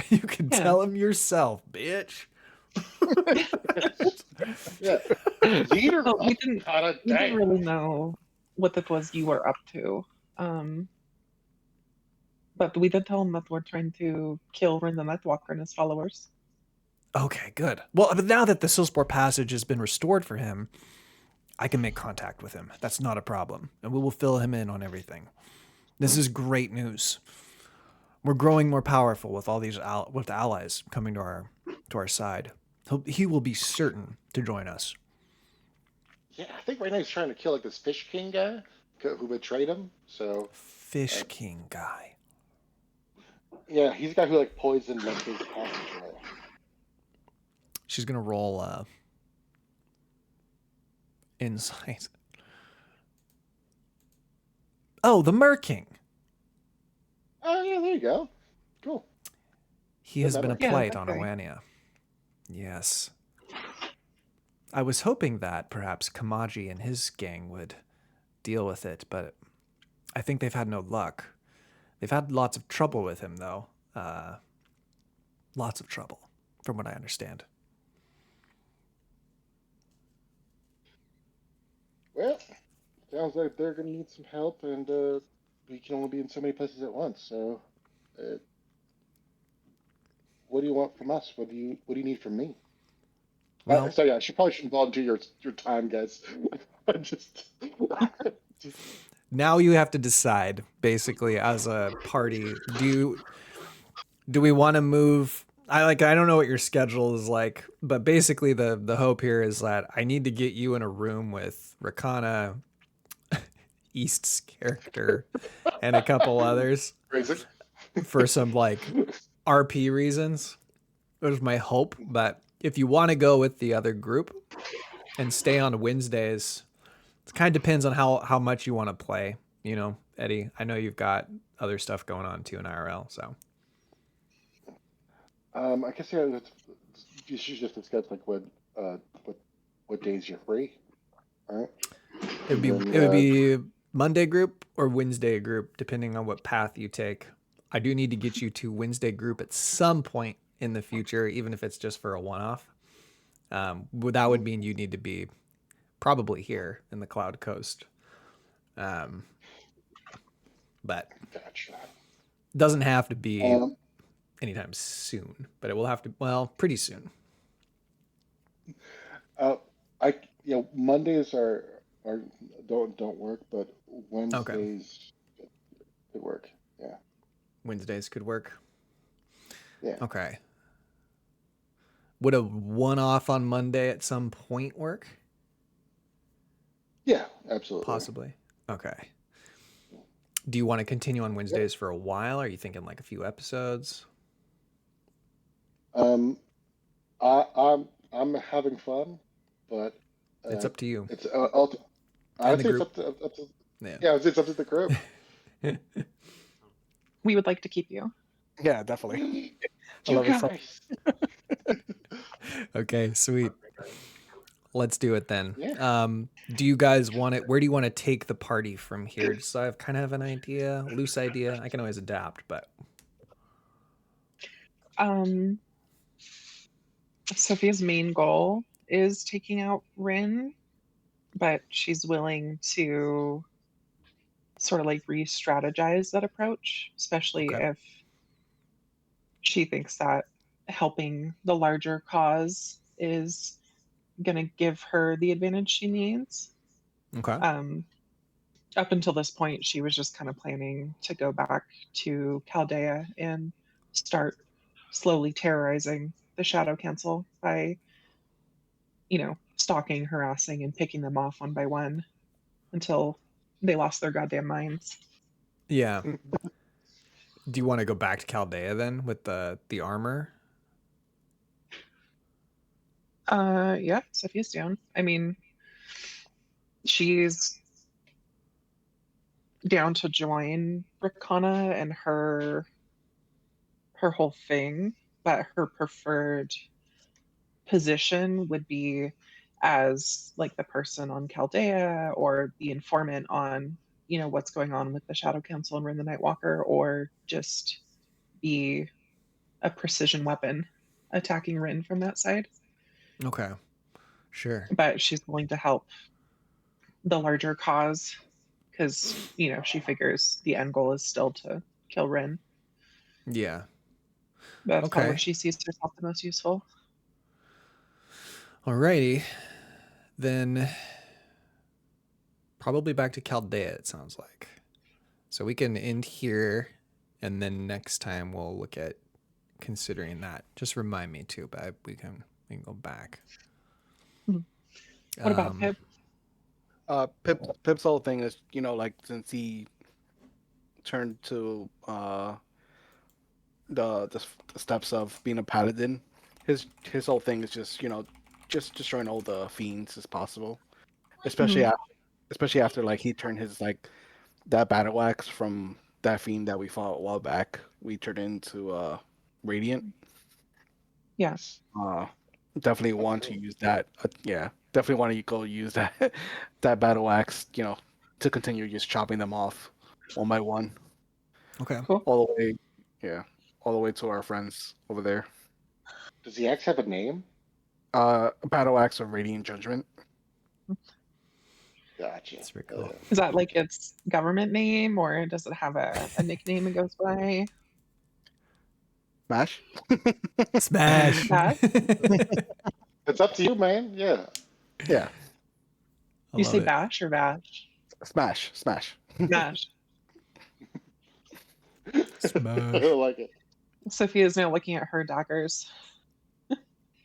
you can Yeah. tell him yourself, bitch. Yeah. Leader. Well, we didn't God, we didn't dang. really know what it was you were up to. But we did tell him that we're trying to kill Rin the Nightwalker and his followers. Okay, good. Well, but now that the Silsport passage has been restored for him, I can make contact with him. That's not a problem. And we will fill him in on everything. This is great news. We're growing more powerful with all these with allies coming to our side. He will be certain to join us. Yeah, I think right now he's trying to kill like this Fish King guy who betrayed him. So Fish King guy. yeah, he's the guy who like poisoned like his passageway. She's gonna roll insight. Oh, the Mer King. Oh yeah, there you go. Cool. He has been a Yeah, plight on okay. Oania. Yes. I was hoping that perhaps Kamaji and his gang would deal with it, but I think they've had no luck. They've had lots of trouble with him, though. Lots of trouble, from what I understand. Well, sounds like they're gonna need some help, and we can only be in so many places at once. So what do you want from us? What do you need from me? Well, So yeah, I probably shouldn't volunteer your time, guys. just, just now you have to decide basically as a party. Do we want to move? I don't know what your schedule is like, but basically the hope here is that I need to get you in a room with Rakana, East's character, and a couple others crazy. for some like RP reasons. There's my hope, but if you want to go with the other group and stay on Wednesdays, it kind of depends on how much you want to play. You know, Eddie, I know you've got other stuff going on too in IRL, so I guess yeah, you should just discuss like uh what days you're free. All right. it And would then, be Monday group or Wednesday group, depending on what path you take. I do need to get you to Wednesday group at some point in the future, even if it's just for a one-off. That would mean you need to be probably here in the Cloud Coast. But gotcha. doesn't have to be Um, anytime soon, but it will have to, well, pretty soon. uh, I Mondays are don't work, but Okay. Wednesdays could work. Yeah. Wednesdays could work. Yeah. Okay. Would a one-off on Monday at some point work? Yeah, absolutely. Possibly. Okay. Do you want to continue on Yep. Wednesdays for a while? Are you thinking like a few episodes? Um, I'm having fun, but It's up to you it's I and would the say it's group. up to Yeah. yeah, I would say it's up to the group. We would like to keep you. Yeah, definitely. I You love it so. guys. Okay, sweet. Let's do it then. Yeah. Do you guys want it? Where do you want to take the party from here? Just so I have kind of an idea, loose idea. I can always adapt, but Um, Sophia's main goal is taking out Rin, but she's willing to sort of like re-strategize that approach, especially okay. if she thinks that helping the larger cause is going to give her the advantage she needs. Okay. Up until this point, she was just kind of planning to go back to Chaldea and start slowly terrorizing the Shadow Council by, stalking, harassing, and picking them off one by one until they lost their goddamn minds. Yeah. Do you want to go back to Chaldea then with the armor? Yeah, Sophia's down. I mean, she's down to join Rakana and her whole thing, but her preferred position would be as like the person on Chaldea or the informant on, what's going on with the Shadow Council and Rin the Nightwalker, or just be a precision weapon attacking Rin from that side. Okay. Sure. But she's willing to help the larger cause because, she figures the end goal is still to kill Rin. Yeah. That's probably where Okay. she sees herself the most useful. Alrighty. Then probably back to Chaldea, it sounds like. So we can end here, and then next time we'll look at considering that. Just remind me too, but we can go back. What about Pip? Pip's whole thing is, like since he turned to the steps of being a paladin, his whole thing is just just destroying all the fiends as possible, especially after like he turned his like that battle axe from that fiend that we fought a while back. We turned into radiant. Yes. Definitely want to use that. Yeah, definitely want to go use that that battle axe. To continue just chopping them off one by one. Okay. Cool. All the way, yeah, all the way to our friends over there. Does the axe have a name? Battle axe of radiant judgment. Gotcha. That's pretty cool. Is that like its government name, or does it have a nickname it goes by? Smash. Smash. Bash? It's up to you, man. Yeah. Yeah. I You love say it. bash or bash? Smash. Smash. Bash. I Smash. like it. Sophia's now looking at her daggers,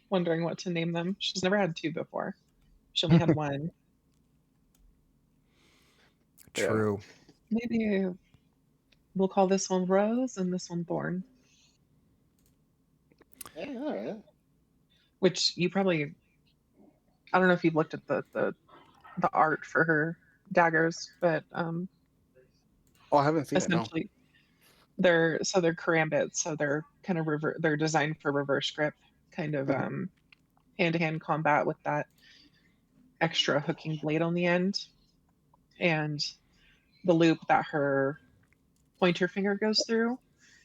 wondering what to name them. She's never had two before. She only had one. True. Maybe we'll call this one Rose and this one Thorn, Yeah, all right. which you probably, I don't know if you've looked at the art for her daggers, but Oh, I haven't seen it. No. essentially they're karambits, so they're kind of they're designed for reverse grip, kind of hand-to-hand combat with that extra hooking blade on the end, and the loop that her pointer finger goes through,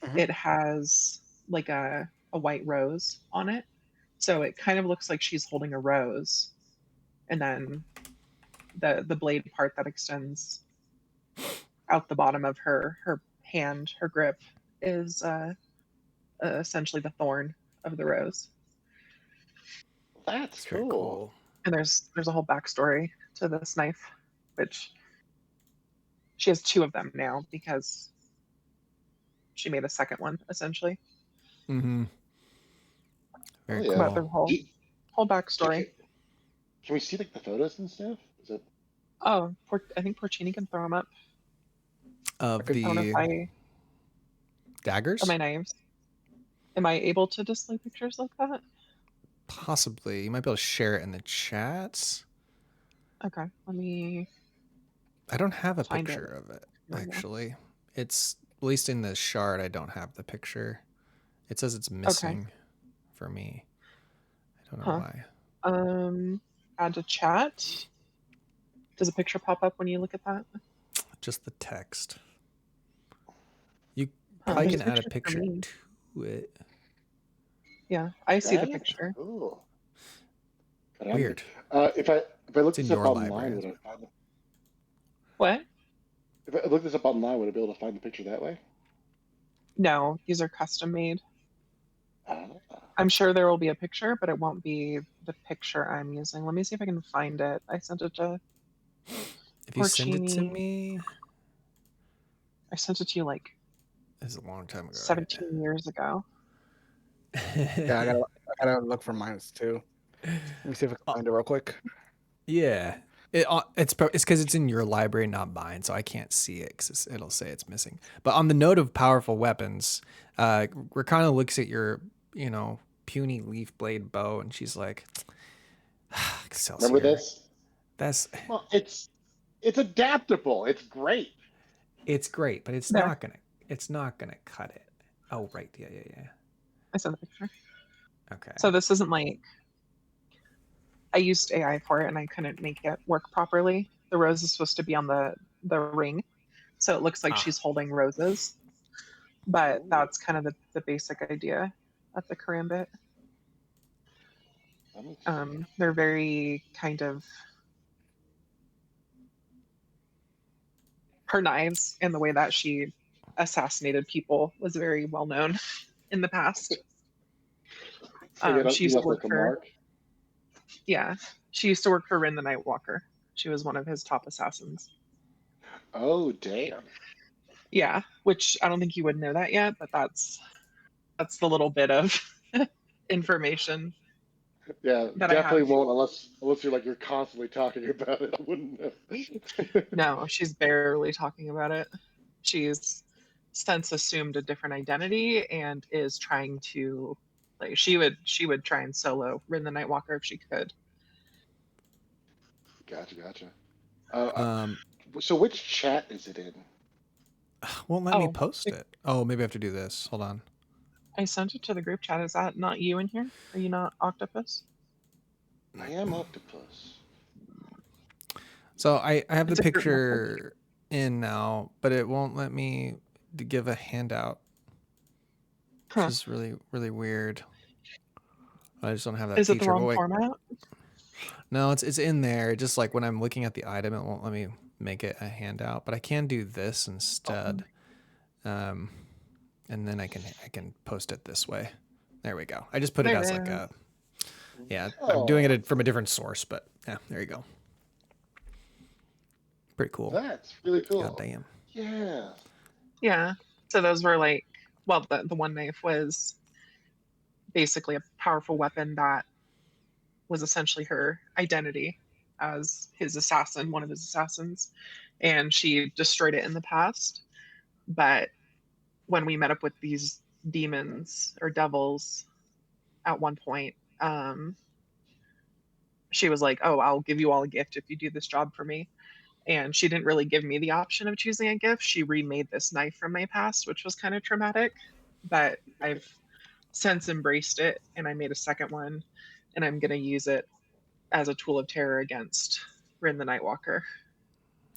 Mhm. it has like a white rose on it. So it kind of looks like she's holding a rose. And then the blade part that extends out the bottom of her hand, her grip, is essentially the thorn of the rose. That's It's very cool. cool. And there's a whole backstory to this knife, which she has two of them now because she made a second one essentially. Mm-hmm. Oh, Very yeah. But cool. the whole backstory. Can we see like the photos and stuff? Is it? Oh, I think Porcini can throw them up. Of could- I don't know if the daggers? of my knives. Am I able to display pictures like that? Possibly. You might be able to share it in the chats. Okay, let me I don't have a find picture it. of it, Here we go. actually. It's, at least in the shard, I don't have the picture. It says it's missing for me. I don't know Huh. why. Add to chat. Does a picture pop up when you look at that? Just the text. You Huh, probably there's can add a picture picture for me. to it. Yeah, I see the That's picture. cool. Weird. If I look in this up your online, library. would I find What? if I look this up online, would I be able to find the picture that way? No, these are custom made. Ah, I'm sure there will be a picture, but it won't be the picture I'm using. Let me see if I can find it. I sent it to If you send it to Porcini. me, I sent it to you like it's a long time ago. 17 years ago. Right? Yeah, I gotta look for mine too. Let me see if I can find it real quick. Yeah. It's because it's in your library, not mine, so I can't see it because it'll say it's missing. But on the note of powerful weapons, Rakana looks at your, puny leaf blade bow, and she's like, Excelsior. remember this? That's Well, it's adaptable. It's great. it's great, but it's There. not gonna cut it. Oh right, yeah. I sent the picture. Okay. So this isn't like I used AI for it and I couldn't make it work properly. The rose is supposed to be on the ring, so it looks like she's holding roses. But Ooh. that's kind of the basic idea of the karambit. Let me see. They're very kind of her knives and the way that she assassinated people was very well known in the past. She You used to left work like a for mark. yeah, she used to work for Rin the Nightwalker. She was one of his top assassins. Oh damn. Yeah, which I don't think you would know that yet, but that's the little bit of information Yeah, that I definitely have. won't unless you're constantly talking about it. I wouldn't know. No, she's barely talking about it. She's since assumed a different identity and is trying to like she would try and solo Rin the Nightwalker if she could. Gotcha. So which chat is it in? Won't let me Oh, post it. Oh, maybe I have to do this. Hold on. I sent it to the group chat. Is that not you in here? Are you not Octopus? I am Octopus. So I have It's the a group message. picture in now, but it won't let me give a handout, which Huh. is really, really weird. I just don't have that Is it the feature. wrong But wait, format? no, it's in there. Just like when I'm looking at the item, it won't let me make it a handout. But I can do this instead. and then I can post it this way. There we go. I just put it as like a, yeah, I'm doing it from a different source, but yeah, there you go. Pretty cool. That's really cool. God damn. Yeah. Yeah. So those were like, well, the one knife was basically a powerful weapon that was essentially her identity as his assassin, one of his assassins, and she destroyed it in the past. But when we met up with these demons or devils at one point, she was like, "Oh, I'll give you all a gift if you do this job for me." And she didn't really give me the option of choosing a gift. She remade this knife from my past, which was kind of traumatic, but I've since embraced it, and I made a second one, and I'm going to use it as a tool of terror against Rin the Nightwalker.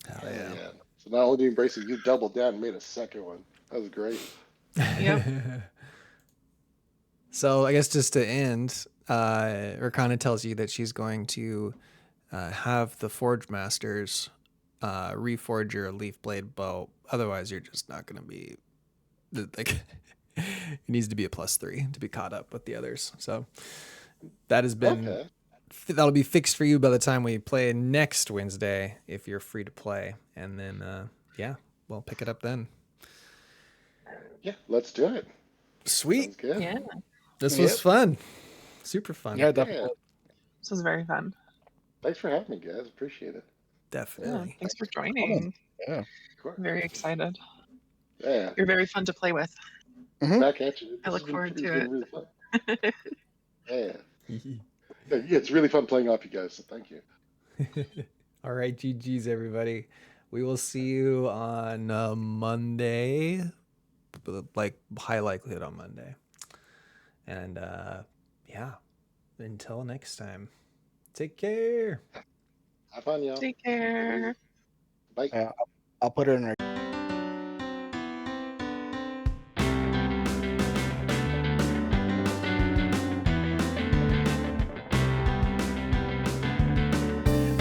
Hell yeah. So not only do you embrace it, you doubled down and made a second one. That was great. Yep. So I guess just to end, Rakana tells you that she's going to have the Forge Masters reforge your leaf blade bow. Otherwise, you're just not going to be like. It needs to be a +3 to be caught up with the others. So that has been that'll be fixed for you by the time we play next Wednesday if you're free to play, and then yeah, we'll pick it up then. Yeah, let's do it. Sweet. Sounds good. Yeah. This was fun. Super fun. Yeah, definitely. This was very fun. Thanks for having me, guys. Appreciate it. Definitely. Yeah, thanks for joining. Yeah. Of course. I'm very excited. Yeah. You're very fun to play with. Back at you. I look forward to it. Really fun. Yeah. Yeah, it's really fun playing off you guys, so thank you. All right, GG's everybody. We will see you on Monday, like high likelihood on Monday. And yeah, until next time, take care. Have fun, y'all. Take care. Bye. Yeah, I'll put it in our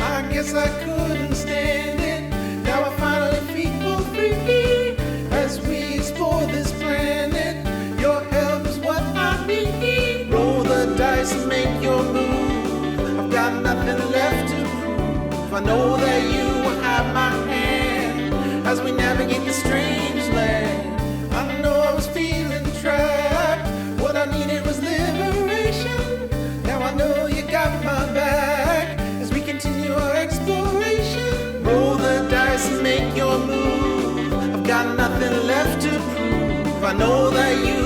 I guess I couldn't stand it. Now I finally feel free as we explore this planet. Your help is what I need. Roll the dice and make your move. I've got nothing left to prove. I know that you will have my hand as we navigate this strange land. I know I was feeling trapped. What I needed was liberation. Now I know you got my back as we continue our exploration. Roll the dice and make your move. I've got nothing left to prove. I know that you